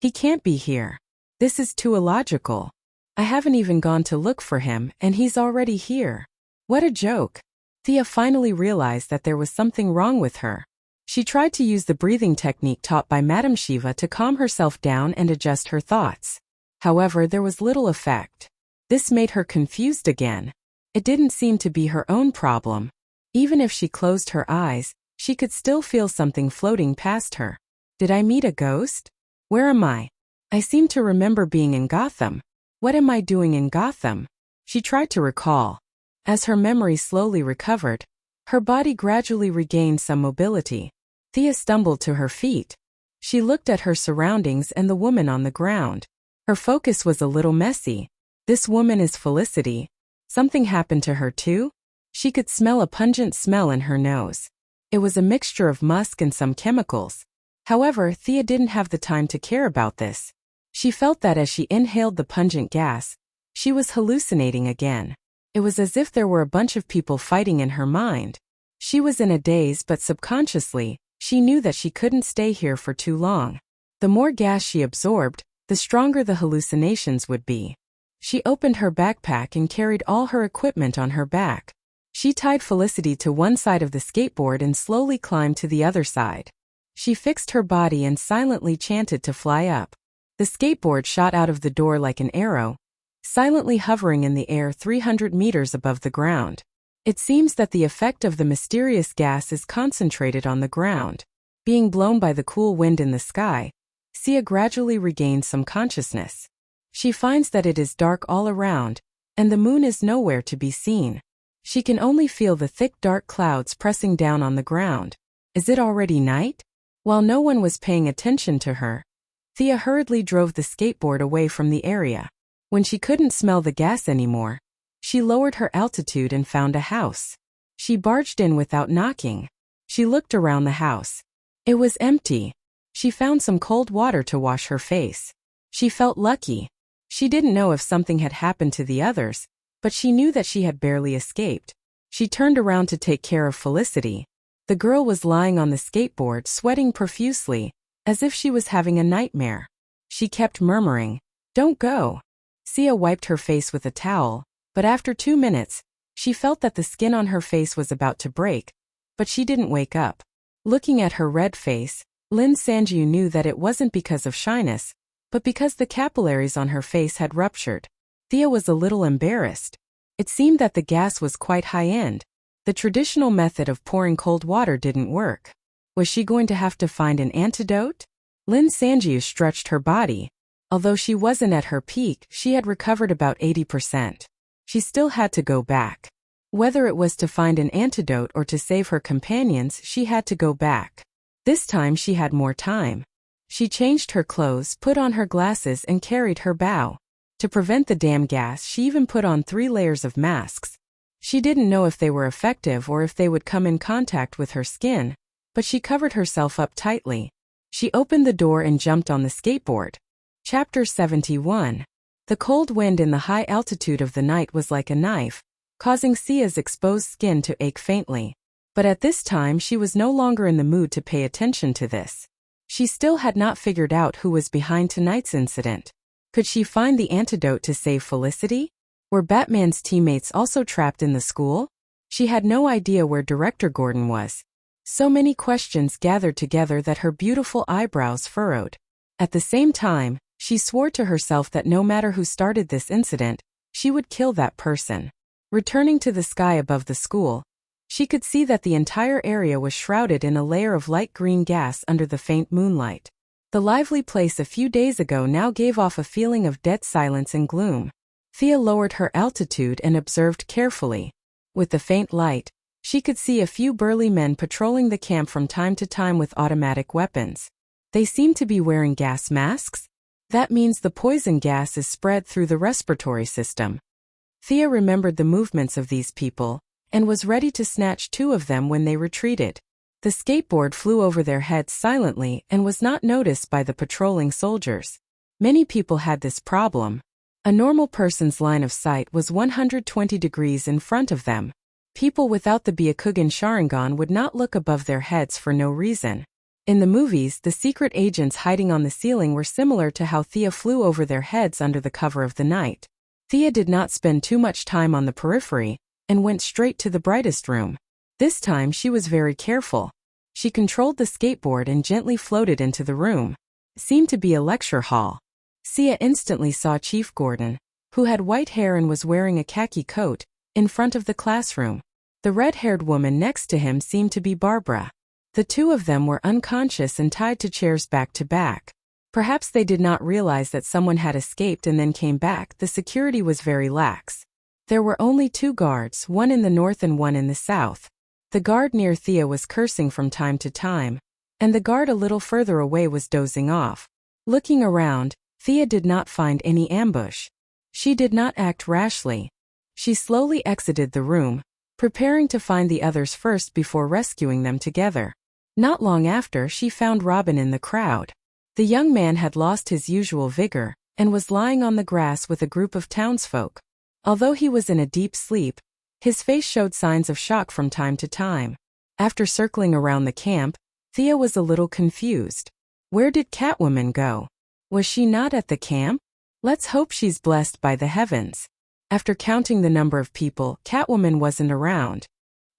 He can't be here. This is too illogical. I haven't even gone to look for him, and he's already here. What a joke. Thea finally realized that there was something wrong with her. She tried to use the breathing technique taught by Madame Shiva to calm herself down and adjust her thoughts. However, there was little effect. This made her confused again. It didn't seem to be her own problem. Even if she closed her eyes, she could still feel something floating past her. Did I meet a ghost? Where am I? I seem to remember being in Gotham. What am I doing in Gotham? She tried to recall. As her memory slowly recovered, her body gradually regained some mobility. Thea stumbled to her feet. She looked at her surroundings and the woman on the ground. Her focus was a little messy. This woman is Felicity. Something happened to her too? She could smell a pungent smell in her nose. It was a mixture of musk and some chemicals. However, Thea didn't have the time to care about this. She felt that as she inhaled the pungent gas, she was hallucinating again. It was as if there were a bunch of people fighting in her mind. She was in a daze, but subconsciously, she knew that she couldn't stay here for too long. The more gas she absorbed, the stronger the hallucinations would be. She opened her backpack and carried all her equipment on her back. She tied Felicity to one side of the skateboard and slowly climbed to the other side. She fixed her body and silently chanted to fly up. The skateboard shot out of the door like an arrow, silently hovering in the air 300 meters above the ground. It seems that the effect of the mysterious gas is concentrated on the ground. Being blown by the cool wind in the sky, Sia gradually regains some consciousness. She finds that it is dark all around, and the moon is nowhere to be seen. She can only feel the thick dark clouds pressing down on the ground. Is it already night? While no one was paying attention to her, Thea hurriedly drove the skateboard away from the area. When she couldn't smell the gas anymore, she lowered her altitude and found a house. She barged in without knocking. She looked around the house. It was empty. She found some cold water to wash her face. She felt lucky. She didn't know if something had happened to the others, but she knew that she had barely escaped. She turned around to take care of Felicity. The girl was lying on the skateboard, sweating profusely, as if she was having a nightmare. She kept murmuring, "Don't go." Sia wiped her face with a towel, but after 2 minutes, she felt that the skin on her face was about to break, but she didn't wake up. Looking at her red face, Lin Sanju knew that it wasn't because of shyness, but because the capillaries on her face had ruptured. Thea was a little embarrassed. It seemed that the gas was quite high-end. The traditional method of pouring cold water didn't work. Was she going to have to find an antidote? Lin Sanju stretched her body. Although she wasn't at her peak, she had recovered about 80%. She still had to go back. Whether it was to find an antidote or to save her companions, she had to go back. This time she had more time. She changed her clothes, put on her glasses, and carried her bow. To prevent the damn gas, she even put on 3 layers of masks. She didn't know if they were effective or if they would come in contact with her skin, but she covered herself up tightly. She opened the door and jumped on the skateboard. Chapter 71. The cold wind in the high altitude of the night was like a knife, causing Sia's exposed skin to ache faintly. But at this time she was no longer in the mood to pay attention to this. She still had not figured out who was behind tonight's incident. Could she find the antidote to save Felicity? Were Batman's teammates also trapped in the school? She had no idea where Director Gordon was. So many questions gathered together that her beautiful eyebrows furrowed. At the same time, she swore to herself that no matter who started this incident, she would kill that person. Returning to the sky above the school, she could see that the entire area was shrouded in a layer of light green gas under the faint moonlight. The lively place a few days ago now gave off a feeling of dead silence and gloom. Thea lowered her altitude and observed carefully. With the faint light, she could see a few burly men patrolling the camp from time to time with automatic weapons. They seemed to be wearing gas masks. That means the poison gas is spread through the respiratory system. Thea remembered the movements of these people, and was ready to snatch 2 of them when they retreated. The skateboard flew over their heads silently and was not noticed by the patrolling soldiers. Many people had this problem. A normal person's line of sight was 120 degrees in front of them. People without the Byakugan Sharingan would not look above their heads for no reason. In the movies, the secret agents hiding on the ceiling were similar to how Thea flew over their heads under the cover of the night. Thea did not spend too much time on the periphery, and went straight to the brightest room. This time she was very careful. She controlled the skateboard and gently floated into the room. It seemed to be a lecture hall. Sia instantly saw Chief Gordon, who had white hair and was wearing a khaki coat, in front of the classroom. The red-haired woman next to him seemed to be Barbara. The 2 of them were unconscious and tied to chairs back to back. Perhaps they did not realize that someone had escaped and then came back. The security was very lax. There were only 2 guards, one in the north and one in the south. The guard near Thea was cursing from time to time, and the guard a little further away was dozing off. Looking around, Thea did not find any ambush. She did not act rashly. She slowly exited the room, preparing to find the others first before rescuing them together. Not long after, she found Robin in the crowd. The young man had lost his usual vigor, and was lying on the grass with a group of townsfolk. Although he was in a deep sleep, his face showed signs of shock from time to time. After circling around the camp, Thea was a little confused. Where did Catwoman go? Was she not at the camp? Let's hope she's blessed by the heavens. After counting the number of people, Catwoman wasn't around.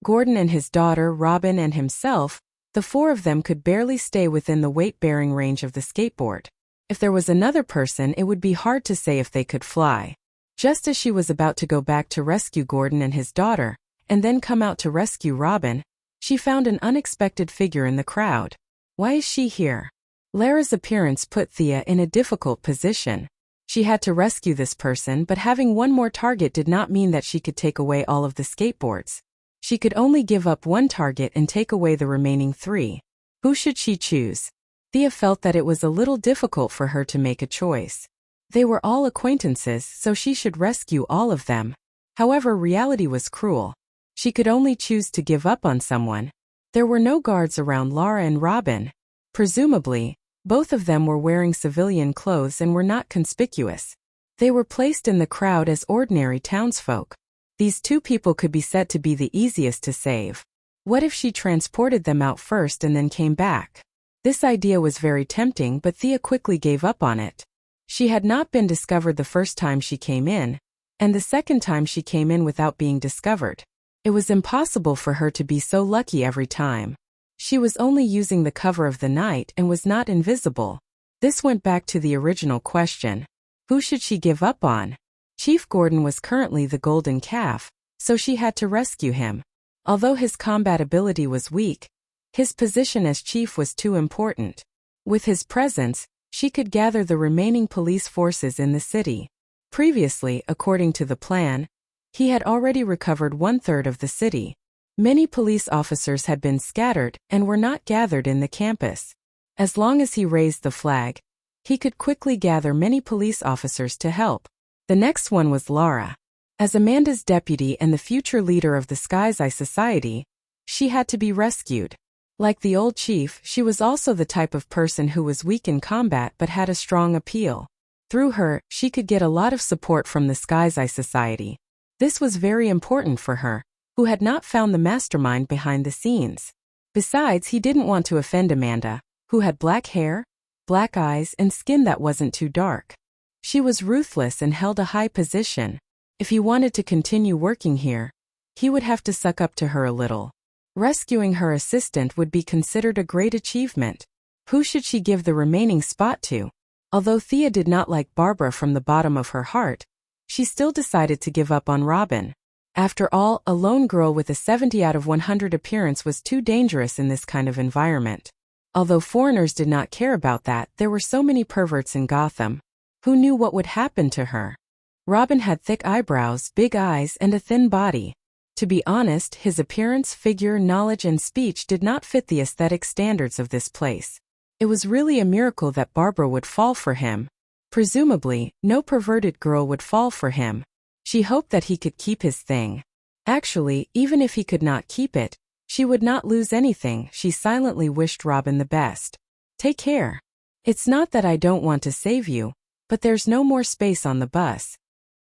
Gordon and his daughter, Robin, and himself, the 4 of them could barely stay within the weight-bearing range of the skateboard. If there was another person, it would be hard to say if they could fly. Just as she was about to go back to rescue Gordon and his daughter, and then come out to rescue Robin, she found an unexpected figure in the crowd. Why is she here? Lara's appearance put Thea in a difficult position. She had to rescue this person, but having one more target did not mean that she could take away all of the skateboards. She could only give up one target and take away the remaining 3. Who should she choose? Thea felt that it was a little difficult for her to make a choice. They were all acquaintances, so she should rescue all of them. However, reality was cruel. She could only choose to give up on someone. There were no guards around Lara and Robin. Presumably, both of them were wearing civilian clothes and were not conspicuous. They were placed in the crowd as ordinary townsfolk. These 2 people could be said to be the easiest to save. What if she transported them out first and then came back? This idea was very tempting, but Thea quickly gave up on it. She had not been discovered the first time she came in, and the second time she came in without being discovered. It was impossible for her to be so lucky every time. She was only using the cover of the night and was not invisible. This went back to the original question. Who should she give up on? Chief Gordon was currently the golden calf, so she had to rescue him. Although his combat ability was weak, his position as chief was too important. With his presence, she could gather the remaining police forces in the city. Previously, according to the plan, he had already recovered 1/3 of the city. Many police officers had been scattered and were not gathered in the campus. As long as he raised the flag, he could quickly gather many police officers to help. The next one was Lara. As Amanda's deputy and the future leader of the Sky's Eye Society, she had to be rescued. Like the old chief, she was also the type of person who was weak in combat but had a strong appeal. Through her, she could get a lot of support from the Sky's Eye Society. This was very important for her, who had not found the mastermind behind the scenes. Besides, he didn't want to offend Amanda, who had black hair, black eyes, and skin that wasn't too dark. She was ruthless and held a high position. If he wanted to continue working here, he would have to suck up to her a little. Rescuing her assistant would be considered a great achievement. Who should she give the remaining spot to? Although Thea did not like Barbara from the bottom of her heart, she still decided to give up on Robin. After all, a lone girl with a 70 out of 100 appearance was too dangerous in this kind of environment. Although foreigners did not care about that, there were so many perverts in Gotham. Who knew what would happen to her? Robin had thick eyebrows, big eyes, and a thin body. To be honest, his appearance, figure, knowledge, and speech did not fit the aesthetic standards of this place. It was really a miracle that Barbara would fall for him. Presumably, no perverted girl would fall for him. She hoped that he could keep his thing. Actually, even if he could not keep it, she would not lose anything. She silently wished Robin the best. Take care. It's not that I don't want to save you, but there's no more space on the bus.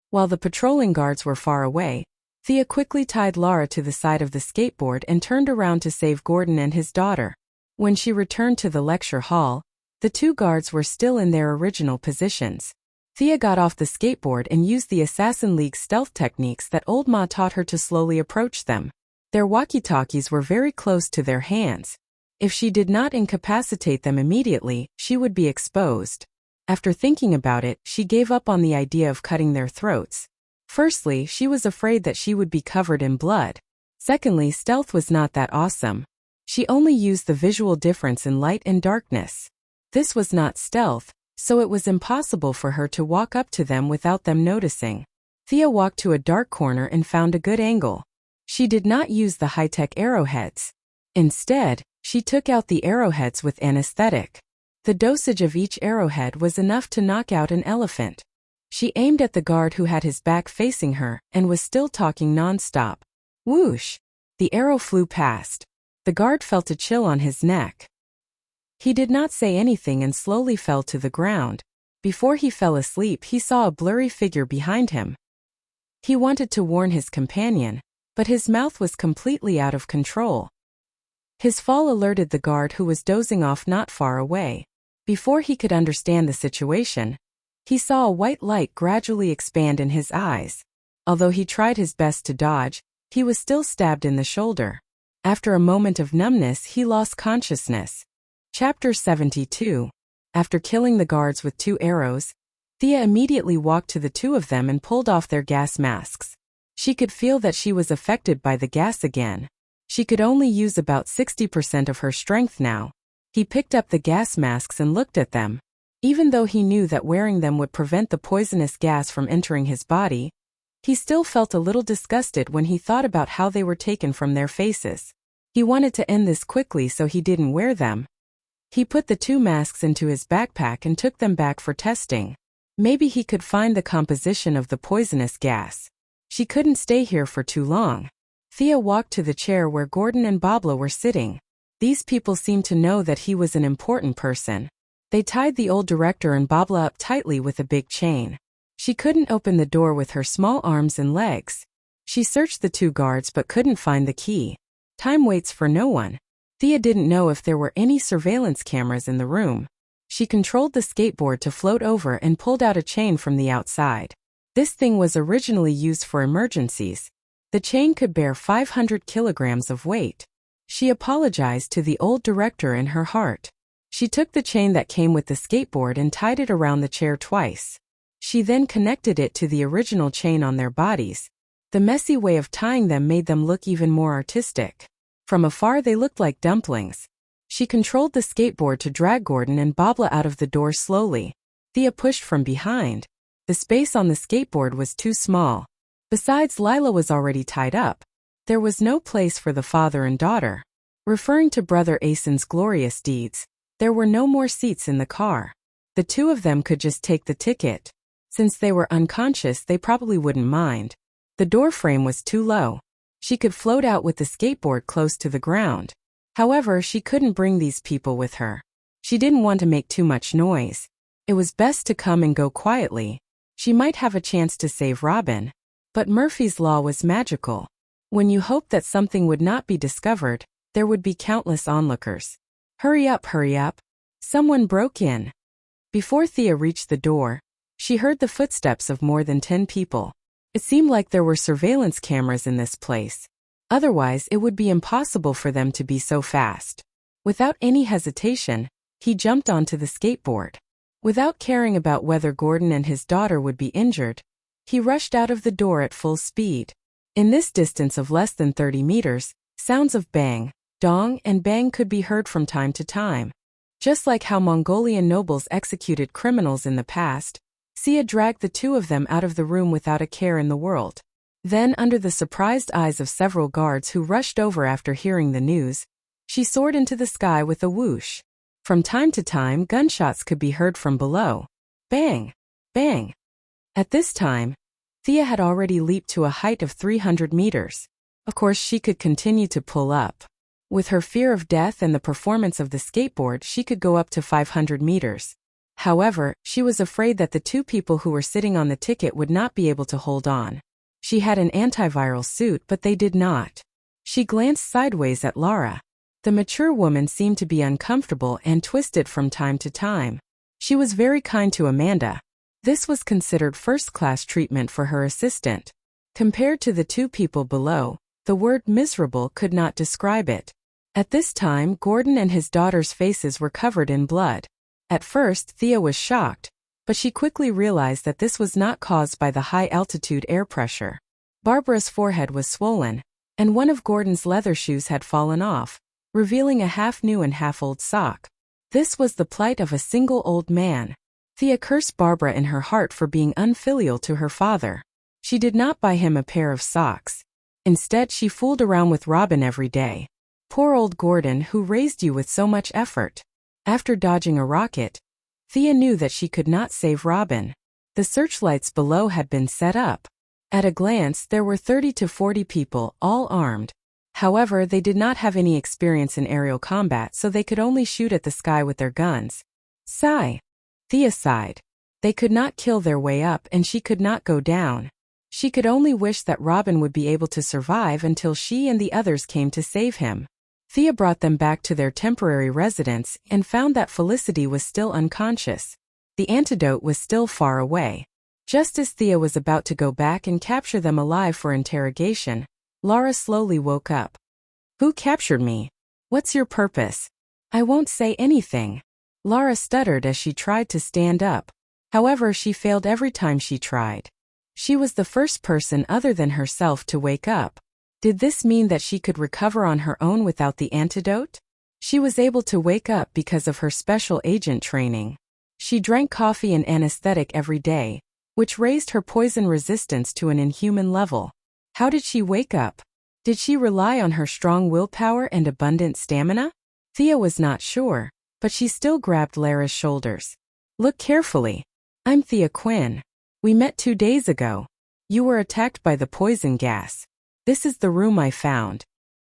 While the patrolling guards were far away, Thea quickly tied Lara to the side of the skateboard and turned around to save Gordon and his daughter. When she returned to the lecture hall, the 2 guards were still in their original positions. Thea got off the skateboard and used the Assassin League stealth techniques that Old Ma taught her to slowly approach them. Their walkie-talkies were very close to their hands. If she did not incapacitate them immediately, she would be exposed. After thinking about it, she gave up on the idea of cutting their throats. Firstly, she was afraid that she would be covered in blood. Secondly, stealth was not that awesome. She only used the visual difference in light and darkness. This was not stealth, so it was impossible for her to walk up to them without them noticing. Thea walked to a dark corner and found a good angle. She did not use the high-tech arrowheads. Instead, she took out the arrowheads with anesthetic. The dosage of each arrowhead was enough to knock out an elephant. She aimed at the guard who had his back facing her and was still talking non-stop. Whoosh! The arrow flew past. The guard felt a chill on his neck. He did not say anything and slowly fell to the ground. Before he fell asleep, he saw a blurry figure behind him. He wanted to warn his companion, but his mouth was completely out of control. His fall alerted the guard who was dozing off not far away. Before he could understand the situation, he saw a white light gradually expand in his eyes. Although he tried his best to dodge, he was still stabbed in the shoulder. After a moment of numbness, he lost consciousness. Chapter 72. After killing the guards with 2 arrows, Thea immediately walked to the 2 of them and pulled off their gas masks. She could feel that she was affected by the gas again. She could only use about 60% of her strength now. He picked up the gas masks and looked at them. Even though he knew that wearing them would prevent the poisonous gas from entering his body, he still felt a little disgusted when he thought about how they were taken from their faces. He wanted to end this quickly, so he didn't wear them. He put the 2 masks into his backpack and took them back for testing. Maybe he could find the composition of the poisonous gas. She couldn't stay here for too long. Thea walked to the chair where Gordon and Babla were sitting. These people seemed to know that he was an important person. They tied the old director and Babla up tightly with a big chain. She couldn't open the door with her small arms and legs. She searched the 2 guards but couldn't find the key. Time waits for no one. Thea didn't know if there were any surveillance cameras in the room. She controlled the skateboard to float over and pulled out a chain from the outside. This thing was originally used for emergencies. The chain could bear 500 kilograms of weight. She apologized to the old director in her heart. She took the chain that came with the skateboard and tied it around the chair twice. She then connected it to the original chain on their bodies. The messy way of tying them made them look even more artistic. From afar they looked like dumplings. She controlled the skateboard to drag Gordon and Babla out of the door slowly. Thea pushed from behind. The space on the skateboard was too small. Besides, Lila was already tied up. There was no place for the father and daughter. Referring to Brother Asen's glorious deeds, there were no more seats in the car. The 2 of them could just take the ticket. Since they were unconscious, they probably wouldn't mind. The door frame was too low. She could float out with the skateboard close to the ground. However, she couldn't bring these people with her. She didn't want to make too much noise. It was best to come and go quietly. She might have a chance to save Robin. But Murphy's Law was magical. When you hoped that something would not be discovered, there would be countless onlookers. Hurry up, hurry up. Someone broke in. Before Thea reached the door, she heard the footsteps of more than 10 people. It seemed like there were surveillance cameras in this place. Otherwise, it would be impossible for them to be so fast. Without any hesitation, he jumped onto the skateboard. Without caring about whether Gordon and his daughter would be injured, he rushed out of the door at full speed. In this distance of less than 30 meters, sounds of bang, dong, and bang could be heard from time to time. Just like how Mongolian nobles executed criminals in the past, Sia dragged the 2 of them out of the room without a care in the world. Then, under the surprised eyes of several guards who rushed over after hearing the news, she soared into the sky with a whoosh. From time to time, gunshots could be heard from below. Bang! Bang! At this time, Thea had already leaped to a height of 300 meters. Of course, she could continue to pull up. With her fear of death and the performance of the skateboard, she could go up to 500 meters. However, she was afraid that the 2 people who were sitting on the ticket would not be able to hold on. She had an antiviral suit, but they did not. She glanced sideways at Lara. The mature woman seemed to be uncomfortable and twisted from time to time. She was very kind to Amanda. This was considered first-class treatment for her assistant. Compared to the 2 people below, the word miserable could not describe it. At this time, Gordon and his daughter's faces were covered in blood. At first, Thea was shocked, but she quickly realized that this was not caused by the high-altitude air pressure. Barbara's forehead was swollen, and one of Gordon's leather shoes had fallen off, revealing a half-new and half-old sock. This was the plight of a single old man. Thea cursed Barbara in her heart for being unfilial to her father. She did not buy him a pair of socks. Instead, she fooled around with Robin every day. Poor old Gordon, who raised you with so much effort. After dodging a rocket, Thea knew that she could not save Robin. The searchlights below had been set up. At a glance, there were 30 to 40 people, all armed. However, they did not have any experience in aerial combat, so they could only shoot at the sky with their guns. Sigh. Thea sighed. They could not kill their way up, and she could not go down. She could only wish that Robin would be able to survive until she and the others came to save him. Thea brought them back to their temporary residence and found that Felicity was still unconscious. The antidote was still far away. Just as Thea was about to go back and capture them alive for interrogation, Lara slowly woke up. "Who captured me? What's your purpose?" "I won't say anything." Lara stuttered as she tried to stand up. However, she failed every time she tried. She was the first person other than herself to wake up. Did this mean that she could recover on her own without the antidote? She was able to wake up because of her special agent training. She drank coffee and anesthetic every day, which raised her poison resistance to an inhuman level. How did she wake up? Did she rely on her strong willpower and abundant stamina? Thea was not sure, but she still grabbed Lara's shoulders. Look carefully. I'm Thea Quinn. We met 2 days ago. You were attacked by the poison gas. This is the room I found.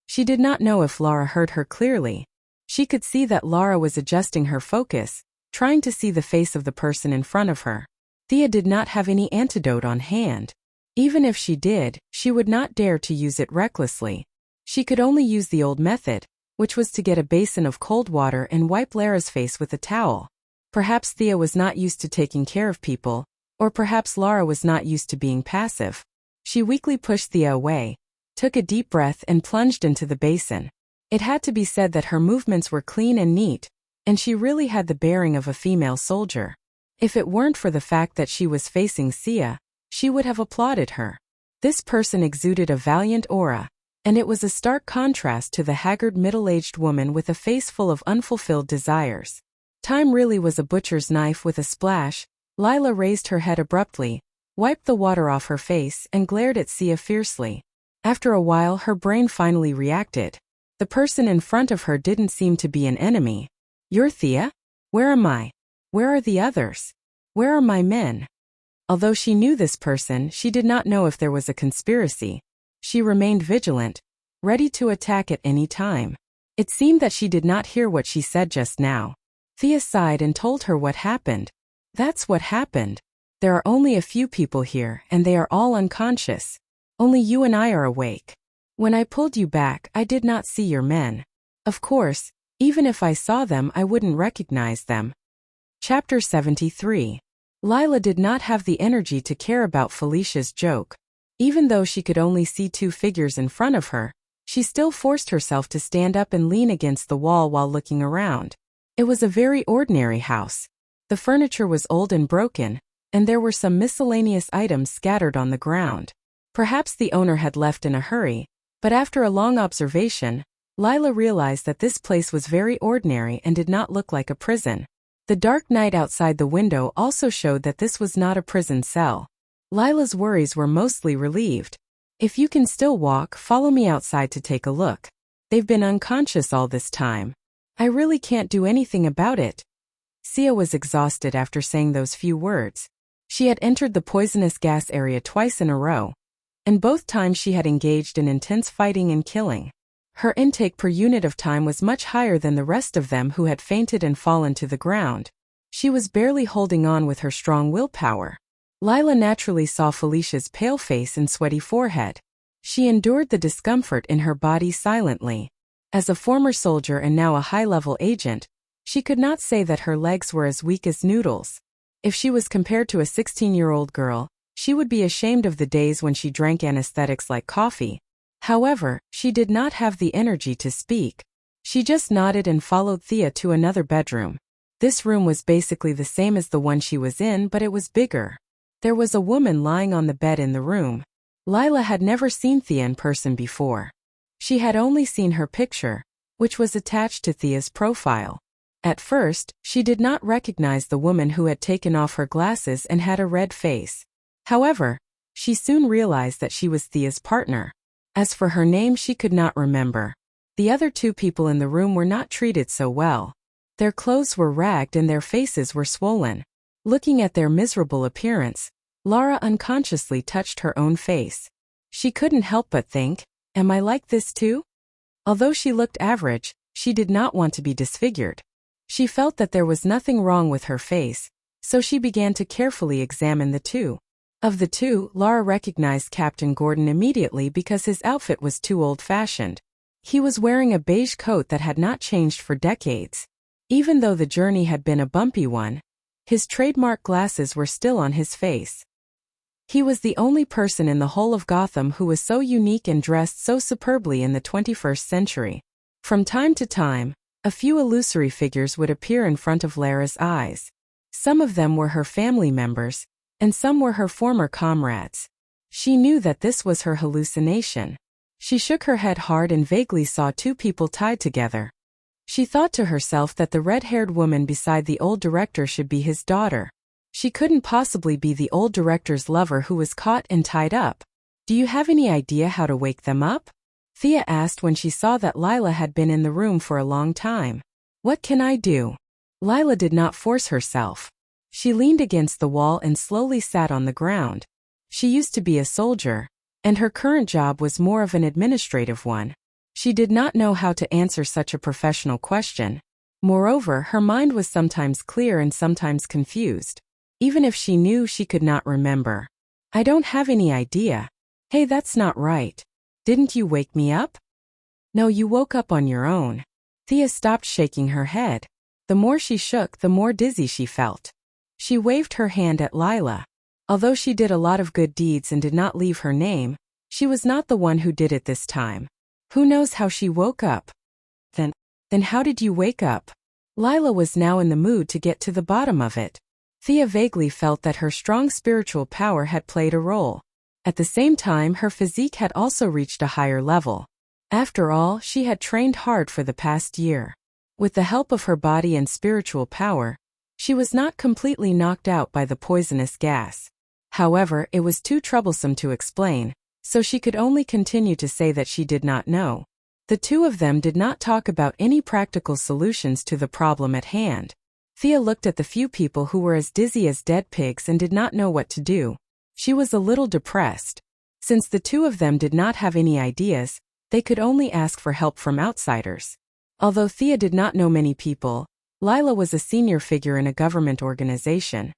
She did not know if Lara heard her clearly. She could see that Lara was adjusting her focus, trying to see the face of the person in front of her. Thea did not have any antidote on hand. Even if she did, she would not dare to use it recklessly. She could only use the old method, which was to get a basin of cold water and wipe Lara's face with a towel. Perhaps Thea was not used to taking care of people, or perhaps Lara was not used to being passive. She weakly pushed Thea away, took a deep breath and plunged into the basin. It had to be said that her movements were clean and neat, and she really had the bearing of a female soldier. If it weren't for the fact that she was facing Sia, she would have applauded her. This person exuded a valiant aura, and it was a stark contrast to the haggard middle-aged woman with a face full of unfulfilled desires. Time really was a butcher's knife. With a splash, Lila raised her head abruptly, wiped the water off her face and glared at Sia fiercely. After a while her brain finally reacted. The person in front of her didn't seem to be an enemy. You're Thea? Where am I? Where are the others? Where are my men? Although she knew this person, she did not know if there was a conspiracy. She remained vigilant, ready to attack at any time. It seemed that she did not hear what she said just now. Thea sighed and told her what happened. That's what happened. There are only a few people here, and they are all unconscious. Only you and I are awake. When I pulled you back, I did not see your men. Of course, even if I saw them, I wouldn't recognize them. Chapter 73. Lila did not have the energy to care about Felicia's joke. Even though she could only see 2 figures in front of her, she still forced herself to stand up and lean against the wall while looking around. It was a very ordinary house. The furniture was old and broken, and there were some miscellaneous items scattered on the ground. Perhaps the owner had left in a hurry, but after a long observation, Lila realized that this place was very ordinary and did not look like a prison. The dark night outside the window also showed that this was not a prison cell. Lila's worries were mostly relieved. If you can still walk, follow me outside to take a look. They've been unconscious all this time. I really can't do anything about it. Sia was exhausted after saying those few words. She had entered the poisonous gas area twice in a row, and both times she had engaged in intense fighting and killing. Her intake per unit of time was much higher than the rest of them who had fainted and fallen to the ground. She was barely holding on with her strong willpower. Lila naturally saw Felicia's pale face and sweaty forehead. She endured the discomfort in her body silently. As a former soldier and now a high-level agent, she could not say that her legs were as weak as noodles. If she was compared to a 16-year-old girl, she would be ashamed of the days when she drank anesthetics like coffee. However, she did not have the energy to speak. She just nodded and followed Thea to another bedroom. This room was basically the same as the one she was in, but it was bigger. There was a woman lying on the bed in the room. Lila had never seen Thea in person before. She had only seen her picture, which was attached to Thea's profile. At first, she did not recognize the woman who had taken off her glasses and had a red face. However, she soon realized that she was Thea's partner. As for her name, she could not remember. The other 2 people in the room were not treated so well. Their clothes were ragged and their faces were swollen. Looking at their miserable appearance, Lara unconsciously touched her own face. She couldn't help but think, am I like this too? Although she looked average, she did not want to be disfigured. She felt that there was nothing wrong with her face, so she began to carefully examine the 2. Of the 2, Lara recognized Captain Gordon immediately because his outfit was too old-fashioned. He was wearing a beige coat that had not changed for decades. Even though the journey had been a bumpy one, his trademark glasses were still on his face. He was the only person in the whole of Gotham who was so unique and dressed so superbly in the 21st century. From time to time, a few illusory figures would appear in front of Lara's eyes. Some of them were her family members, and some were her former comrades. She knew that this was her hallucination. She shook her head hard and vaguely saw 2 people tied together. She thought to herself that the red-haired woman beside the old director should be his daughter. She couldn't possibly be the old director's lover who was caught and tied up. Do you have any idea how to wake them up? Thea asked when she saw that Lila had been in the room for a long time. What can I do? Lila did not force herself. She leaned against the wall and slowly sat on the ground. She used to be a soldier, and her current job was more of an administrative one. She did not know how to answer such a professional question. Moreover, her mind was sometimes clear and sometimes confused. Even if she knew, she could not remember. I don't have any idea. Hey, that's not right. Didn't you wake me up? No, you woke up on your own. Thea stopped shaking her head. The more she shook, the more dizzy she felt. She waved her hand at Lila. Although she did a lot of good deeds and did not leave her name, she was not the one who did it this time. Who knows how she woke up? Then how did you wake up? Lila was now in the mood to get to the bottom of it. Thea vaguely felt that her strong spiritual power had played a role. At the same time, her physique had also reached a higher level. After all, she had trained hard for the past year. With the help of her body and spiritual power, she was not completely knocked out by the poisonous gas. However, it was too troublesome to explain, so she could only continue to say that she did not know. The two of them did not talk about any practical solutions to the problem at hand. Thea looked at the few people who were as dizzy as dead pigs and did not know what to do. She was a little depressed. Since the two of them did not have any ideas, they could only ask for help from outsiders. Although Thea did not know many people, Lila was a senior figure in a government organization.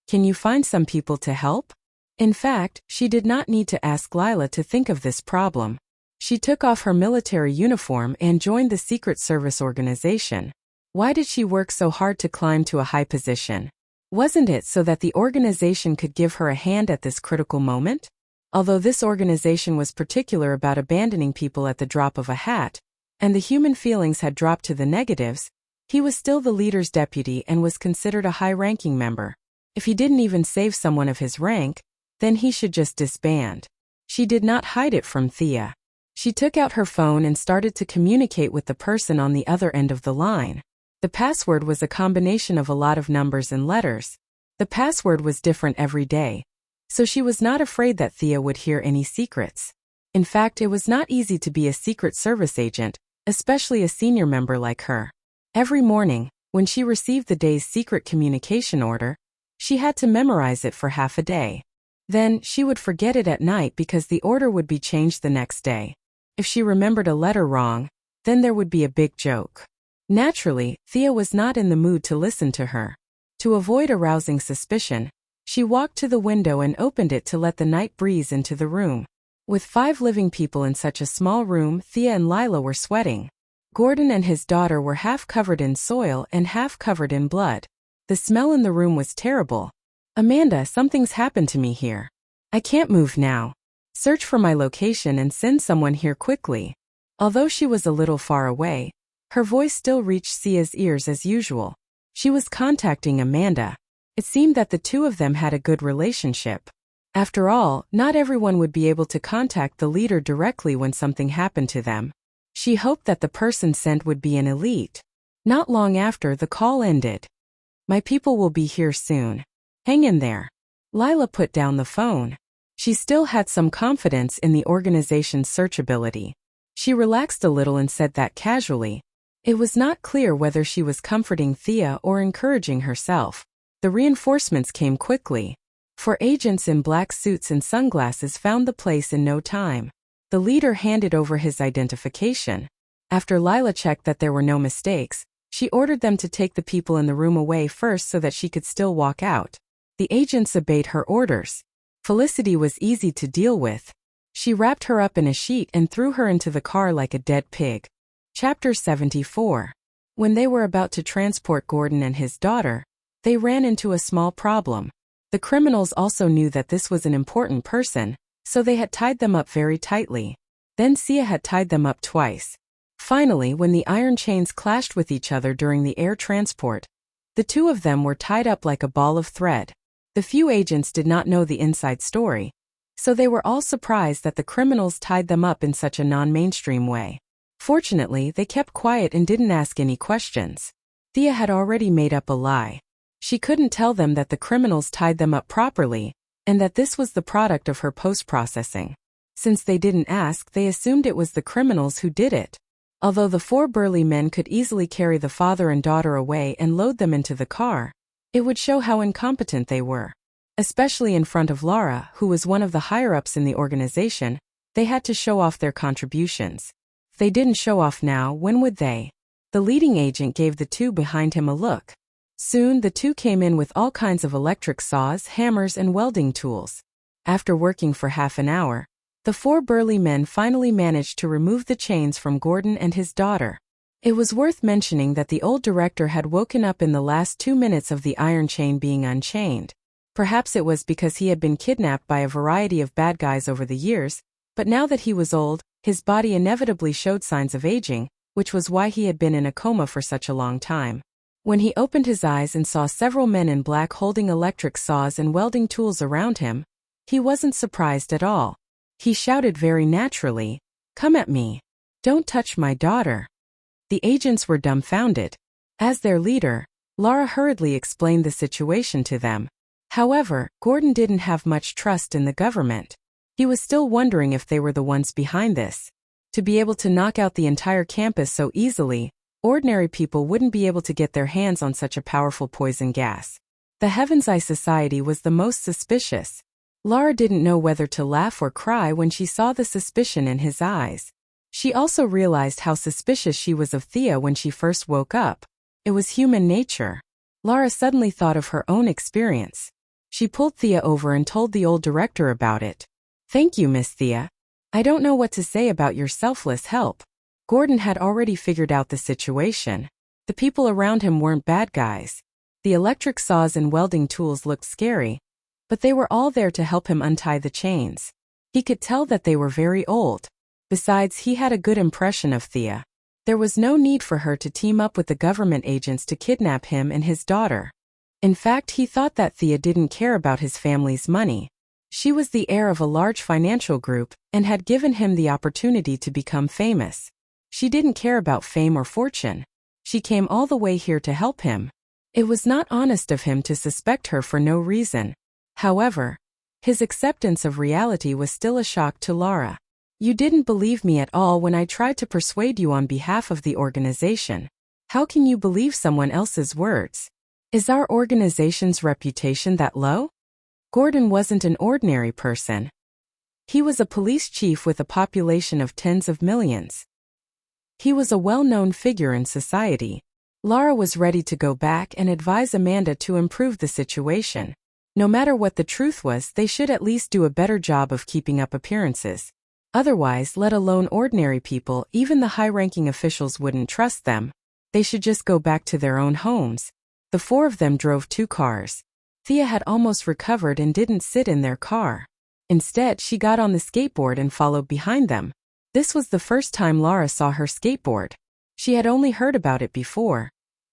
Can you find some people to help? In fact, she did not need to ask Lila to think of this problem. She took off her military uniform and joined the Secret Service organization. Why did she work so hard to climb to a high position? Wasn't it so that the organization could give her a hand at this critical moment? Although this organization was particular about abandoning people at the drop of a hat, and the human feelings had dropped to the negatives, he was still the leader's deputy and was considered a high-ranking member. If he didn't even save someone of his rank, then he should just disband. She did not hide it from Thea. She took out her phone and started to communicate with the person on the other end of the line. The password was a combination of a lot of numbers and letters. The password was different every day, so she was not afraid that Thea would hear any secrets. In fact, it was not easy to be a Secret Service agent, especially a senior member like her. Every morning, when she received the day's secret communication order, she had to memorize it for half a day. Then, she would forget it at night because the order would be changed the next day. If she remembered a letter wrong, then there would be a big joke. Naturally, Thea was not in the mood to listen to her. To avoid arousing suspicion, she walked to the window and opened it to let the night breeze into the room. With 5 living people in such a small room, Thea and Lila were sweating. Gordon and his daughter were half covered in soil and half covered in blood. The smell in the room was terrible. Amanda, something's happened to me here. I can't move now. Search for my location and send someone here quickly. Although she was a little far away, her voice still reached Thea's ears as usual. She was contacting Amanda. It seemed that the two of them had a good relationship. After all, not everyone would be able to contact the leader directly when something happened to them. She hoped that the person sent would be an elite. Not long after, the call ended. My people will be here soon. Hang in there. Lila put down the phone. She still had some confidence in the organization's searchability. She relaxed a little and said that casually. It was not clear whether she was comforting Thea or encouraging herself. The reinforcements came quickly. 4 agents in black suits and sunglasses found the place in no time. The leader handed over his identification. After Lila checked that there were no mistakes, she ordered them to take the people in the room away first so that she could still walk out. The agents obeyed her orders. Felicity was easy to deal with. She wrapped her up in a sheet and threw her into the car like a dead pig. Chapter 74. When they were about to transport Gordon and his daughter, they ran into a small problem. The criminals also knew that this was an important person, so they had tied them up very tightly. Then Sia had tied them up twice. Finally, when the iron chains clashed with each other during the air transport, the two of them were tied up like a ball of thread. The few agents did not know the inside story, so they were all surprised that the criminals tied them up in such a non-mainstream way. Fortunately, they kept quiet and didn't ask any questions. Thea had already made up a lie. She couldn't tell them that the criminals tied them up properly, and that this was the product of her post-processing. Since they didn't ask, they assumed it was the criminals who did it. Although the four burly men could easily carry the father and daughter away and load them into the car, it would show how incompetent they were. Especially in front of Laura, who was one of the higher-ups in the organization, they had to show off their contributions. If they didn't show off now, when would they? The leading agent gave the two behind him a look. Soon the two came in with all kinds of electric saws, hammers, and welding tools. After working for half an hour, the four burly men finally managed to remove the chains from Gordon and his daughter. It was worth mentioning that the old director had woken up in the last 2 minutes of the iron chain being unchained. Perhaps it was because he had been kidnapped by a variety of bad guys over the years, but now that he was old, his body inevitably showed signs of aging, which was why he had been in a coma for such a long time. When he opened his eyes and saw several men in black holding electric saws and welding tools around him, he wasn't surprised at all. He shouted very naturally, "Come at me. Don't touch my daughter." The agents were dumbfounded. As their leader, Laura hurriedly explained the situation to them. However, Gordon didn't have much trust in the government. He was still wondering if they were the ones behind this. To be able to knock out the entire campus so easily, ordinary people wouldn't be able to get their hands on such a powerful poison gas. The Heaven's Eye Society was the most suspicious. Laura didn't know whether to laugh or cry when she saw the suspicion in his eyes. She also realized how suspicious she was of Thea when she first woke up. It was human nature. Laura suddenly thought of her own experience. She pulled Thea over and told the old director about it. "Thank you, Miss Thea. I don't know what to say about your selfless help." Gordon had already figured out the situation. The people around him weren't bad guys. The electric saws and welding tools looked scary, but they were all there to help him untie the chains. He could tell that they were very old. Besides, he had a good impression of Thea. There was no need for her to team up with the government agents to kidnap him and his daughter. In fact, he thought that Thea didn't care about his family's money. She was the heir of a large financial group and had given him the opportunity to become famous. She didn't care about fame or fortune. She came all the way here to help him. It was not honest of him to suspect her for no reason. However, his acceptance of reality was still a shock to Laura. "You didn't believe me at all when I tried to persuade you on behalf of the organization. How can you believe someone else's words? Is our organization's reputation that low?" Gordon wasn't an ordinary person. He was a police chief with a population of tens of millions. He was a well-known figure in society. Laura was ready to go back and advise Amanda to improve the situation. No matter what the truth was, they should at least do a better job of keeping up appearances. Otherwise, let alone ordinary people, even the high-ranking officials wouldn't trust them. They should just go back to their own homes. The four of them drove 2 cars. Thea had almost recovered and didn't sit in their car. Instead, she got on the skateboard and followed behind them. This was the first time Laura saw her skateboard. She had only heard about it before.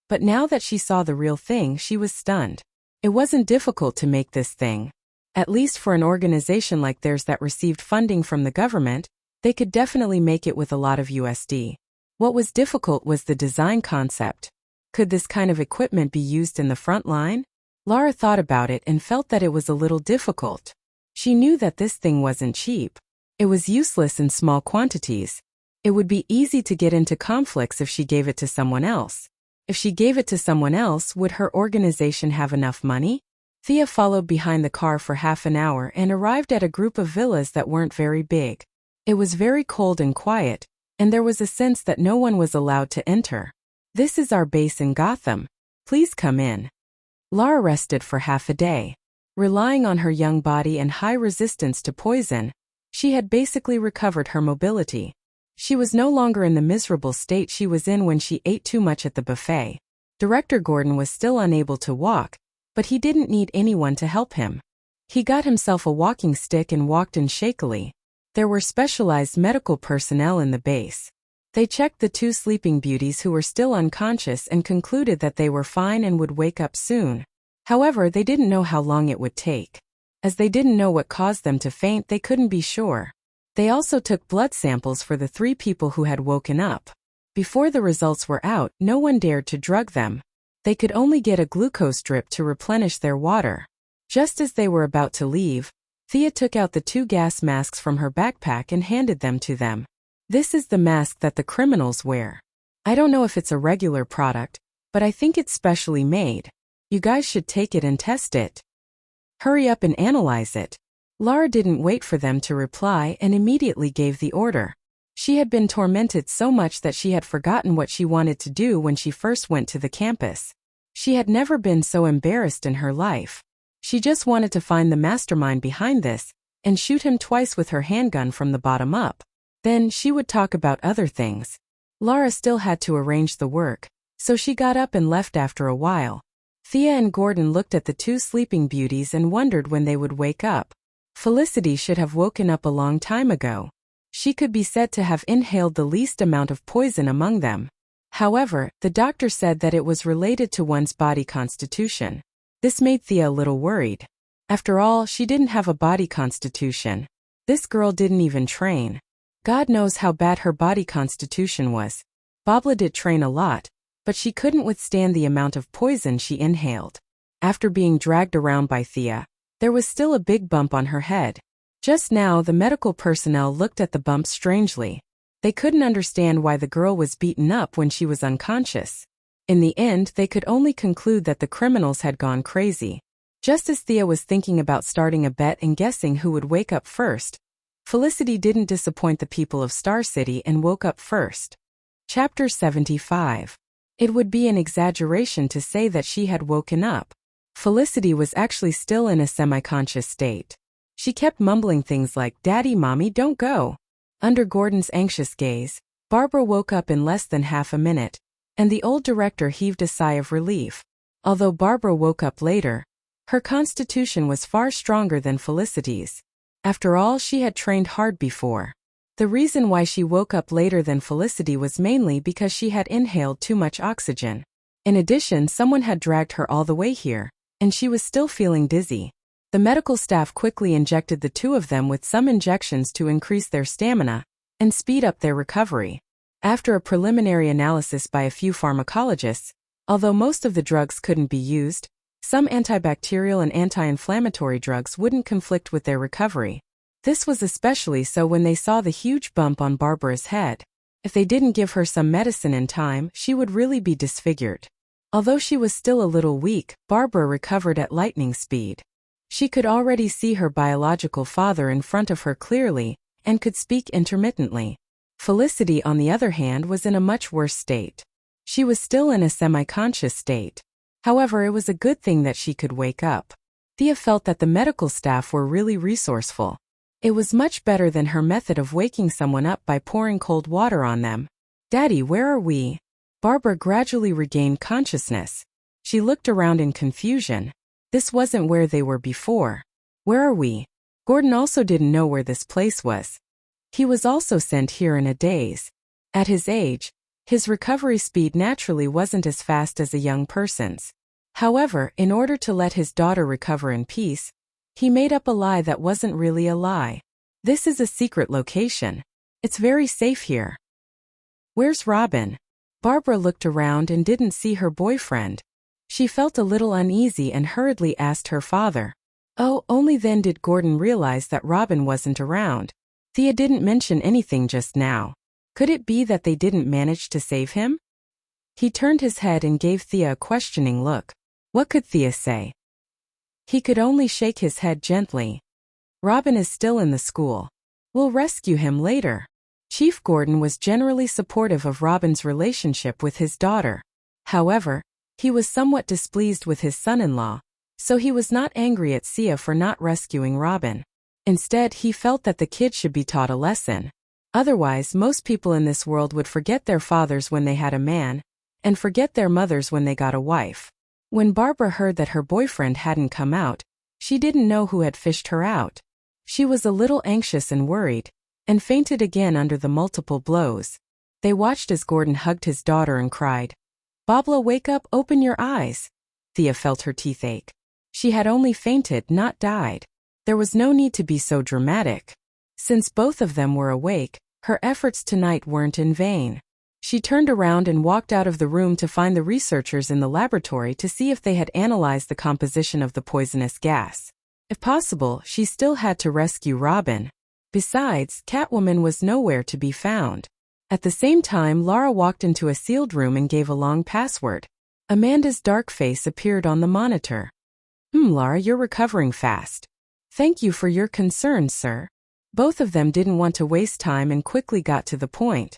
But now that she saw the real thing, she was stunned. It wasn't difficult to make this thing. At least for an organization like theirs that received funding from the government, they could definitely make it with a lot of USD. What was difficult was the design concept. Could this kind of equipment be used in the front line? Laura thought about it and felt that it was a little difficult. She knew that this thing wasn't cheap. It was useless in small quantities. It would be easy to get into conflicts if she gave it to someone else. If she gave it to someone else, would her organization have enough money? Thea followed behind the car for half an hour and arrived at a group of villas that weren't very big. It was very cold and quiet, and there was a sense that no one was allowed to enter. "This is our base in Gotham. Please come in." Laura rested for half a day. Relying on her young body and high resistance to poison, she had basically recovered her mobility. She was no longer in the miserable state she was in when she ate too much at the buffet. Director Gordon was still unable to walk, but he didn't need anyone to help him. He got himself a walking stick and walked in shakily. There were specialized medical personnel in the base. They checked the 2 sleeping beauties who were still unconscious and concluded that they were fine and would wake up soon. However, they didn't know how long it would take. As they didn't know what caused them to faint, they couldn't be sure. They also took blood samples for the 3 people who had woken up. Before the results were out, no one dared to drug them. They could only get a glucose drip to replenish their water. Just as they were about to leave, Thea took out the 2 gas masks from her backpack and handed them to them. This is the mask that the criminals wear. I don't know if it's a regular product, but I think it's specially made. You guys should take it and test it. Hurry up and analyze it. Lara didn't wait for them to reply and immediately gave the order. She had been tormented so much that she had forgotten what she wanted to do when she first went to the campus. She had never been so embarrassed in her life. She just wanted to find the mastermind behind this and shoot him twice with her handgun from the bottom up. Then she would talk about other things. Lara still had to arrange the work, so she got up and left after a while. Thea and Gordon looked at the 2 sleeping beauties and wondered when they would wake up. Felicity should have woken up a long time ago. She could be said to have inhaled the least amount of poison among them. However, the doctor said that it was related to one's body constitution. This made Thea a little worried. After all, she didn't have a body constitution. This girl didn't even train. God knows how bad her body constitution was. Babla did train a lot, but she couldn't withstand the amount of poison she inhaled. After being dragged around by Thea, there was still a big bump on her head. Just now the medical personnel looked at the bump strangely. They couldn't understand why the girl was beaten up when she was unconscious. In the end, they could only conclude that the criminals had gone crazy. Just as Thea was thinking about starting a bet and guessing who would wake up first, Felicity didn't disappoint the people of Star City and woke up first. Chapter 75. It would be an exaggeration to say that she had woken up. Felicity was actually still in a semi-conscious state. She kept mumbling things like, "Daddy, Mommy, don't go." Under Gordon's anxious gaze, Barbara woke up in less than half a minute, and the old director heaved a sigh of relief. Although Barbara woke up later, her constitution was far stronger than Felicity's. After all, she had trained hard before. The reason why she woke up later than Felicity was mainly because she had inhaled too much oxygen. In addition, someone had dragged her all the way here, and she was still feeling dizzy. The medical staff quickly injected the 2 of them with some injections to increase their stamina and speed up their recovery. After a preliminary analysis by a few pharmacologists, although most of the drugs couldn't be used, some antibacterial and anti-inflammatory drugs wouldn't conflict with their recovery. This was especially so when they saw the huge bump on Barbara's head. If they didn't give her some medicine in time, she would really be disfigured. Although she was still a little weak, Barbara recovered at lightning speed. She could already see her biological father in front of her clearly, and could speak intermittently. Felicity, on the other hand, was in a much worse state. She was still in a semi-conscious state. However, it was a good thing that she could wake up. Thea felt that the medical staff were really resourceful. It was much better than her method of waking someone up by pouring cold water on them. "Daddy, where are we?" Barbara gradually regained consciousness. She looked around in confusion. This wasn't where they were before. "Where are we?" Gordon also didn't know where this place was. He was also sent here in a daze. At his age, his recovery speed naturally wasn't as fast as a young person's. However, in order to let his daughter recover in peace, he made up a lie that wasn't really a lie. "This is a secret location. It's very safe here." "Where's Robin?" Barbara looked around and didn't see her boyfriend. She felt a little uneasy and hurriedly asked her father. Only then did Gordon realize that Robin wasn't around. Thea didn't mention anything just now. Could it be that they didn't manage to save him? He turned his head and gave Thea a questioning look. What could Thea say? He could only shake his head gently. "Robin is still in the school. We'll rescue him later." Chief Gordon was generally supportive of Robin's relationship with his daughter. However, he was somewhat displeased with his son-in-law, so he was not angry at Sia for not rescuing Robin. Instead, he felt that the kid should be taught a lesson. Otherwise, most people in this world would forget their fathers when they had a man, and forget their mothers when they got a wife. When Barbara heard that her boyfriend hadn't come out, she didn't know who had fished her out. She was a little anxious and worried, and fainted again under the multiple blows. They watched as Gordon hugged his daughter and cried, "Babla, wake up, open your eyes." Thea felt her teeth ache. She had only fainted, not died. There was no need to be so dramatic. Since both of them were awake, her efforts tonight weren't in vain. She turned around and walked out of the room to find the researchers in the laboratory to see if they had analyzed the composition of the poisonous gas. If possible, she still had to rescue Robin. Besides, Catwoman was nowhere to be found. At the same time, Lara walked into a sealed room and gave a long password. Amanda's dark face appeared on the monitor. Lara, you're recovering fast. Thank you for your concern, sir. Both of them didn't want to waste time and quickly got to the point.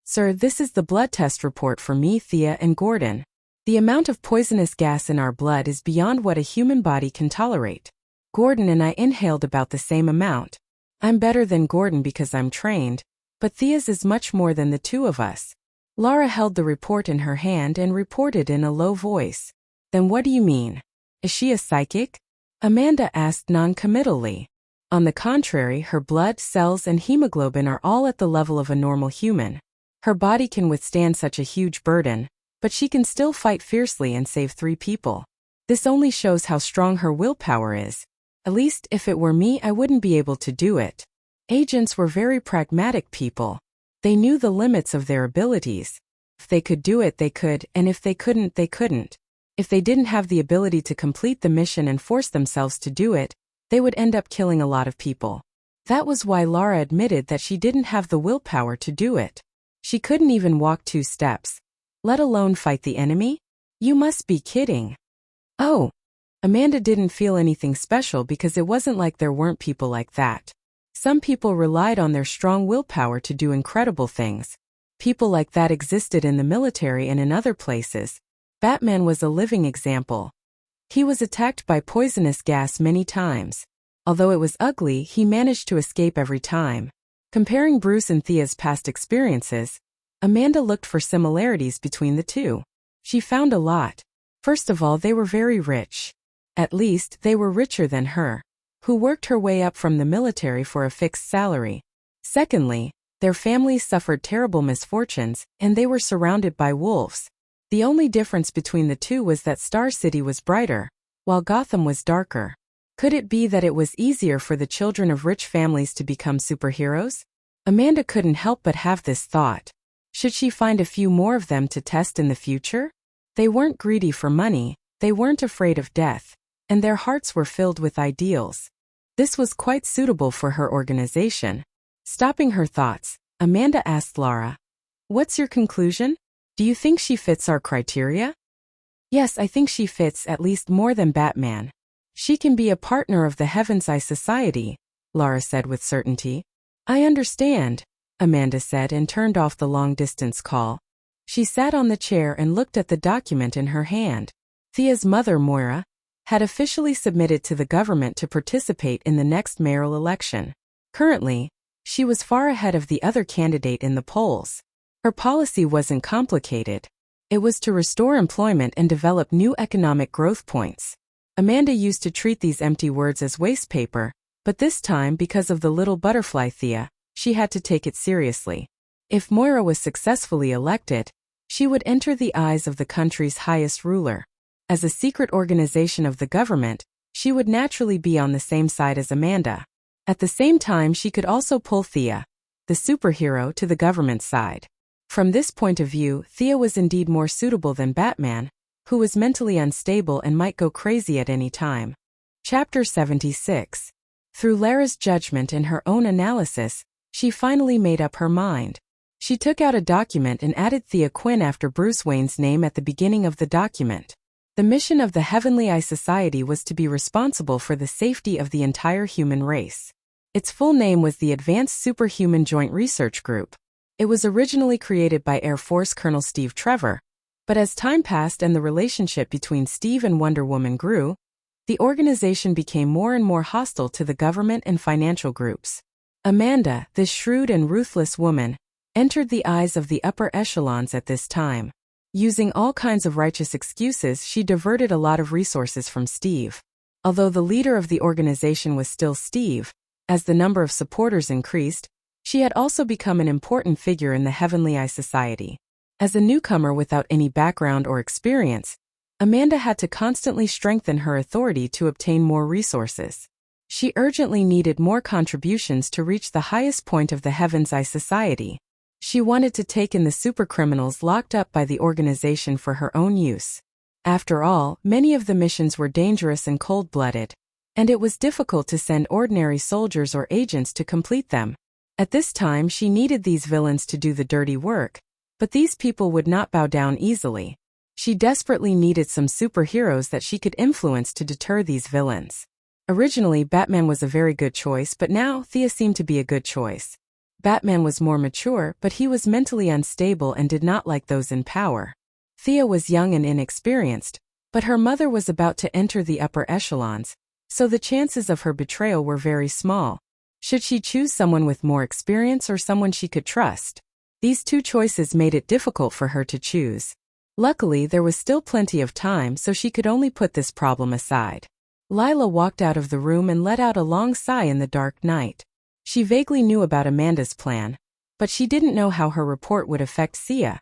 Sir, this is the blood test report for me, Thea, and Gordon. The amount of poisonous gas in our blood is beyond what a human body can tolerate. Gordon and I inhaled about the same amount. I'm better than Gordon because I'm trained, but Thea's is much more than the two of us. Lara held the report in her hand and reported in a low voice. Then what do you mean? Is she a psychic? Amanda asked non-committally. On the contrary, her blood, cells, and hemoglobin are all at the level of a normal human. Her body can withstand such a huge burden, but she can still fight fiercely and save 3 people. This only shows how strong her willpower is. At least, if it were me, I wouldn't be able to do it. Agents were very pragmatic people. They knew the limits of their abilities. If they could do it, they could, and if they couldn't, they couldn't. If they didn't have the ability to complete the mission and force themselves to do it, they would end up killing a lot of people. That was why Lara admitted that she didn't have the willpower to do it. She couldn't even walk 2 steps, let alone fight the enemy? You must be kidding. Oh. Amanda didn't feel anything special because it wasn't like there weren't people like that. Some people relied on their strong willpower to do incredible things. People like that existed in the military and in other places. Batman was a living example. He was attacked by poisonous gas many times. Although it was ugly, he managed to escape every time. Comparing Bruce and Thea's past experiences, Amanda looked for similarities between the two. She found a lot. First of all, they were very rich. At least, they were richer than her, who worked her way up from the military for a fixed salary. Secondly, their families suffered terrible misfortunes, and they were surrounded by wolves. The only difference between the two was that Star City was brighter, while Gotham was darker. Could it be that it was easier for the children of rich families to become superheroes? Amanda couldn't help but have this thought. Should she find a few more of them to test in the future? They weren't greedy for money, they weren't afraid of death, and their hearts were filled with ideals. This was quite suitable for her organization. Stopping her thoughts, Amanda asked Lara, "What's your conclusion? Do you think she fits our criteria?" "Yes, I think she fits at least more than Batman. She can be a partner of the Heaven's Eye Society," Lara said with certainty. "I understand," Amanda said and turned off the long-distance call. She sat on the chair and looked at the document in her hand. Thea's mother, Moira, had officially submitted to the government to participate in the next mayoral election. Currently, she was far ahead of the other candidate in the polls. Her policy wasn't complicated. It was to restore employment and develop new economic growth points. Amanda used to treat these empty words as waste paper, but this time, because of the little butterfly Thea, she had to take it seriously. If Moira was successfully elected, she would enter the eyes of the country's highest ruler. As a secret organization of the government, she would naturally be on the same side as Amanda. At the same time, she could also pull Thea, the superhero, to the government side. From this point of view, Thea was indeed more suitable than Batman, who was mentally unstable and might go crazy at any time. Chapter 76. Through Lara's judgment and her own analysis, she finally made up her mind. She took out a document and added Thea Quinn after Bruce Wayne's name at the beginning of the document. The mission of the Heavenly Eye Society was to be responsible for the safety of the entire human race. Its full name was the Advanced Superhuman Joint Research Group. It was originally created by Air Force Colonel Steve Trevor, but as time passed and the relationship between Steve and Wonder Woman grew, the organization became more and more hostile to the government and financial groups. Amanda, this shrewd and ruthless woman, entered the eyes of the upper echelons at this time. Using all kinds of righteous excuses, she diverted a lot of resources from Steve. Although the leader of the organization was still Steve, as the number of supporters increased, she had also become an important figure in the Heavenly Eye Society. As a newcomer without any background or experience, Amanda had to constantly strengthen her authority to obtain more resources. She urgently needed more contributions to reach the highest point of the Heaven's Eye Society. She wanted to take in the supercriminals locked up by the organization for her own use. After all, many of the missions were dangerous and cold-blooded, and it was difficult to send ordinary soldiers or agents to complete them. At this time she needed these villains to do the dirty work, but these people would not bow down easily. She desperately needed some superheroes that she could influence to deter these villains. Originally, Batman was a very good choice, but now Thea seemed to be a good choice. Batman was more mature, but he was mentally unstable and did not like those in power. Thea was young and inexperienced, but her mother was about to enter the upper echelons, so the chances of her betrayal were very small. Should she choose someone with more experience or someone she could trust? These two choices made it difficult for her to choose. Luckily, there was still plenty of time, so she could only put this problem aside. Lila walked out of the room and let out a long sigh in the dark night. She vaguely knew about Amanda's plan, but she didn't know how her report would affect Sia,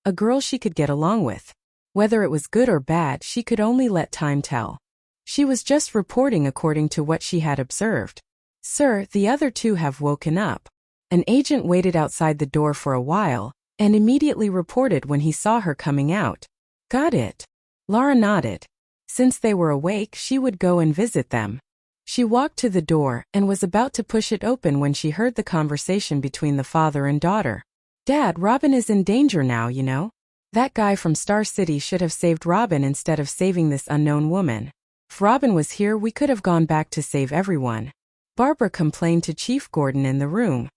a girl she could get along with. Whether it was good or bad, she could only let time tell. She was just reporting according to what she had observed. "Sir, the other two have woken up." An agent waited outside the door for a while, and immediately reported when he saw her coming out. "Got it." Lara nodded. Since they were awake, she would go and visit them. She walked to the door and was about to push it open when she heard the conversation between the father and daughter. "Dad, Robin is in danger now, you know. That guy from Star City should have saved Robin instead of saving this unknown woman. If Robin was here, we could have gone back to save everyone." Barbara complained to Chief Gordon in the room.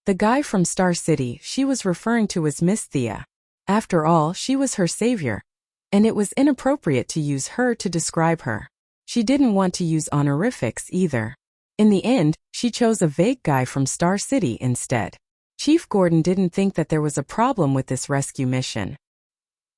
The guy from Star City she was referring to was Miss Thea. After all, she was her savior, and it was inappropriate to use her to describe her. She didn't want to use honorifics either. In the end, she chose a vague guy from Star City instead. Chief Gordon didn't think that there was a problem with this rescue mission.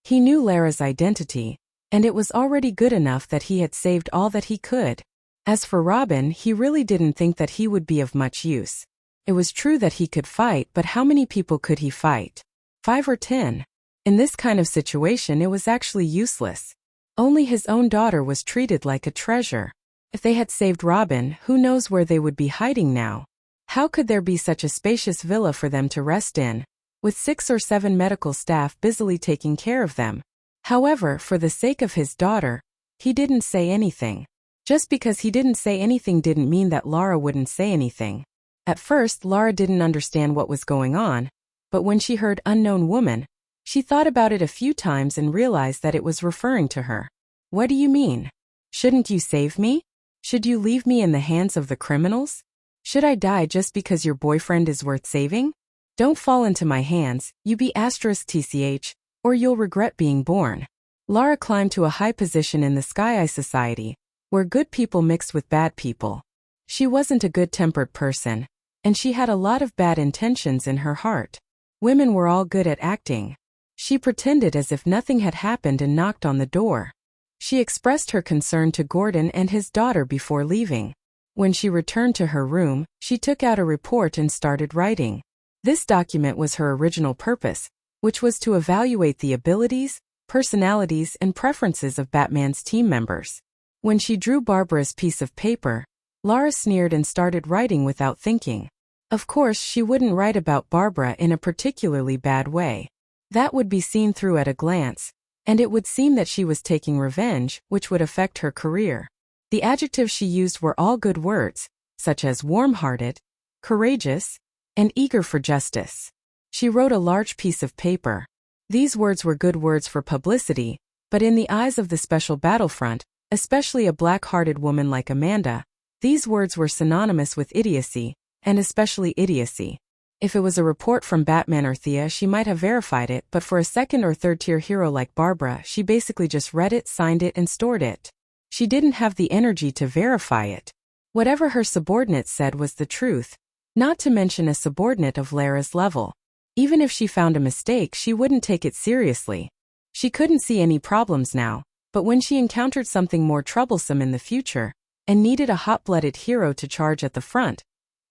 He knew Lara's identity, and it was already good enough that he had saved all that he could. As for Robin, he really didn't think that he would be of much use. It was true that he could fight, but how many people could he fight? 5 or 10? In this kind of situation, it was actually useless. Only his own daughter was treated like a treasure. If they had saved Robin, who knows where they would be hiding now? How could there be such a spacious villa for them to rest in, with 6 or 7 medical staff busily taking care of them? However, for the sake of his daughter, he didn't say anything. Just because he didn't say anything didn't mean that Lara wouldn't say anything. At first, Lara didn't understand what was going on, but when she heard "unknown woman," she thought about it a few times and realized that it was referring to her. "What do you mean? Shouldn't you save me? Should you leave me in the hands of the criminals? Should I die just because your boyfriend is worth saving? Don't fall into my hands, you be *tch, or you'll regret being born." Lara climbed to a high position in the Sky Eye Society, where good people mixed with bad people. She wasn't a good-tempered person, and she had a lot of bad intentions in her heart. Women were all good at acting. She pretended as if nothing had happened and knocked on the door. She expressed her concern to Gordon and his daughter before leaving. When she returned to her room, she took out a report and started writing. This document was her original purpose, which was to evaluate the abilities, personalities, and preferences of Batman's team members. When she drew Barbara's piece of paper, Lara sneered and started writing without thinking. Of course, she wouldn't write about Barbara in a particularly bad way. That would be seen through at a glance, and it would seem that she was taking revenge, which would affect her career. The adjectives she used were all good words, such as warm-hearted, courageous, and eager for justice. She wrote a large piece of paper. These words were good words for publicity, but in the eyes of the Special Battlefront, especially a black-hearted woman like Amanda, these words were synonymous with idiocy, and especially idiocy. If it was a report from Batman or Thea, she might have verified it, but for a second or third-tier hero like Barbara, she basically just read it, signed it, and stored it. She didn't have the energy to verify it. Whatever her subordinate said was the truth, not to mention a subordinate of Lara's level. Even if she found a mistake, she wouldn't take it seriously. She couldn't see any problems now, but when she encountered something more troublesome in the future, and needed a hot-blooded hero to charge at the front,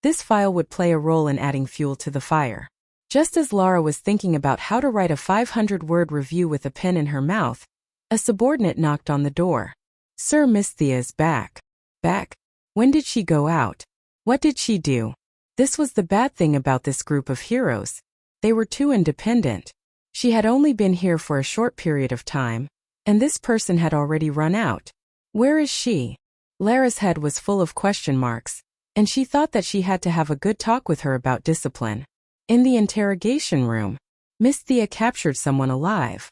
this file would play a role in adding fuel to the fire. Just as Lara was thinking about how to write a 500-word review with a pen in her mouth, a subordinate knocked on the door. "Sir, Miss Thea is back." "Back? When did she go out? What did she do? This was the bad thing about this group of heroes. They were too independent. She had only been here for a short period of time, and this person had already run out. Where is she? Lara's head was full of question marks, and she thought that she had to have a good talk with her about discipline. In the interrogation room, Miss Thea captured someone alive.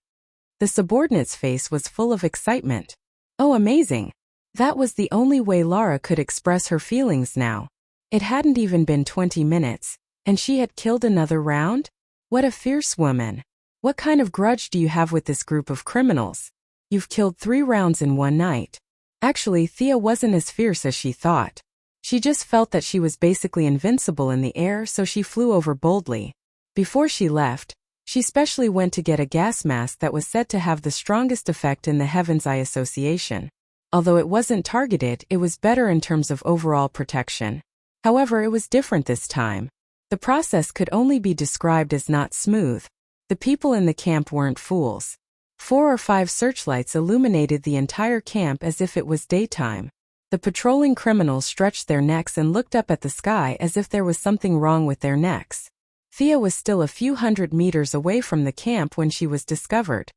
The subordinate's face was full of excitement. Oh, amazing! That was the only way Lara could express her feelings now. It hadn't even been 20 minutes, and she had killed another round? What a fierce woman. What kind of grudge do you have with this group of criminals? You've killed 3 rounds in one night. Actually, Thea wasn't as fierce as she thought. She just felt that she was basically invincible in the air, so she flew over boldly. Before she left, she specially went to get a gas mask that was said to have the strongest effect in the Heaven's Eye Association. Although it wasn't targeted, it was better in terms of overall protection. However, it was different this time. The process could only be described as not smooth. The people in the camp weren't fools. 4 or 5 searchlights illuminated the entire camp as if it was daytime. The patrolling criminals stretched their necks and looked up at the sky as if there was something wrong with their necks. Thea was still a few hundred meters away from the camp when she was discovered.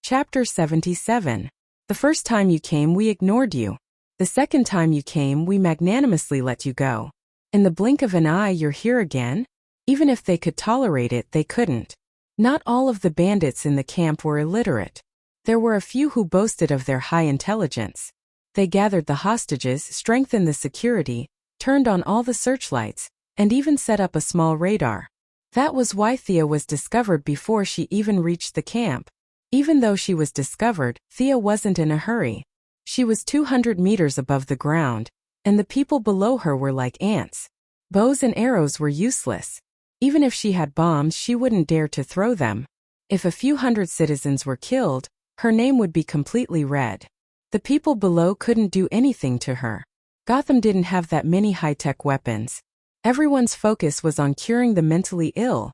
Chapter 77. The first time you came, we ignored you. The second time you came, we magnanimously let you go. In the blink of an eye, you're here again? Even if they could tolerate it, they couldn't. Not all of the bandits in the camp were illiterate. There were a few who boasted of their high intelligence. They gathered the hostages, strengthened the security, turned on all the searchlights, and even set up a small radar. That was why Thea was discovered before she even reached the camp. Even though she was discovered, Thea wasn't in a hurry. She was 200 meters above the ground, and the people below her were like ants. Bows and arrows were useless. Even if she had bombs, she wouldn't dare to throw them. If a few hundred citizens were killed, her name would be completely red. The people below couldn't do anything to her. Gotham didn't have that many high-tech weapons. Everyone's focus was on curing the mentally ill,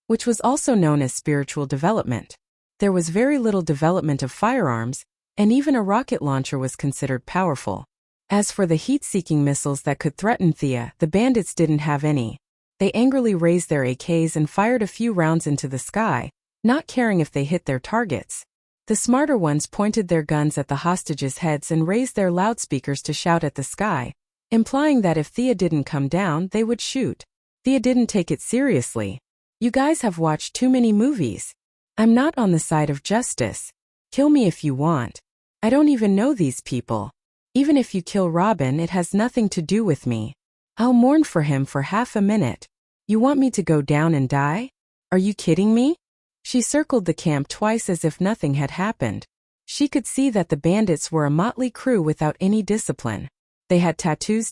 which was also known as spiritual development. There was very little development of firearms, and even a rocket launcher was considered powerful. As for the heat-seeking missiles that could threaten Thea, the bandits didn't have any. They angrily raised their AKs and fired a few rounds into the sky, not caring if they hit their targets. The smarter ones pointed their guns at the hostages' heads and raised their loudspeakers to shout at the sky, implying that if Thea didn't come down, they would shoot. Thea didn't take it seriously. You guys have watched too many movies. I'm not on the side of justice. Kill me if you want. I don't even know these people. Even if you kill Robin, it has nothing to do with me. I'll mourn for him for half a minute. You want me to go down and die? Are you kidding me? She circled the camp twice as if nothing had happened. She could see that the bandits were a motley crew without any discipline. They had tattoos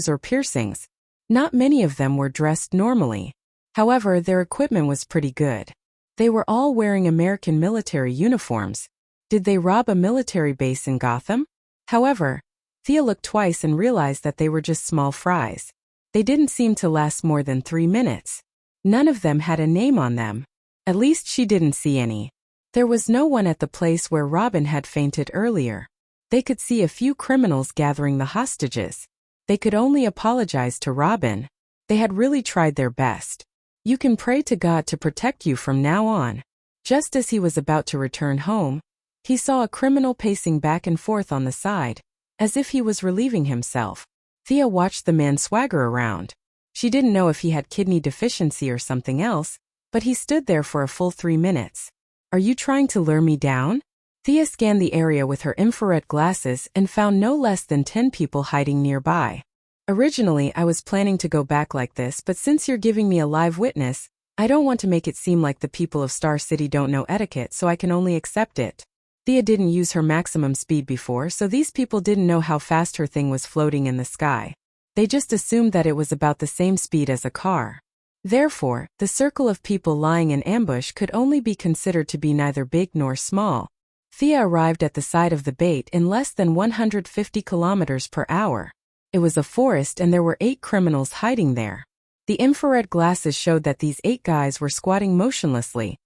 or piercings. Not many of them were dressed normally. However, their equipment was pretty good. They were all wearing American military uniforms. Did they rob a military base in Gotham? However, Thea looked twice and realized that they were just small fries. They didn't seem to last more than 3 minutes. None of them had a name on them. At least she didn't see any. There was no one at the place where Robin had fainted earlier. They could see a few criminals gathering the hostages. They could only apologize to Robin. They had really tried their best. You can pray to God to protect you from now on. Just as he was about to return home, he saw a criminal pacing back and forth on the side, as if he was relieving himself. Thea watched the man swagger around. She didn't know if he had kidney deficiency or something else, but he stood there for a full 3 minutes. Are you trying to lure me down? Thea scanned the area with her infrared glasses and found no less than 10 people hiding nearby. Originally, I was planning to go back like this, but since you're giving me a live witness, I don't want to make it seem like the people of Star City don't know etiquette, so I can only accept it. Thea didn't use her maximum speed before, so these people didn't know how fast her thing was floating in the sky. They just assumed that it was about the same speed as a car. Therefore, the circle of people lying in ambush could only be considered to be neither big nor small. Thea arrived at the side of the bait in less than 150 kilometers per hour. It was a forest and there were 8 criminals hiding there. The infrared glasses showed that these 8 guys were squatting motionlessly,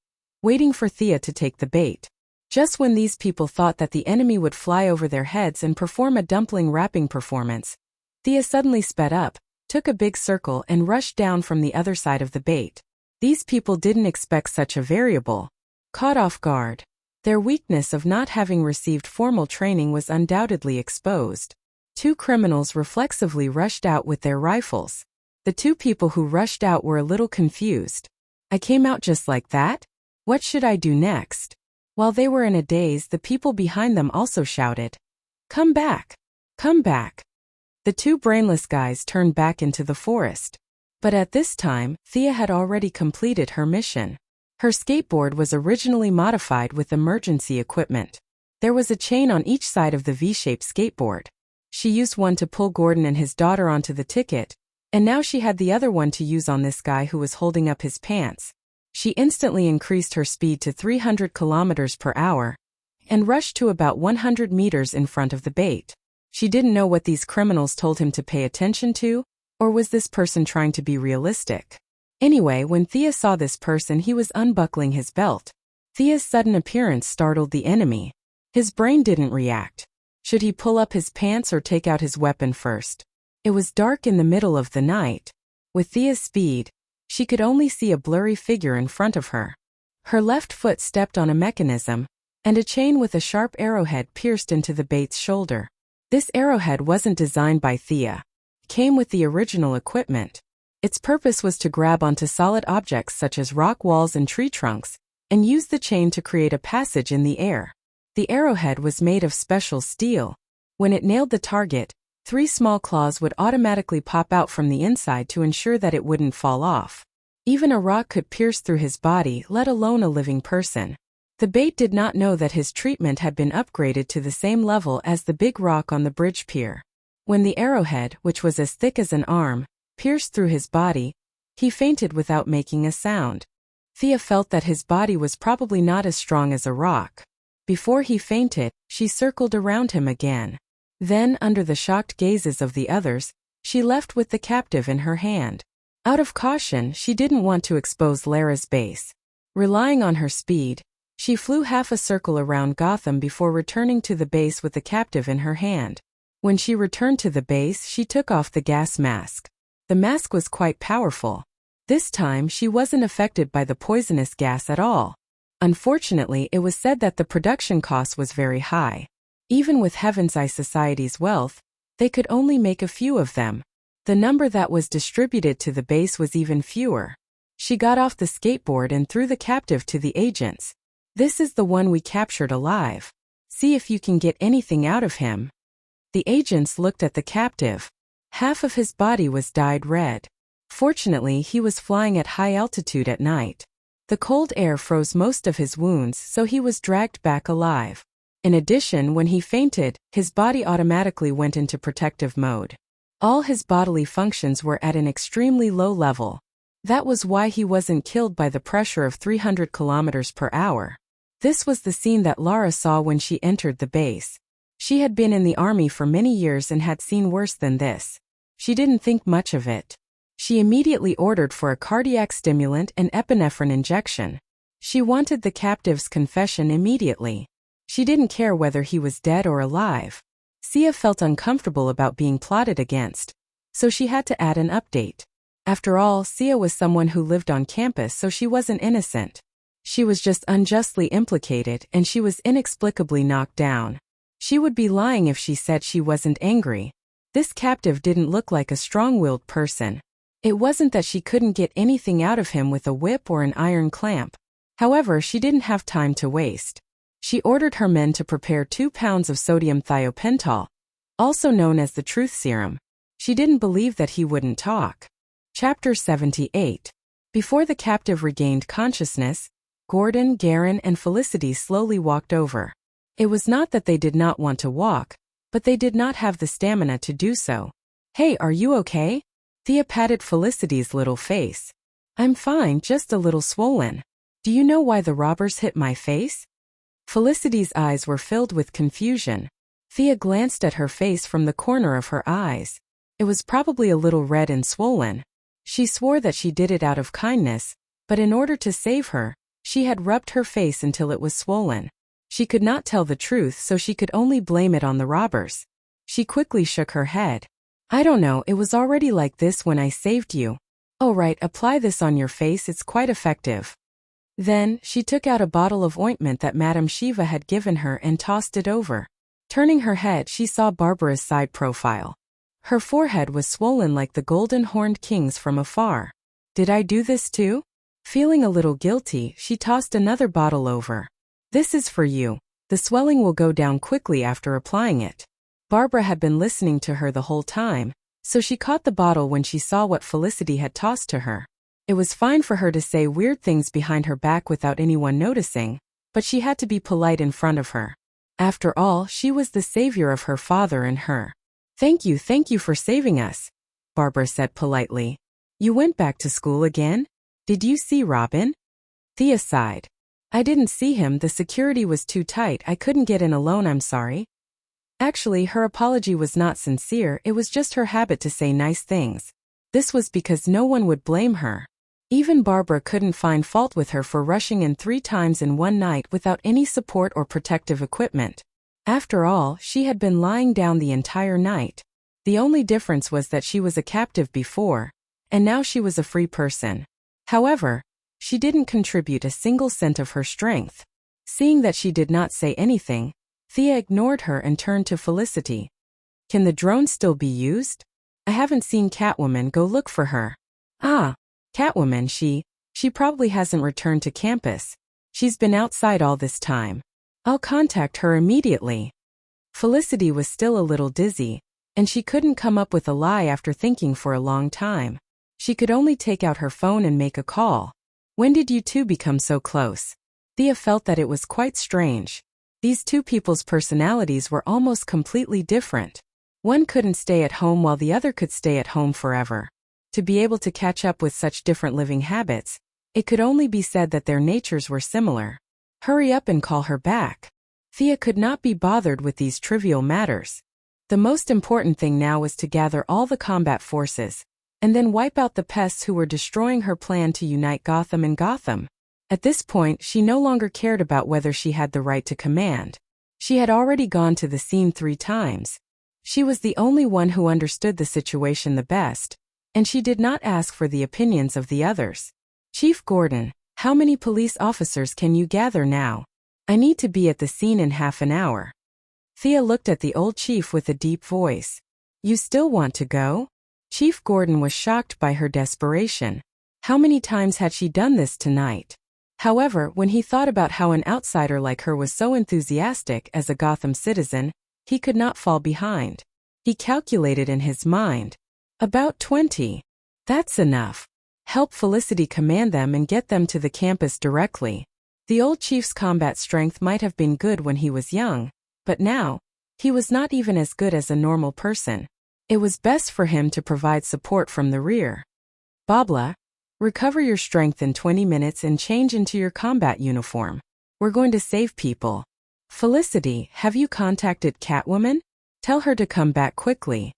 waiting for Thea to take the bait. Just when these people thought that the enemy would fly over their heads and perform a dumpling wrapping performance, Thea suddenly sped up, took a big circle and rushed down from the other side of the bait. These people didn't expect such a variable. Caught off guard. Their weakness of not having received formal training was undoubtedly exposed. Two criminals reflexively rushed out with their rifles. The two people who rushed out were a little confused. I came out just like that? What should I do next? While they were in a daze, the people behind them also shouted, "Come back! Come back!" The two brainless guys turned back into the forest. But at this time, Thea had already completed her mission. Her skateboard was originally modified with emergency equipment. There was a chain on each side of the V-shaped skateboard. She used one to pull Gordon and his daughter onto the ticket, and now she had the other one to use on this guy who was holding up his pants. She instantly increased her speed to 300 kilometers per hour and rushed to about 100 meters in front of the bait. She didn't know what these criminals told him to pay attention to, or was this person trying to be realistic? Anyway, when Thea saw this person, he was unbuckling his belt. Thea's sudden appearance startled the enemy. His brain didn't react. Should he pull up his pants or take out his weapon first? It was dark in the middle of the night. With Thea's speed, she could only see a blurry figure in front of her. Her left foot stepped on a mechanism, and a chain with a sharp arrowhead pierced into the bait's shoulder. This arrowhead wasn't designed by Thea. It came with the original equipment. Its purpose was to grab onto solid objects such as rock walls and tree trunks, and use the chain to create a passage in the air. The arrowhead was made of special steel. When it nailed the target, 3 small claws would automatically pop out from the inside to ensure that it wouldn't fall off. Even a rock could pierce through his body, let alone a living person. The bait did not know that his treatment had been upgraded to the same level as the big rock on the bridge pier. When the arrowhead, which was as thick as an arm, pierced through his body, he fainted without making a sound. Thea felt that his body was probably not as strong as a rock. Before he fainted, she circled around him again. Then, under the shocked gazes of the others, she left with the captive in her hand. Out of caution, she didn't want to expose Lara's base. Relying on her speed, she flew half a circle around Gotham before returning to the base with the captive in her hand. When she returned to the base, she took off the gas mask. The mask was quite powerful. This time, she wasn't affected by the poisonous gas at all. Unfortunately, it was said that the production cost was very high. Even with Heaven's Eye Society's wealth, they could only make a few of them. The number that was distributed to the base was even fewer. She got off the skateboard and threw the captive to the agents. "This is the one we captured alive. See if you can get anything out of him." The agents looked at the captive. Half of his body was dyed red. Fortunately, he was flying at high altitude at night. The cold air froze most of his wounds, so he was dragged back alive. In addition, when he fainted, his body automatically went into protective mode. All his bodily functions were at an extremely low level. That was why he wasn't killed by the pressure of 300 kilometers per hour. This was the scene that Lara saw when she entered the base. She had been in the army for many years and had seen worse than this. She didn't think much of it. She immediately ordered for a cardiac stimulant and epinephrine injection. She wanted the captive's confession immediately. She didn't care whether he was dead or alive. Sia felt uncomfortable about being plotted against, so she had to add an update. After all, Sia was someone who lived on campus, so she wasn't innocent. She was just unjustly implicated, and she was inexplicably knocked down. She would be lying if she said she wasn't angry. This captive didn't look like a strong-willed person. It wasn't that she couldn't get anything out of him with a whip or an iron clamp. However, she didn't have time to waste. She ordered her men to prepare 2 pounds of sodium thiopental, also known as the truth serum. She didn't believe that he wouldn't talk. Chapter 78. Before the captive regained consciousness, Gordon, Garen, and Felicity slowly walked over. It was not that they did not want to walk, but they did not have the stamina to do so. "Hey, are you okay?" Thea patted Felicity's little face. "I'm fine, just a little swollen. Do you know why the robbers hit my face?" Felicity's eyes were filled with confusion. Thea glanced at her face from the corner of her eyes. It was probably a little red and swollen. She swore that she did it out of kindness, but in order to save her, she had rubbed her face until it was swollen. She could not tell the truth, so she could only blame it on the robbers. She quickly shook her head. I don't know, it was already like this when I saved you. Oh right, apply this on your face, it's quite effective. Then, she took out a bottle of ointment that Madame Shiva had given her and tossed it over. Turning her head, she saw Barbara's side profile. Her forehead was swollen like the golden-horned king's from afar. Did I do this too? Feeling a little guilty, she tossed another bottle over. This is for you. The swelling will go down quickly after applying it. Barbara had been listening to her the whole time, so she caught the bottle when she saw what Felicity had tossed to her. It was fine for her to say weird things behind her back without anyone noticing, but she had to be polite in front of her. After all, she was the savior of her father and her. Thank you for saving us, Barbara said politely. You went back to school again? Did you see Robin? Thea sighed. I didn't see him, the security was too tight, I couldn't get in alone, I'm sorry. Actually, her apology was not sincere, it was just her habit to say nice things. This was because no one would blame her. Even Barbara couldn't find fault with her for rushing in 3 times in one night without any support or protective equipment. After all, she had been lying down the entire night. The only difference was that she was a captive before, and now she was a free person. However, she didn't contribute a single cent of her strength. Seeing that she did not say anything, Thea ignored her and turned to Felicity. Can the drone still be used? I haven't seen Catwoman, go look for her. Ah, Catwoman, she probably hasn't returned to campus. She's been outside all this time. I'll contact her immediately. Felicity was still a little dizzy, and she couldn't come up with a lie after thinking for a long time. She could only take out her phone and make a call. When did you two become so close? Thea felt that it was quite strange. These two people's personalities were almost completely different. One couldn't stay at home while the other could stay at home forever. To be able to catch up with such different living habits, it could only be said that their natures were similar. Hurry up and call her back. Thea could not be bothered with these trivial matters. The most important thing now was to gather all the combat forces, and then wipe out the pests who were destroying her plan to unite Gotham and Gotham. At this point, she no longer cared about whether she had the right to command. She had already gone to the scene 3 times. She was the only one who understood the situation the best, and she did not ask for the opinions of the others. Chief Gordon, how many police officers can you gather now? I need to be at the scene in half an hour. Thea looked at the old chief with a deep voice. You still want to go? Chief Gordon was shocked by her desperation. How many times had she done this tonight? However, when he thought about how an outsider like her was so enthusiastic as a Gotham citizen, he could not fall behind. He calculated in his mind. About 20. That's enough. Help Felicity command them and get them to the campus directly. The old chief's combat strength might have been good when he was young, but now, he was not even as good as a normal person. It was best for him to provide support from the rear. Babla, recover your strength in 20 minutes and change into your combat uniform. We're going to save people. Felicity, have you contacted Catwoman? Tell her to come back quickly.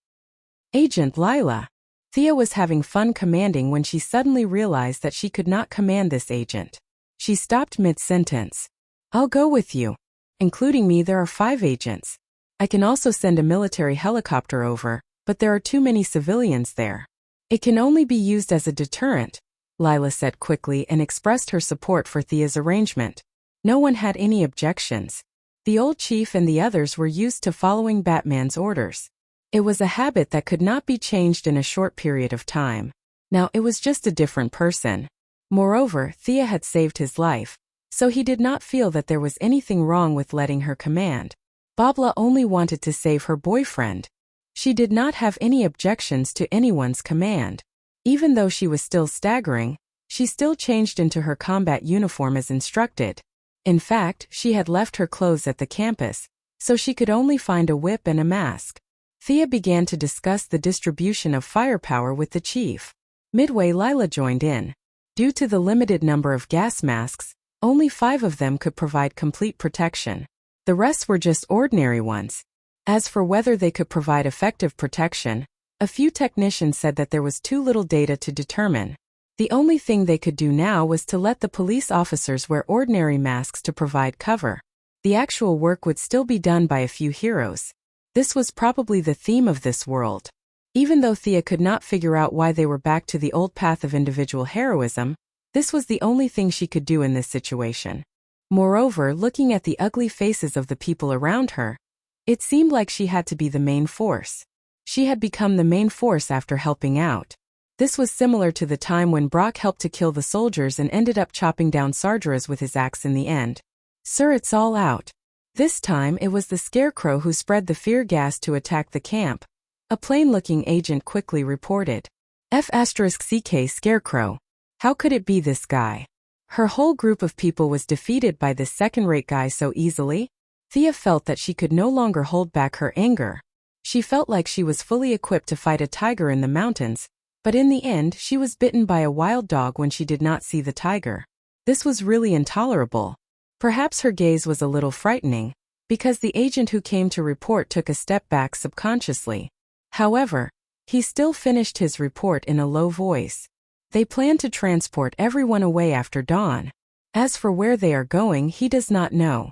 Agent Lila. Thea was having fun commanding when she suddenly realized that she could not command this agent. She stopped mid-sentence. I'll go with you. Including me, there are 5 agents. I can also send a military helicopter over, but there are too many civilians there. It can only be used as a deterrent, Lila said quickly and expressed her support for Thea's arrangement. No one had any objections. The old chief and the others were used to following Batman's orders. It was a habit that could not be changed in a short period of time. Now it was just a different person. Moreover, Thea had saved his life, so he did not feel that there was anything wrong with letting her command. Babla only wanted to save her boyfriend. She did not have any objections to anyone's command. Even though she was still staggering, she still changed into her combat uniform as instructed. In fact, she had left her clothes at the campus, so she could only find a whip and a mask. Thea began to discuss the distribution of firepower with the chief. Midway, Lila joined in. Due to the limited number of gas masks, only 5 of them could provide complete protection. The rest were just ordinary ones. As for whether they could provide effective protection, a few technicians said that there was too little data to determine. The only thing they could do now was to let the police officers wear ordinary masks to provide cover. The actual work would still be done by a few heroes. This was probably the theme of this world. Even though Thea could not figure out why they were back to the old path of individual heroism, this was the only thing she could do in this situation. Moreover, looking at the ugly faces of the people around her, it seemed like she had to be the main force. She had become the main force after helping out. This was similar to the time when Brock helped to kill the soldiers and ended up chopping down Sargeras with his axe in the end. "Sir, it's all out." This time it was the Scarecrow who spread the fear gas to attack the camp. A plain-looking agent quickly reported. F***CK Scarecrow. How could it be this guy? Her whole group of people was defeated by this second-rate guy so easily? Thea felt that she could no longer hold back her anger. She felt like she was fully equipped to fight a tiger in the mountains, but in the end she was bitten by a wild dog when she did not see the tiger. This was really intolerable. Perhaps her gaze was a little frightening, because the agent who came to report took a step back subconsciously. However, he still finished his report in a low voice. They plan to transport everyone away after dawn. As for where they are going, he does not know.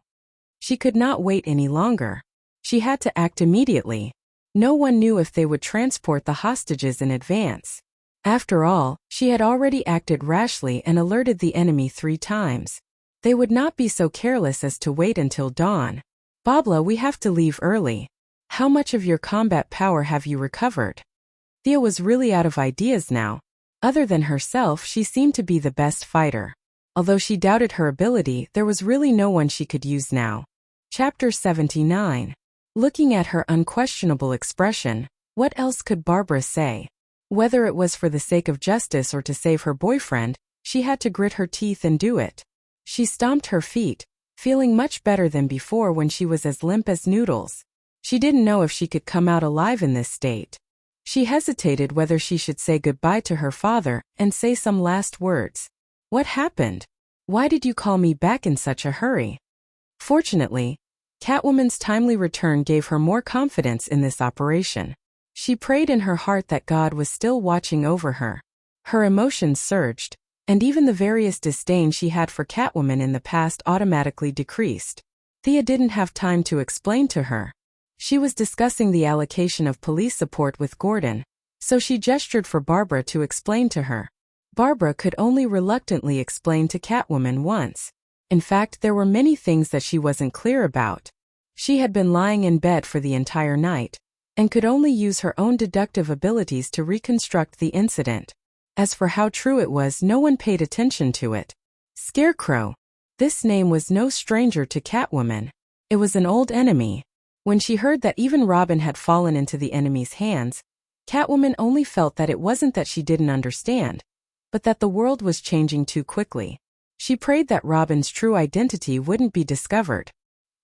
She could not wait any longer. She had to act immediately. No one knew if they would transport the hostages in advance. After all, she had already acted rashly and alerted the enemy 3 times. They would not be so careless as to wait until dawn. "Babla, we have to leave early. How much of your combat power have you recovered?" Thea was really out of ideas now. Other than herself, she seemed to be the best fighter. Although she doubted her ability, there was really no one she could use now. Chapter 79. Looking at her unquestionable expression, what else could Barbara say? Whether it was for the sake of justice or to save her boyfriend, she had to grit her teeth and do it. She stomped her feet, feeling much better than before when she was as limp as noodles. She didn't know if she could come out alive in this state. She hesitated whether she should say goodbye to her father and say some last words. "What happened? Why did you call me back in such a hurry?" Fortunately, Catwoman's timely return gave her more confidence in this operation. She prayed in her heart that God was still watching over her. Her emotions surged, and even the various disdain she had for Catwoman in the past automatically decreased. Thea didn't have time to explain to her. She was discussing the allocation of police support with Gordon, so she gestured for Barbara to explain to her. Barbara could only reluctantly explain to Catwoman once. In fact, there were many things that she wasn't clear about. She had been lying in bed for the entire night, and could only use her own deductive abilities to reconstruct the incident. As for how true it was, no one paid attention to it. Scarecrow. This name was no stranger to Catwoman. It was an old enemy. When she heard that even Robin had fallen into the enemy's hands, Catwoman only felt that it wasn't that she didn't understand, but that the world was changing too quickly. She prayed that Robin's true identity wouldn't be discovered.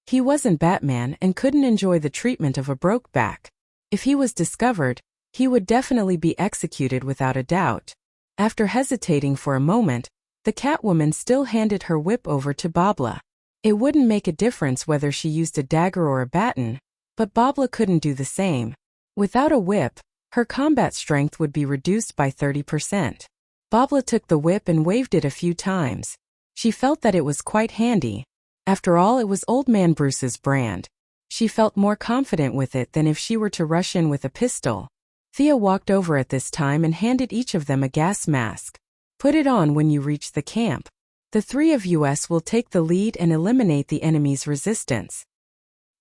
He wasn't Batman and couldn't enjoy the treatment of a broke back. If he was discovered, he would definitely be executed without a doubt. After hesitating for a moment, the Catwoman still handed her whip over to Babla. It wouldn't make a difference whether she used a dagger or a baton, but Babla couldn't do the same. Without a whip, her combat strength would be reduced by 30%. Babla took the whip and waved it a few times. She felt that it was quite handy. After all, it was Old Man Bruce's brand. She felt more confident with it than if she were to rush in with a pistol. Thea walked over at this time and handed each of them a gas mask. "Put it on when you reach the camp. The 3 of us will take the lead and eliminate the enemy's resistance.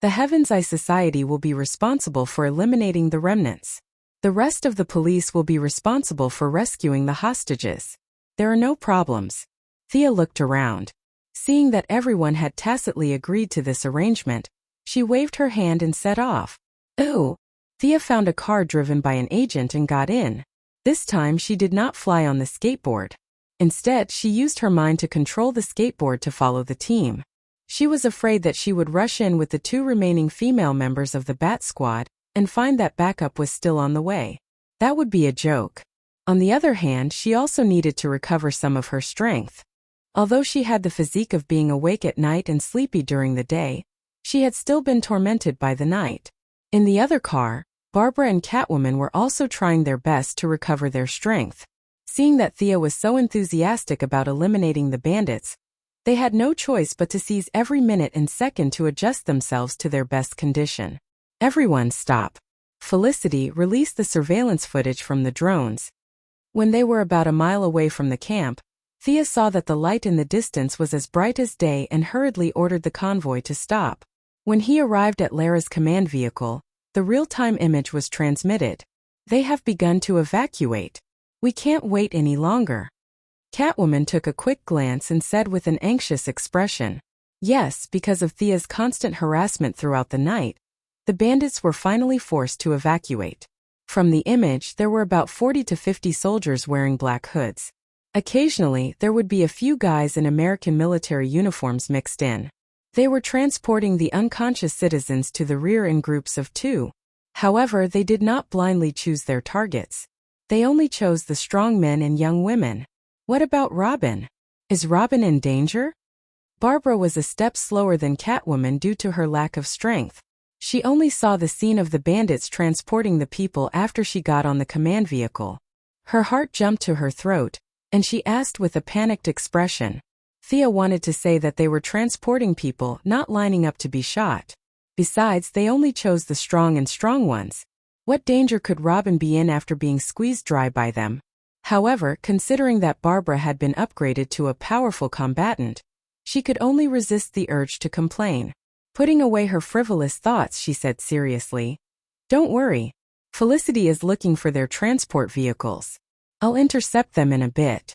The Heaven's Eye Society will be responsible for eliminating the remnants. The rest of the police will be responsible for rescuing the hostages. There are no problems." Thea looked around. Seeing that everyone had tacitly agreed to this arrangement, she waved her hand and set off. "Oh!" Thea found a car driven by an agent and got in. This time she did not fly on the skateboard. Instead, she used her mind to control the skateboard to follow the team. She was afraid that she would rush in with the 2 remaining female members of the Bat Squad and find that backup was still on the way. That would be a joke. On the other hand, she also needed to recover some of her strength. Although she had the physique of being awake at night and sleepy during the day, she had still been tormented by the night. In the other car, Barbara and Catwoman were also trying their best to recover their strength. Seeing that Thea was so enthusiastic about eliminating the bandits, they had no choice but to seize every minute and second to adjust themselves to their best condition. "Everyone stop. Felicity released the surveillance footage from the drones. When they were about a mile away from the camp, Thea saw that the light in the distance was as bright as day and hurriedly ordered the convoy to stop. When he arrived at Lara's command vehicle, the real-time image was transmitted. They have begun to evacuate. We can't wait any longer. Catwoman took a quick glance and said with an anxious expression, yes, because of Thea's constant harassment throughout the night, the bandits were finally forced to evacuate. From the image, there were about 40 to 50 soldiers wearing black hoods. Occasionally, there would be a few guys in American military uniforms mixed in. They were transporting the unconscious citizens to the rear in groups of 2. However, they did not blindly choose their targets. They only chose the strong men and young women. What about Robin? Is Robin in danger? Barbara was a step slower than Catwoman due to her lack of strength. She only saw the scene of the bandits transporting the people after she got on the command vehicle. Her heart jumped to her throat, and she asked with a panicked expression. Thea wanted to say that they were transporting people, not lining up to be shot. Besides, they only chose the strong and strong ones. What danger could Robin be in after being squeezed dry by them? However, considering that Barbara had been upgraded to a powerful combatant, she could only resist the urge to complain. Putting away her frivolous thoughts, she said seriously, "Don't worry. Felicity is looking for their transport vehicles. I'll intercept them in a bit."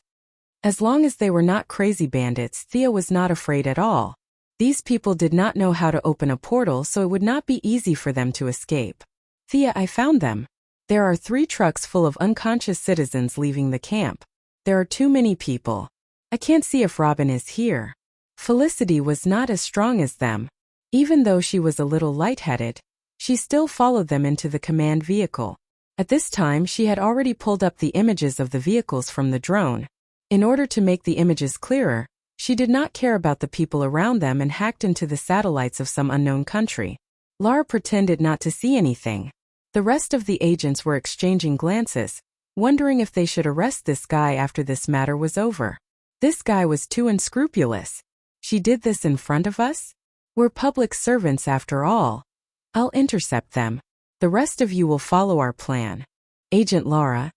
As long as they were not crazy bandits, Thea was not afraid at all. These people did not know how to open a portal, so it would not be easy for them to escape. "Thea, I found them. There are 3 trucks full of unconscious citizens leaving the camp. There are too many people. I can't see if Robin is here." Felicity was not as strong as them. Even though she was a little lightheaded, she still followed them into the command vehicle. At this time, she had already pulled up the images of the vehicles from the drone. In order to make the images clearer, she did not care about the people around them and hacked into the satellites of some unknown country. Lara pretended not to see anything. The rest of the agents were exchanging glances, wondering if they should arrest this guy after this matter was over. This guy was too unscrupulous. She did this in front of us? We're public servants after all. I'll intercept them. The rest of you will follow our plan. Agent Lara,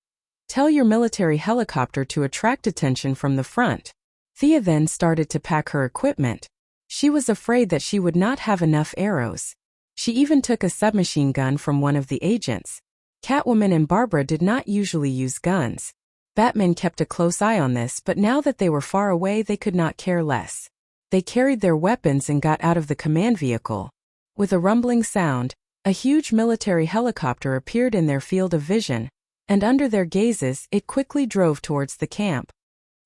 tell your military helicopter to attract attention from the front. Thea then started to pack her equipment. She was afraid that she would not have enough arrows. She even took a submachine gun from one of the agents. Catwoman and Barbara did not usually use guns. Batman kept a close eye on this, but now that they were far away, they could not care less. They carried their weapons and got out of the command vehicle. With a rumbling sound, a huge military helicopter appeared in their field of vision, and under their gazes, it quickly drove towards the camp.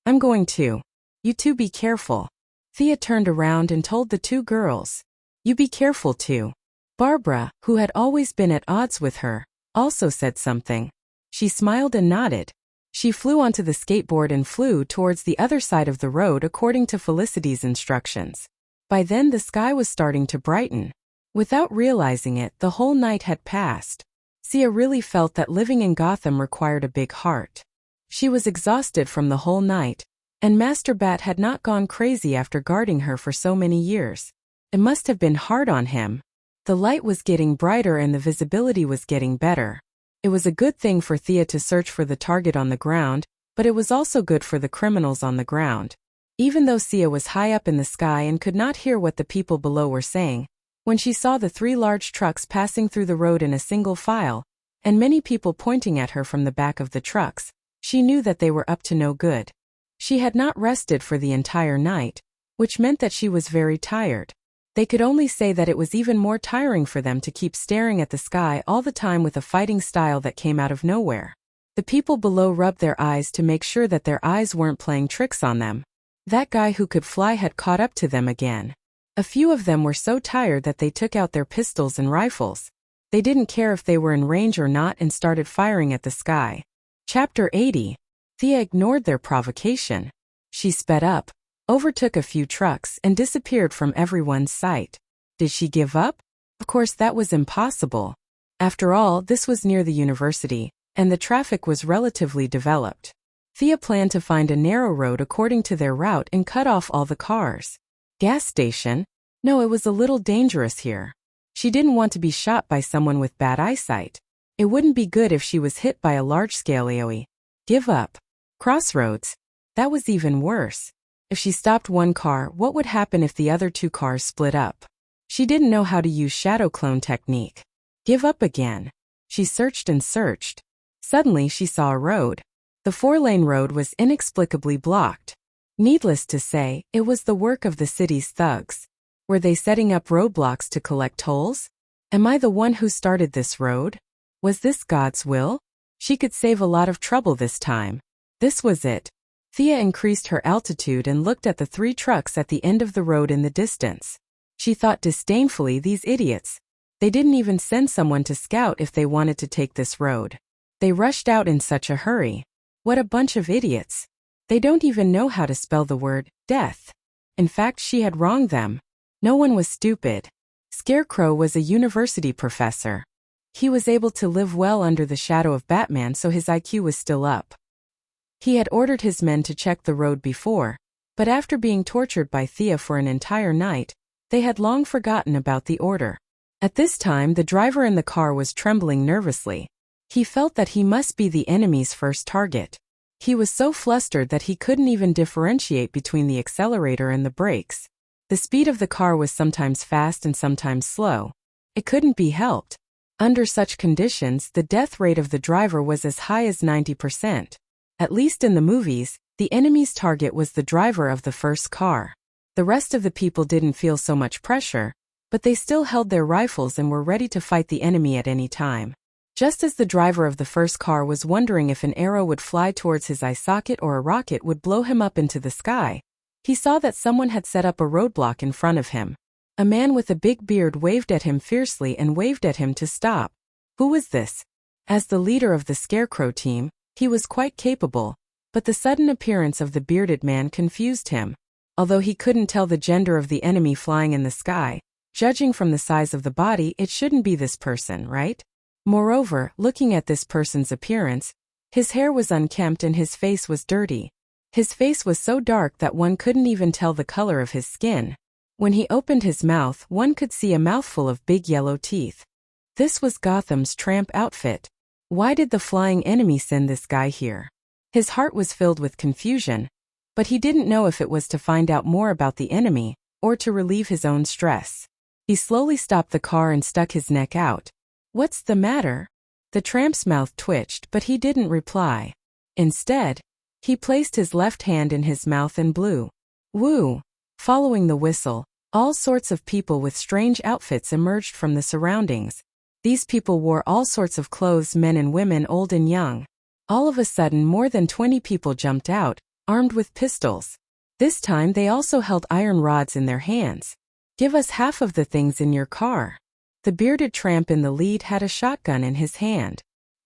"I'm going too. You two be careful." Thea turned around and told the 2 girls, "You be careful too." Barbara, who had always been at odds with her, also said something. She smiled and nodded. She flew onto the skateboard and flew towards the other side of the road according to Felicity's instructions. By then the sky was starting to brighten. Without realizing it, the whole night had passed. Thea really felt that living in Gotham required a big heart. She was exhausted from the whole night, and Master Bat had not gone crazy after guarding her for so many years. It must have been hard on him. The light was getting brighter and the visibility was getting better. It was a good thing for Thea to search for the target on the ground, but it was also good for the criminals on the ground. Even though Thea was high up in the sky and could not hear what the people below were saying, when she saw the 3 large trucks passing through the road in a single file, and many people pointing at her from the back of the trucks, she knew that they were up to no good. She had not rested for the entire night, which meant that she was very tired. They could only say that it was even more tiring for them to keep staring at the sky all the time with a fighting style that came out of nowhere. The people below rubbed their eyes to make sure that their eyes weren't playing tricks on them. That guy who could fly had caught up to them again. A few of them were so tired that they took out their pistols and rifles. They didn't care if they were in range or not and started firing at the sky. Chapter 80. Thea ignored their provocation. She sped up, overtook a few trucks, and disappeared from everyone's sight. Did she give up? Of course that was impossible. After all, this was near the university, and the traffic was relatively developed. Thea planned to find a narrow road according to their route and cut off all the cars. Gas station? No, it was a little dangerous here. She didn't want to be shot by someone with bad eyesight. It wouldn't be good if she was hit by a large-scale AoE. Give up. Crossroads. That was even worse. If she stopped one car, what would happen if the other two cars split up? She didn't know how to use shadow clone technique. Give up again. She searched and searched. Suddenly she saw a road. The 4-lane road was inexplicably blocked. Needless to say, it was the work of the city's thugs. Were they setting up roadblocks to collect tolls? Am I the one who started this road? Was this God's will? She could save a lot of trouble this time. This was it. Thea increased her altitude and looked at the 3 trucks at the end of the road in the distance. She thought disdainfully, these idiots. They didn't even send someone to scout if they wanted to take this road. They rushed out in such a hurry. What a bunch of idiots. They don't even know how to spell the word death. In fact, she had wronged them. No one was stupid. Scarecrow was a university professor. He was able to live well under the shadow of Batman, so his IQ was still up. He had ordered his men to check the road before, but after being tortured by Thea for an entire night, they had long forgotten about the order. At this time, the driver in the car was trembling nervously. He felt that he must be the enemy's first target. He was so flustered that he couldn't even differentiate between the accelerator and the brakes. The speed of the car was sometimes fast and sometimes slow. It couldn't be helped. Under such conditions, the death rate of the driver was as high as 90%. At least in the movies, the enemy's target was the driver of the first car. The rest of the people didn't feel so much pressure, but they still held their rifles and were ready to fight the enemy at any time. Just as the driver of the first car was wondering if an arrow would fly towards his eye socket or a rocket would blow him up into the sky, he saw that someone had set up a roadblock in front of him. A man with a big beard waved at him fiercely and waved at him to stop. Who was this? As the leader of the Scarecrow team, he was quite capable, but the sudden appearance of the bearded man confused him. Although he couldn't tell the gender of the enemy flying in the sky, judging from the size of the body, it shouldn't be this person, right? Moreover, looking at this person's appearance, his hair was unkempt and his face was dirty. His face was so dark that one couldn't even tell the color of his skin. When he opened his mouth, one could see a mouthful of big yellow teeth. This was Gotham's tramp outfit. Why did the flying enemy send this guy here? His heart was filled with confusion, but he didn't know if it was to find out more about the enemy, or to relieve his own stress. He slowly stopped the car and stuck his neck out. What's the matter? The tramp's mouth twitched, but he didn't reply. Instead, he placed his left hand in his mouth and blew. Woo! Following the whistle, all sorts of people with strange outfits emerged from the surroundings. These people wore all sorts of clothes, men and women, old and young. All of a sudden, more than 20 people jumped out, armed with pistols. This time they also held iron rods in their hands. Give us half of the things in your car. The bearded tramp in the lead had a shotgun in his hand.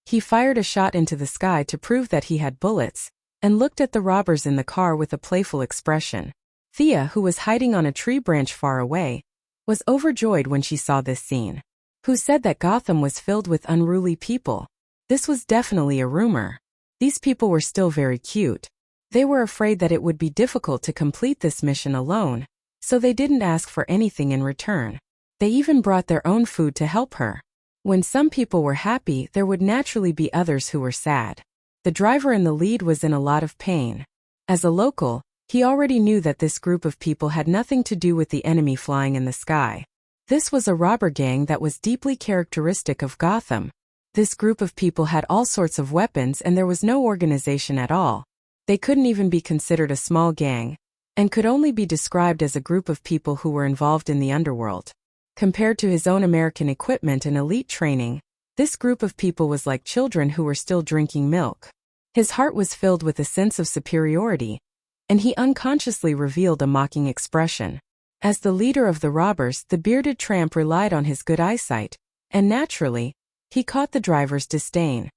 He fired a shot into the sky to prove that he had bullets, and looked at the robbers in the car with a playful expression. Thea, who was hiding on a tree branch far away, was overjoyed when she saw this scene. Who said that Gotham was filled with unruly people? This was definitely a rumor. These people were still very cute. They were afraid that it would be difficult to complete this mission alone, so they didn't ask for anything in return. They even brought their own food to help her. When some people were happy, there would naturally be others who were sad. The driver in the lead was in a lot of pain. As a local, he already knew that this group of people had nothing to do with the enemy flying in the sky. This was a robber gang that was deeply characteristic of Gotham. This group of people had all sorts of weapons and there was no organization at all. They couldn't even be considered a small gang, and could only be described as a group of people who were involved in the underworld. Compared to his own American equipment and elite training, this group of people was like children who were still drinking milk. His heart was filled with a sense of superiority, and he unconsciously revealed a mocking expression. As the leader of the robbers, the bearded tramp relied on his good eyesight, and naturally, he caught the driver's disdain.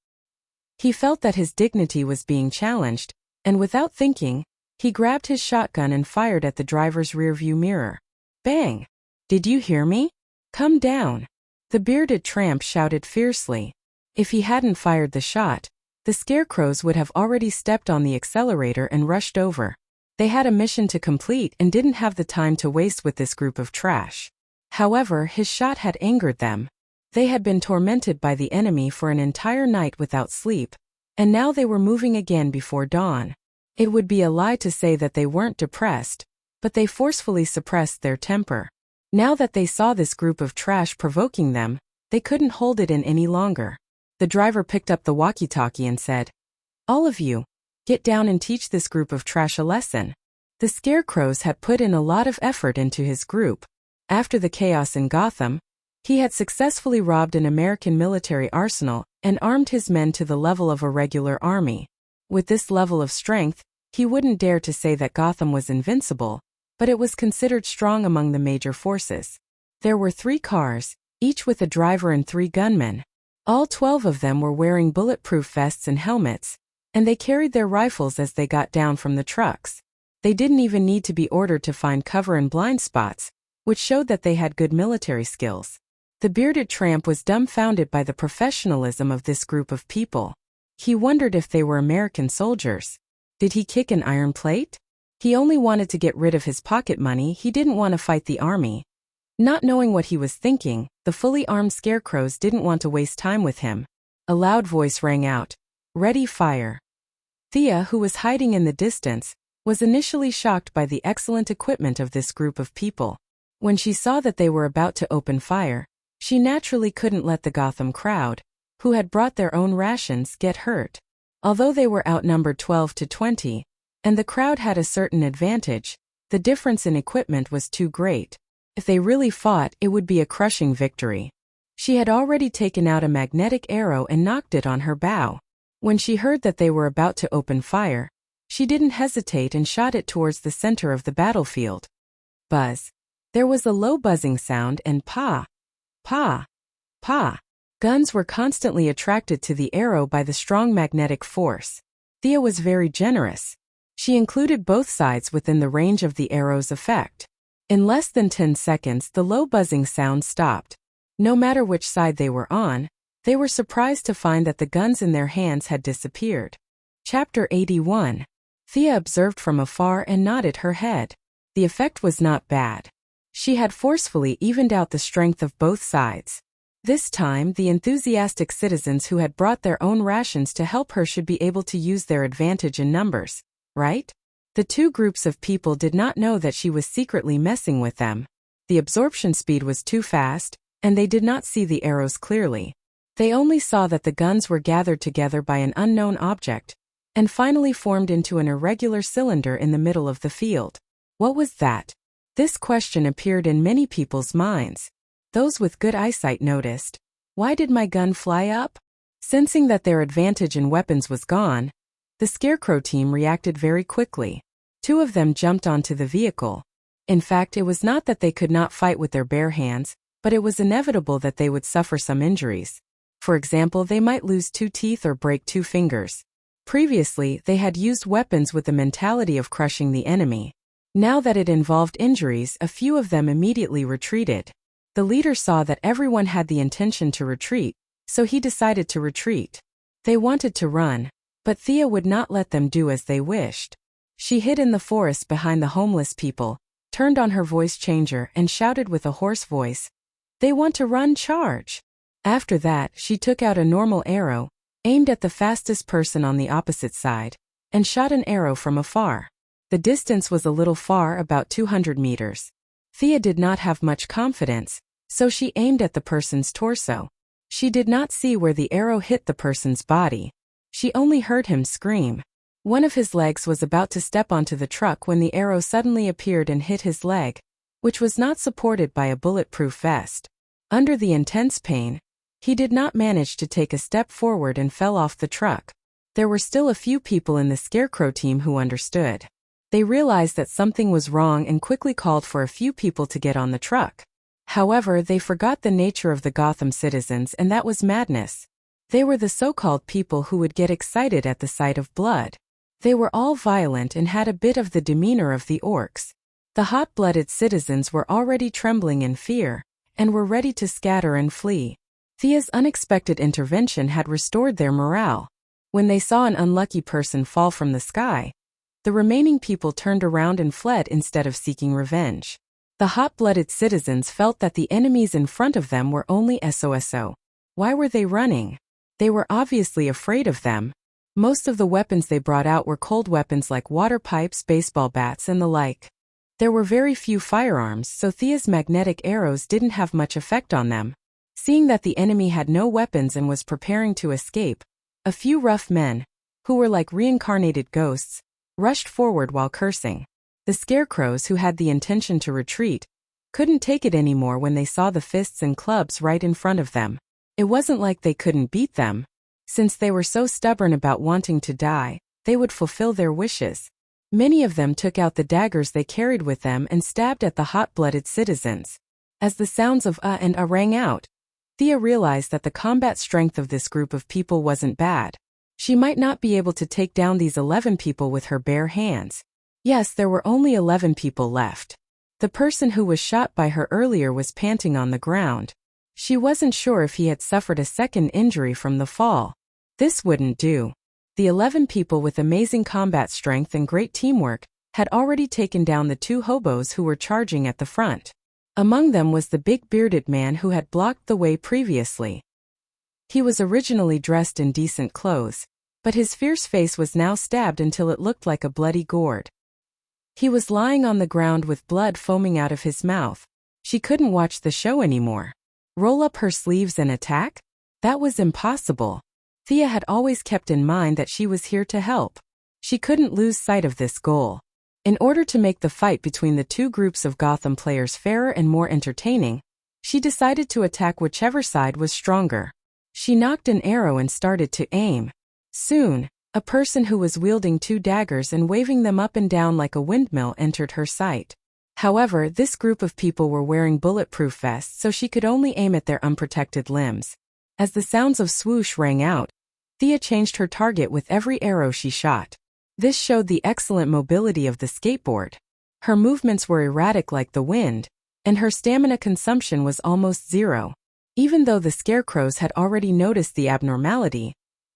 He felt that his dignity was being challenged, and without thinking, he grabbed his shotgun and fired at the driver's rearview mirror. Bang! Did you hear me? Come down! The bearded tramp shouted fiercely. If he hadn't fired the shot, the scarecrows would have already stepped on the accelerator and rushed over. They had a mission to complete and didn't have the time to waste with this group of trash. However, his shot had angered them. They had been tormented by the enemy for an entire night without sleep, and now they were moving again before dawn. It would be a lie to say that they weren't depressed, but they forcefully suppressed their temper. Now that they saw this group of trash provoking them, they couldn't hold it in any longer. The driver picked up the walkie-talkie and said, "All of you, get down and teach this group of trash a lesson." The Scarecrows had put in a lot of effort into his group. After the chaos in Gotham, he had successfully robbed an American military arsenal and armed his men to the level of a regular army. With this level of strength, he wouldn't dare to say that Gotham was invincible, but it was considered strong among the major forces. There were 3 cars, each with a driver and 3 gunmen. All 12 of them were wearing bulletproof vests and helmets, and they carried their rifles as they got down from the trucks. They didn't even need to be ordered to find cover in blind spots, which showed that they had good military skills. The bearded tramp was dumbfounded by the professionalism of this group of people. He wondered if they were American soldiers. Did he kick an iron plate? He only wanted to get rid of his pocket money. He didn't want to fight the army. Not knowing what he was thinking, the fully armed Scarecrows didn't want to waste time with him. A loud voice rang out, "Ready, fire." Thea, who was hiding in the distance, was initially shocked by the excellent equipment of this group of people. When she saw that they were about to open fire, she naturally couldn't let the Gotham crowd, who had brought their own rations, get hurt. Although they were outnumbered 12 to 20, and the crowd had a certain advantage, the difference in equipment was too great. If they really fought, it would be a crushing victory. She had already taken out a magnetic arrow and knocked it on her bow. When she heard that they were about to open fire, she didn't hesitate and shot it towards the center of the battlefield. Buzz. There was a low buzzing sound and pa, pa, pa. Guns were constantly attracted to the arrow by the strong magnetic force. Thea was very generous. She included both sides within the range of the arrow's effect. In less than 10 seconds, the low buzzing sound stopped. No matter which side they were on, they were surprised to find that the guns in their hands had disappeared. Chapter 81. Thea observed from afar and nodded her head. The effect was not bad. She had forcefully evened out the strength of both sides. This time, the enthusiastic citizens who had brought their own rations to help her should be able to use their advantage in numbers, right? The 2 groups of people did not know that she was secretly messing with them. The absorption speed was too fast, and they did not see the arrows clearly. They only saw that the guns were gathered together by an unknown object, and finally formed into an irregular cylinder in the middle of the field. What was that? This question appeared in many people's minds. Those with good eyesight noticed. Why did my gun fly up? Sensing that their advantage in weapons was gone, the Scarecrow team reacted very quickly. 2 of them jumped onto the vehicle. In fact, it was not that they could not fight with their bare hands, but it was inevitable that they would suffer some injuries. For example, they might lose 2 teeth or break 2 fingers. Previously, they had used weapons with the mentality of crushing the enemy. Now that it involved injuries, a few of them immediately retreated. The leader saw that everyone had the intention to retreat, so he decided to retreat. They wanted to run, but Thea would not let them do as they wished. She hid in the forest behind the homeless people, turned on her voice changer and shouted with a hoarse voice, "They want to run, charge!" After that, she took out a normal arrow, aimed at the fastest person on the opposite side, and shot an arrow from afar. The distance was a little far, about 200 meters. Thea did not have much confidence, so she aimed at the person's torso. She did not see where the arrow hit the person's body. She only heard him scream. One of his legs was about to step onto the truck when the arrow suddenly appeared and hit his leg, which was not supported by a bulletproof vest. Under the intense pain, he did not manage to take a step forward and fell off the truck. There were still a few people in the Scarecrow team who understood. They realized that something was wrong and quickly called for a few people to get on the truck. However, they forgot the nature of the Gotham citizens, and that was madness. They were the so-called people who would get excited at the sight of blood. They were all violent and had a bit of the demeanor of the orcs. The hot-blooded citizens were already trembling in fear, and were ready to scatter and flee. Thea's unexpected intervention had restored their morale. When they saw an unlucky person fall from the sky, the remaining people turned around and fled instead of seeking revenge. The hot-blooded citizens felt that the enemies in front of them were only SOSO. Why were they running? They were obviously afraid of them. Most of the weapons they brought out were cold weapons like water pipes, baseball bats, and the like. There were very few firearms, so Thea's magnetic arrows didn't have much effect on them. Seeing that the enemy had no weapons and was preparing to escape, a few rough men, who were like reincarnated ghosts, rushed forward while cursing. The scarecrows, who had the intention to retreat, couldn't take it anymore when they saw the fists and clubs right in front of them. It wasn't like they couldn't beat them. Since they were so stubborn about wanting to die, they would fulfill their wishes. Many of them took out the daggers they carried with them and stabbed at the hot-blooded citizens. As the sounds of and rang out, Thea realized that the combat strength of this group of people wasn't bad. She might not be able to take down these 11 people with her bare hands. Yes, there were only 11 people left. The person who was shot by her earlier was panting on the ground. She wasn't sure if he had suffered a second injury from the fall. This wouldn't do. The 11 people with amazing combat strength and great teamwork had already taken down the 2 hobos who were charging at the front. Among them was the big bearded man who had blocked the way previously. He was originally dressed in decent clothes, but his fierce face was now stabbed until it looked like a bloody gourd. He was lying on the ground with blood foaming out of his mouth. She couldn't watch the show anymore. Roll up her sleeves and attack? That was impossible. Thea had always kept in mind that she was here to help. She couldn't lose sight of this goal. In order to make the fight between the 2 groups of Gotham players fairer and more entertaining, she decided to attack whichever side was stronger. She nocked an arrow and started to aim. Soon, a person who was wielding 2 daggers and waving them up and down like a windmill entered her sight. However, this group of people were wearing bulletproof vests, so she could only aim at their unprotected limbs. As the sounds of swoosh rang out, Thea changed her target with every arrow she shot. This showed the excellent mobility of the skateboard. Her movements were erratic like the wind, and her stamina consumption was almost zero. Even though the scarecrows had already noticed the abnormality,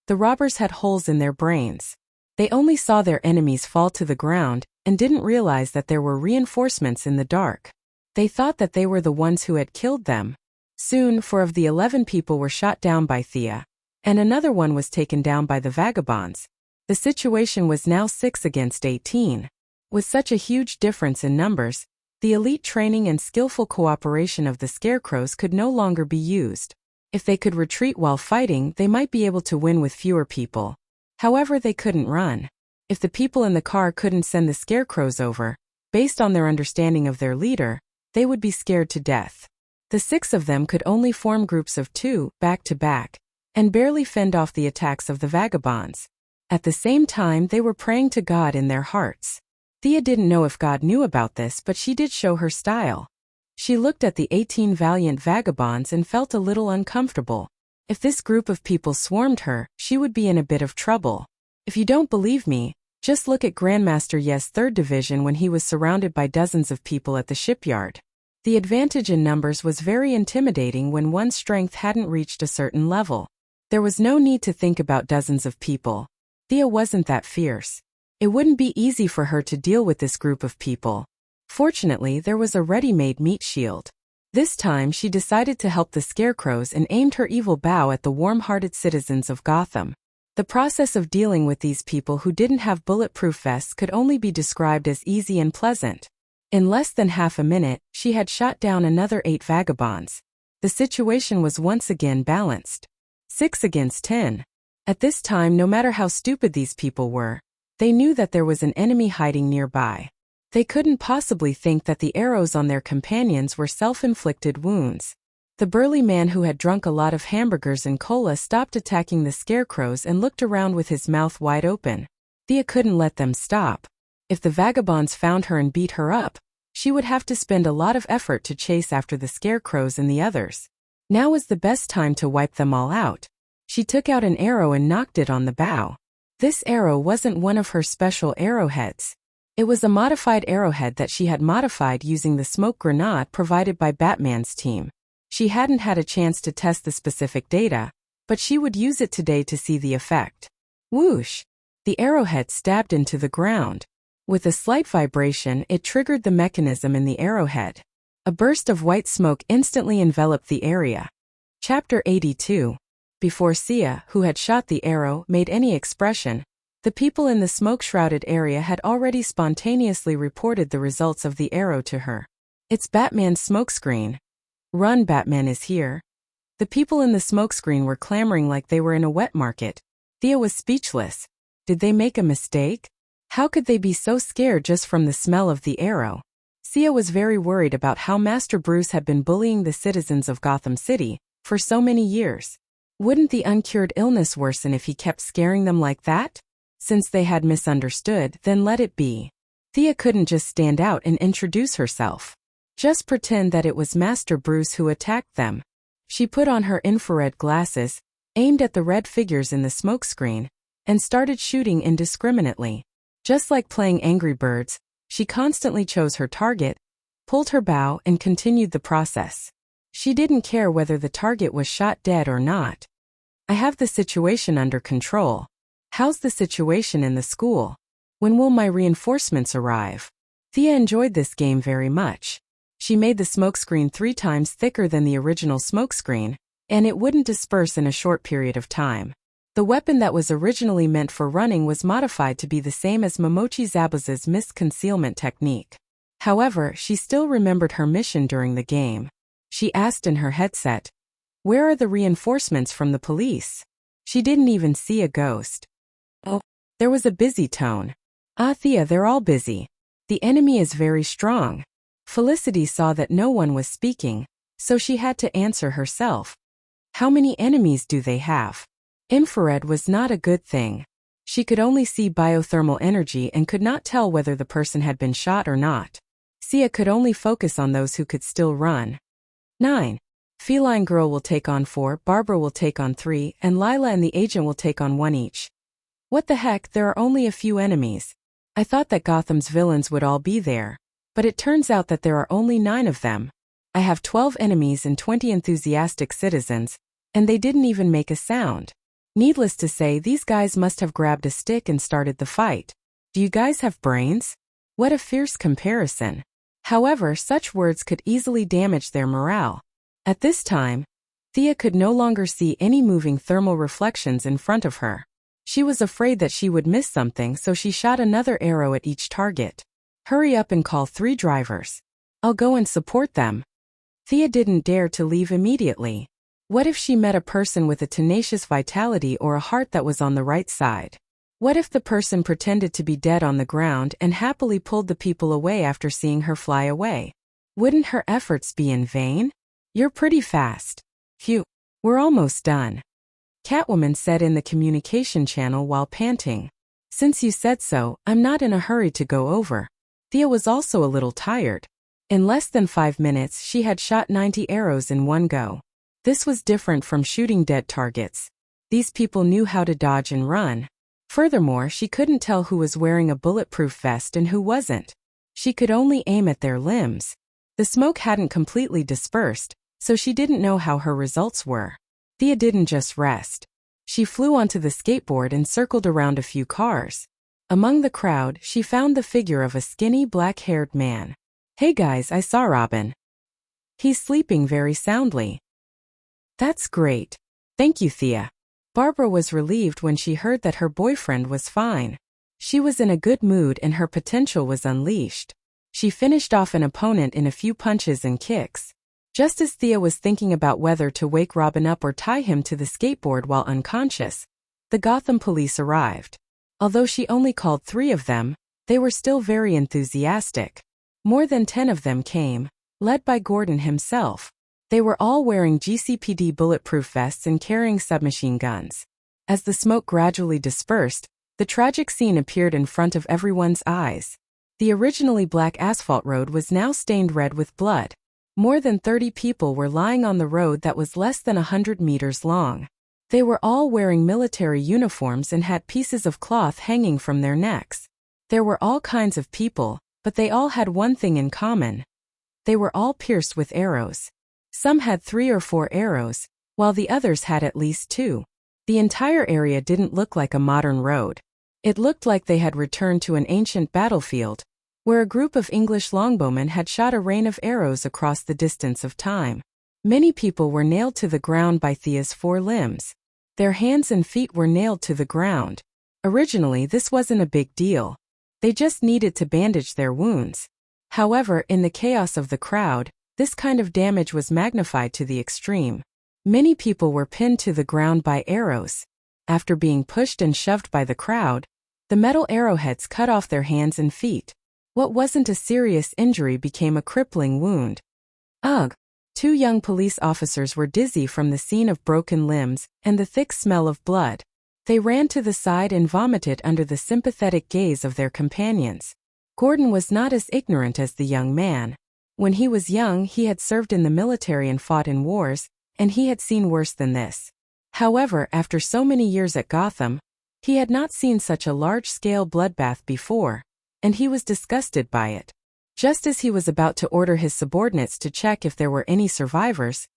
the robbers had holes in their brains. They only saw their enemies fall to the ground and didn't realize that there were reinforcements in the dark. They thought that they were the ones who had killed them. Soon 4 of the 11 people were shot down by Thea, and another one was taken down by the vagabonds. The situation was now 6 against 18. With such a huge difference in numbers, the elite training and skillful cooperation of the scarecrows could no longer be used. If they could retreat while fighting, they might be able to win with fewer people. However, they couldn't run. If the people in the car couldn't send the scarecrows over, based on their understanding of their leader, they would be scared to death. The 6 of them could only form groups of 2, back to back, and barely fend off the attacks of the vagabonds. At the same time, they were praying to God in their hearts. Thea didn't know if God knew about this, but she did show her style. She looked at the 18 valiant vagabonds and felt a little uncomfortable. If this group of people swarmed her, she would be in a bit of trouble. If you don't believe me, just look at Grandmaster Ye's 3rd Division when he was surrounded by dozens of people at the shipyard. The advantage in numbers was very intimidating when one's strength hadn't reached a certain level. There was no need to think about dozens of people. Thea wasn't that fierce. It wouldn't be easy for her to deal with this group of people. Fortunately, there was a ready-made meat shield. This time she decided to help the scarecrows and aimed her evil bow at the warm-hearted citizens of Gotham. The process of dealing with these people who didn't have bulletproof vests could only be described as easy and pleasant. In less than half a minute, she had shot down another 8 vagabonds. The situation was once again balanced. 6 against 10. At this time, no matter how stupid these people were, they knew that there was an enemy hiding nearby. They couldn't possibly think that the arrows on their companions were self-inflicted wounds. The burly man who had drunk a lot of hamburgers and cola stopped attacking the scarecrows and looked around with his mouth wide open. Thea couldn't let them stop. If the vagabonds found her and beat her up, she would have to spend a lot of effort to chase after the scarecrows and the others. Now was the best time to wipe them all out. She took out an arrow and knocked it on the bow. This arrow wasn't one of her special arrowheads. It was a modified arrowhead that she had modified using the smoke grenade provided by Batman's team. She hadn't had a chance to test the specific data, but she would use it today to see the effect. Whoosh! The arrowhead stabbed into the ground. With a slight vibration, it triggered the mechanism in the arrowhead. A burst of white smoke instantly enveloped the area. Chapter 82. Before Sia, who had shot the arrow, made any expression, the people in the smoke-shrouded area had already spontaneously reported the results of the arrow to her. It's Batman's smokescreen. Run, Batman is here. The people in the smokescreen were clamoring like they were in a wet market. Thea was speechless. Did they make a mistake? How could they be so scared just from the smell of the arrow? Sia was very worried about how Master Bruce had been bullying the citizens of Gotham City for so many years. Wouldn't the uncured illness worsen if he kept scaring them like that? Since they had misunderstood, then let it be. Thea couldn't just stand out and introduce herself. Just pretend that it was Master Bruce who attacked them. She put on her infrared glasses, aimed at the red figures in the smokescreen, and started shooting indiscriminately. Just like playing Angry Birds, she constantly chose her target, pulled her bow, and continued the process. She didn't care whether the target was shot dead or not. I have the situation under control. How's the situation in the school? When will my reinforcements arrive? Thea enjoyed this game very much. She made the smokescreen 3 times thicker than the original smokescreen, and it wouldn't disperse in a short period of time. The weapon that was originally meant for running was modified to be the same as Momochi Zabuza's mist concealment technique. However, she still remembered her mission during the game. She asked in her headset, "Where are the reinforcements from the police?" She didn't even see a ghost. Oh, there was a busy tone. "Ah, Thea, they're all busy. The enemy is very strong." Felicity saw that no one was speaking, so she had to answer herself. "How many enemies do they have?" Infrared was not a good thing. She could only see biothermal energy and could not tell whether the person had been shot or not. Sia could only focus on those who could still run. 9. Feline Girl will take on 4, Barbara will take on 3, and Lila and the agent will take on 1 each. What the heck, there are only a few enemies. I thought that Gotham's villains would all be there. But it turns out that there are only 9 of them. I have 12 enemies and 20 enthusiastic citizens, and they didn't even make a sound. Needless to say, these guys must have grabbed a stick and started the fight. Do you guys have brains? What a fierce comparison. However, such words could easily damage their morale. At this time, Thea could no longer see any moving thermal reflections in front of her. She was afraid that she would miss something, so she shot another arrow at each target. Hurry up and call 3 drivers. I'll go and support them. Thea didn't dare to leave immediately. What if she met a person with a tenacious vitality or a heart that was on the right side? What if the person pretended to be dead on the ground and happily pulled the people away after seeing her fly away? Wouldn't her efforts be in vain? You're pretty fast. Phew, we're almost done. Catwoman said in the communication channel while panting. Since you said so, I'm not in a hurry to go over. Thea was also a little tired. In less than 5 minutes, she had shot 90 arrows in one go. This was different from shooting dead targets. These people knew how to dodge and run. Furthermore, she couldn't tell who was wearing a bulletproof vest and who wasn't. She could only aim at their limbs. The smoke hadn't completely dispersed, so she didn't know how her results were. Thea didn't just rest. She flew onto the skateboard and circled around a few cars. Among the crowd, she found the figure of a skinny, black-haired man. "Hey guys, I saw Robin. He's sleeping very soundly." "That's great. Thank you, Thea." Barbara was relieved when she heard that her boyfriend was fine. She was in a good mood and her potential was unleashed. She finished off an opponent in a few punches and kicks. Just as Thea was thinking about whether to wake Robin up or tie him to the skateboard while unconscious, the Gotham police arrived. Although she only called 3 of them, they were still very enthusiastic. More than 10 of them came, led by Gordon himself. They were all wearing GCPD bulletproof vests and carrying submachine guns. As the smoke gradually dispersed, the tragic scene appeared in front of everyone's eyes. The originally black asphalt road was now stained red with blood. More than 30 people were lying on the road that was less than 100 meters long. They were all wearing military uniforms and had pieces of cloth hanging from their necks. There were all kinds of people, but they all had one thing in common. They were all pierced with arrows. Some had 3 or 4 arrows, while the others had at least 2. The entire area didn't look like a modern road. It looked like they had returned to an ancient battlefield, where a group of English longbowmen had shot a rain of arrows across the distance of time. Many people were nailed to the ground by Thea's 4 limbs. Their hands and feet were nailed to the ground. Originally, this wasn't a big deal. They just needed to bandage their wounds. However, in the chaos of the crowd, this kind of damage was magnified to the extreme. Many people were pinned to the ground by arrows. After being pushed and shoved by the crowd, the metal arrowheads cut off their hands and feet. What wasn't a serious injury became a crippling wound. Ugh! 2 young police officers were dizzy from the scene of broken limbs and the thick smell of blood. They ran to the side and vomited under the sympathetic gaze of their companions. Gordon was not as ignorant as the young man. When he was young, he had served in the military and fought in wars, and he had seen worse than this. However, after so many years at Gotham, he had not seen such a large-scale bloodbath before, and he was disgusted by it. Just as he was about to order his subordinates to check if there were any survivors,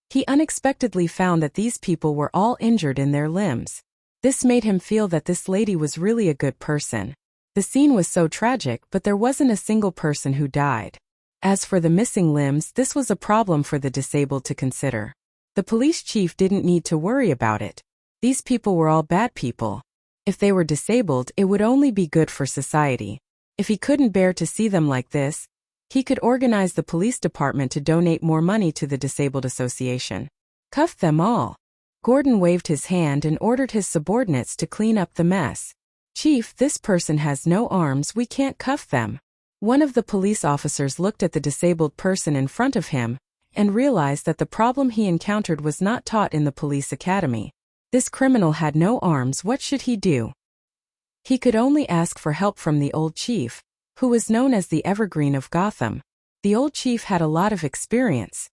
he unexpectedly found that these people were all injured in their limbs. This made him feel that this lady was really a good person. The scene was so tragic, but there wasn't a single person who died. As for the missing limbs, this was a problem for the disabled to consider. The police chief didn't need to worry about it. These people were all bad people. If they were disabled, it would only be good for society. If he couldn't bear to see them like this, he could organize the police department to donate more money to the Disabled Association. Cuff them all. Gordon waved his hand and ordered his subordinates to clean up the mess. Chief, this person has no arms, we can't cuff them. One of the police officers looked at the disabled person in front of him and realized that the problem he encountered was not taught in the police academy. This criminal had no arms, what should he do? He could only ask for help from the old chief, who was known as the Evergreen of Gotham. The old chief had a lot of experience.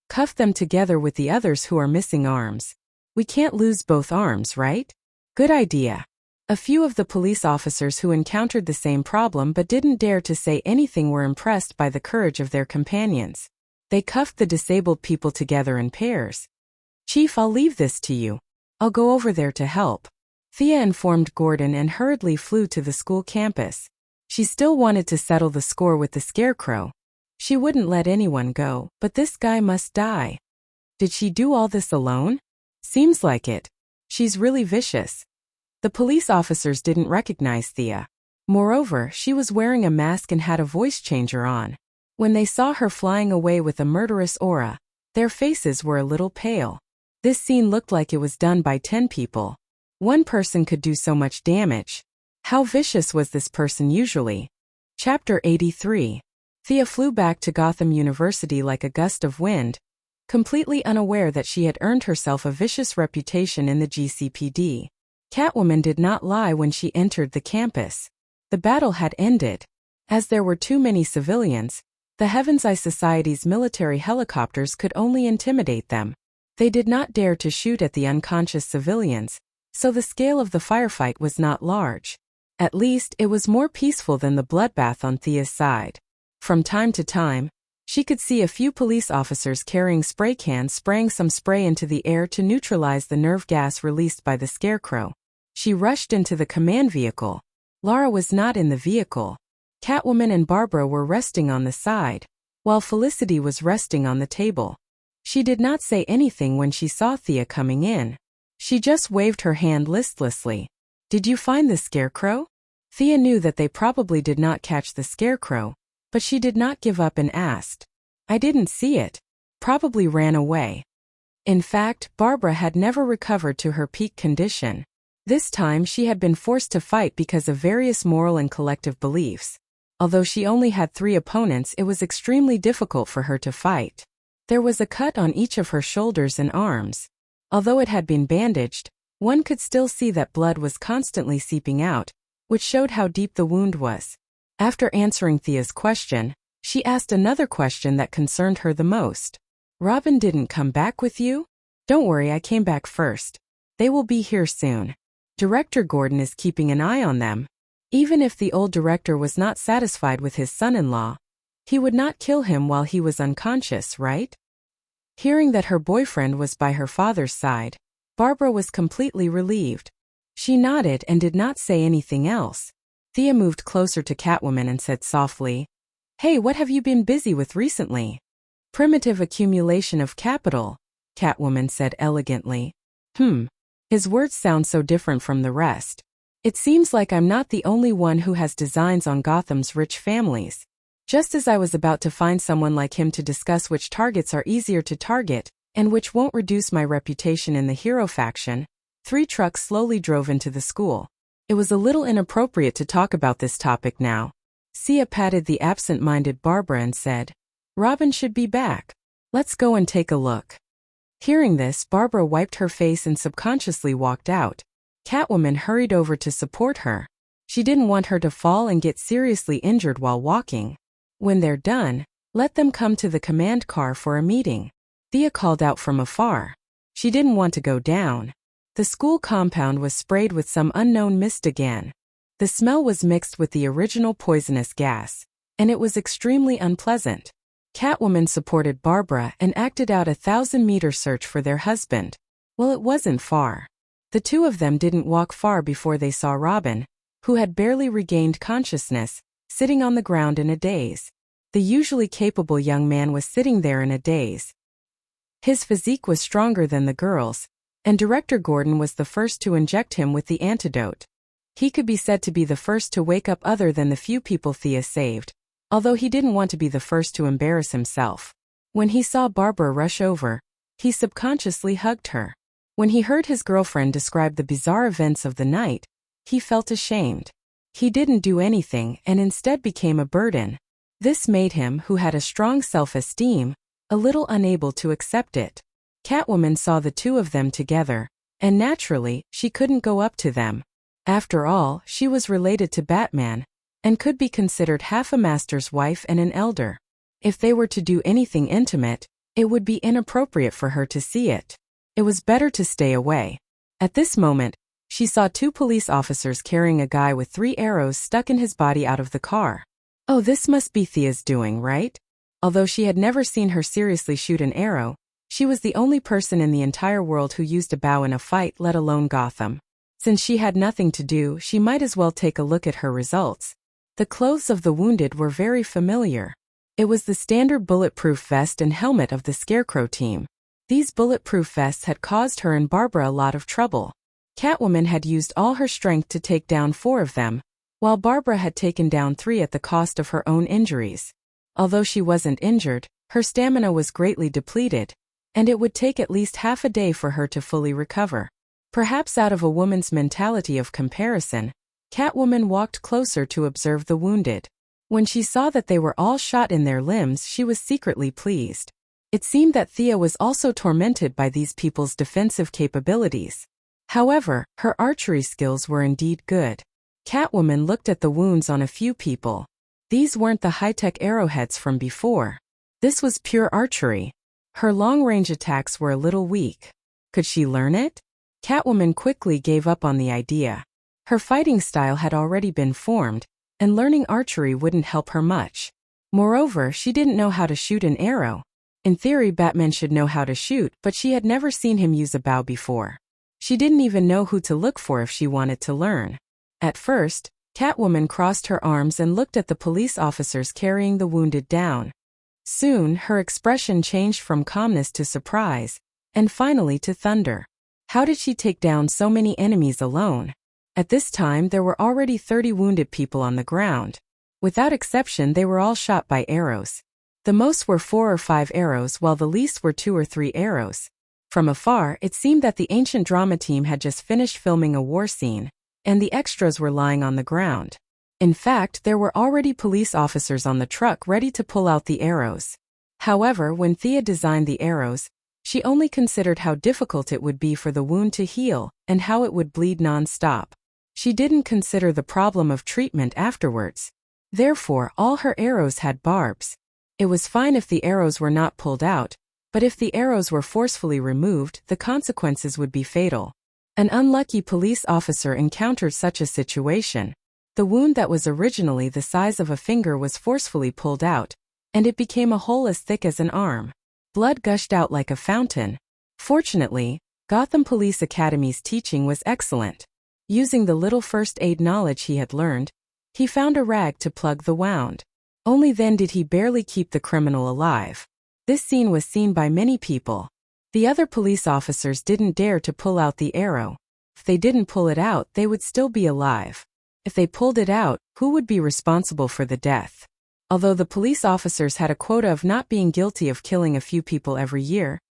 Cuff them together with the others who are missing arms. We can't lose both arms, right? Good idea. A few of the police officers who encountered the same problem but didn't dare to say anything were impressed by the courage of their companions. They cuffed the disabled people together in pairs. Chief, I'll leave this to you. I'll go over there to help. Thea informed Gordon and hurriedly flew to the school campus. She still wanted to settle the score with the Scarecrow. She wouldn't let anyone go, but this guy must die. Did she do all this alone? Seems like it. She's really vicious. The police officers didn't recognize Thea. Moreover, she was wearing a mask and had a voice changer on. When they saw her flying away with a murderous aura, their faces were a little pale. This scene looked like it was done by 10 people. One person could do so much damage. How vicious was this person usually? Chapter 83. Thea flew back to Gotham University like a gust of wind, completely unaware that she had earned herself a vicious reputation in the GCPD. Catwoman did not lie when she entered the campus. The battle had ended. As there were too many civilians, the Heaven's Eye Society's military helicopters could only intimidate them. They did not dare to shoot at the unconscious civilians, so the scale of the firefight was not large. At least, it was more peaceful than the bloodbath on Thea's side. From time to time, she could see a few police officers carrying spray cans spraying some spray into the air to neutralize the nerve gas released by the Scarecrow. She rushed into the command vehicle. Lara was not in the vehicle. Catwoman and Barbara were resting on the side, while Felicity was resting on the table. She did not say anything when she saw Thea coming in. She just waved her hand listlessly. Did you find the Scarecrow? Thea knew that they probably did not catch the Scarecrow, but she did not give up and asked. I didn't see it. Probably ran away. In fact, Barbara had never recovered to her peak condition. This time she had been forced to fight because of various moral and collective beliefs. Although she only had 3 opponents, it was extremely difficult for her to fight. There was a cut on each of her shoulders and arms. Although it had been bandaged, one could still see that blood was constantly seeping out, which showed how deep the wound was. After answering Thea's question, she asked another question that concerned her the most. Robin didn't come back with you? Don't worry, I came back first. They will be here soon. Director Gordon is keeping an eye on them. Even if the old director was not satisfied with his son-in-law, he would not kill him while he was unconscious, right? Hearing that her boyfriend was by her father's side, Barbara was completely relieved. She nodded and did not say anything else. Thea moved closer to Catwoman and said softly, "Hey, what have you been busy with recently?" "Primitive accumulation of capital," Catwoman said elegantly. His words sound so different from the rest. "It seems like I'm not the only one who has designs on Gotham's rich families." Just as I was about to find someone like him to discuss which targets are easier to target and which won't reduce my reputation in the hero faction, 3 trucks slowly drove into the school. It was a little inappropriate to talk about this topic now. Sia patted the absent-minded Barbara and said, "Robin should be back. Let's go and take a look." Hearing this, Barbara wiped her face and subconsciously walked out. Catwoman hurried over to support her. She didn't want her to fall and get seriously injured while walking. "When they're done, let them come to the command car for a meeting," Thea called out from afar. She didn't want to go down. The school compound was sprayed with some unknown mist again. The smell was mixed with the original poisonous gas, and it was extremely unpleasant. Catwoman supported Barbara and acted out a 1,000-meter search for their husband. Well, it wasn't far. The two of them didn't walk far before they saw Robin, who had barely regained consciousness, sitting on the ground in a daze. The usually capable young man was sitting there in a daze. His physique was stronger than the girl's, and Director Gordon was the first to inject him with the antidote. He could be said to be the first to wake up other than the few people Thea saved, although he didn't want to be the first to embarrass himself. When he saw Barbara rush over, he subconsciously hugged her. When he heard his girlfriend describe the bizarre events of the night, he felt ashamed. He didn't do anything and instead became a burden. This made him, who had a strong self-esteem, a little unable to accept it. Catwoman saw the two of them together, and naturally, she couldn't go up to them. After all, she was related to Batman, and could be considered half a master's wife and an elder. If they were to do anything intimate, it would be inappropriate for her to see it. It was better to stay away. At this moment, she saw 2 police officers carrying a guy with 3 arrows stuck in his body out of the car. Oh, this must be Thea's doing, right? Although she had never seen her seriously shoot an arrow, she was the only person in the entire world who used a bow in a fight, let alone Gotham. Since she had nothing to do, she might as well take a look at her results. The clothes of the wounded were very familiar. It was the standard bulletproof vest and helmet of the Scarecrow team. These bulletproof vests had caused her and Barbara a lot of trouble. Catwoman had used all her strength to take down 4 of them, while Barbara had taken down 3 at the cost of her own injuries. Although she wasn't injured, her stamina was greatly depleted, and it would take at least half a day for her to fully recover. Perhaps out of a woman's mentality of comparison, Catwoman walked closer to observe the wounded. When she saw that they were all shot in their limbs, she was secretly pleased. It seemed that Thea was also tormented by these people's defensive capabilities. However, her archery skills were indeed good. Catwoman looked at the wounds on a few people. These weren't the high-tech arrowheads from before. This was pure archery. Her long-range attacks were a little weak. Could she learn it? Catwoman quickly gave up on the idea. Her fighting style had already been formed, and learning archery wouldn't help her much. Moreover, she didn't know how to shoot an arrow. In theory, Batman should know how to shoot, but she had never seen him use a bow before. She didn't even know who to look for if she wanted to learn. At first, Catwoman crossed her arms and looked at the police officers carrying the wounded down. Soon, her expression changed from calmness to surprise, and finally to thunder. How did she take down so many enemies alone? At this time, there were already 30 wounded people on the ground. Without exception, they were all shot by arrows. The most were 4 or 5 arrows, while the least were 2 or 3 arrows. From afar, it seemed that the ancient drama team had just finished filming a war scene, and the extras were lying on the ground. In fact, there were already police officers on the truck ready to pull out the arrows. However, when Thea designed the arrows, she only considered how difficult it would be for the wound to heal and how it would bleed non-stop. She didn't consider the problem of treatment afterwards. Therefore, all her arrows had barbs. It was fine if the arrows were not pulled out, but if the arrows were forcefully removed, the consequences would be fatal. An unlucky police officer encountered such a situation. The wound that was originally the size of a finger was forcefully pulled out, and it became a hole as thick as an arm. Blood gushed out like a fountain. Fortunately, Gotham Police Academy's teaching was excellent. Using the little first aid knowledge he had learned, He found a rag to plug the wound. Only then did he barely keep the criminal alive. This scene was seen by many people. The other police officers didn't dare to pull out the arrow. If they didn't pull it out, they would still be alive. If they pulled it out, who would be responsible for the death? Although the police officers had a quota of not being guilty of killing a few people every year,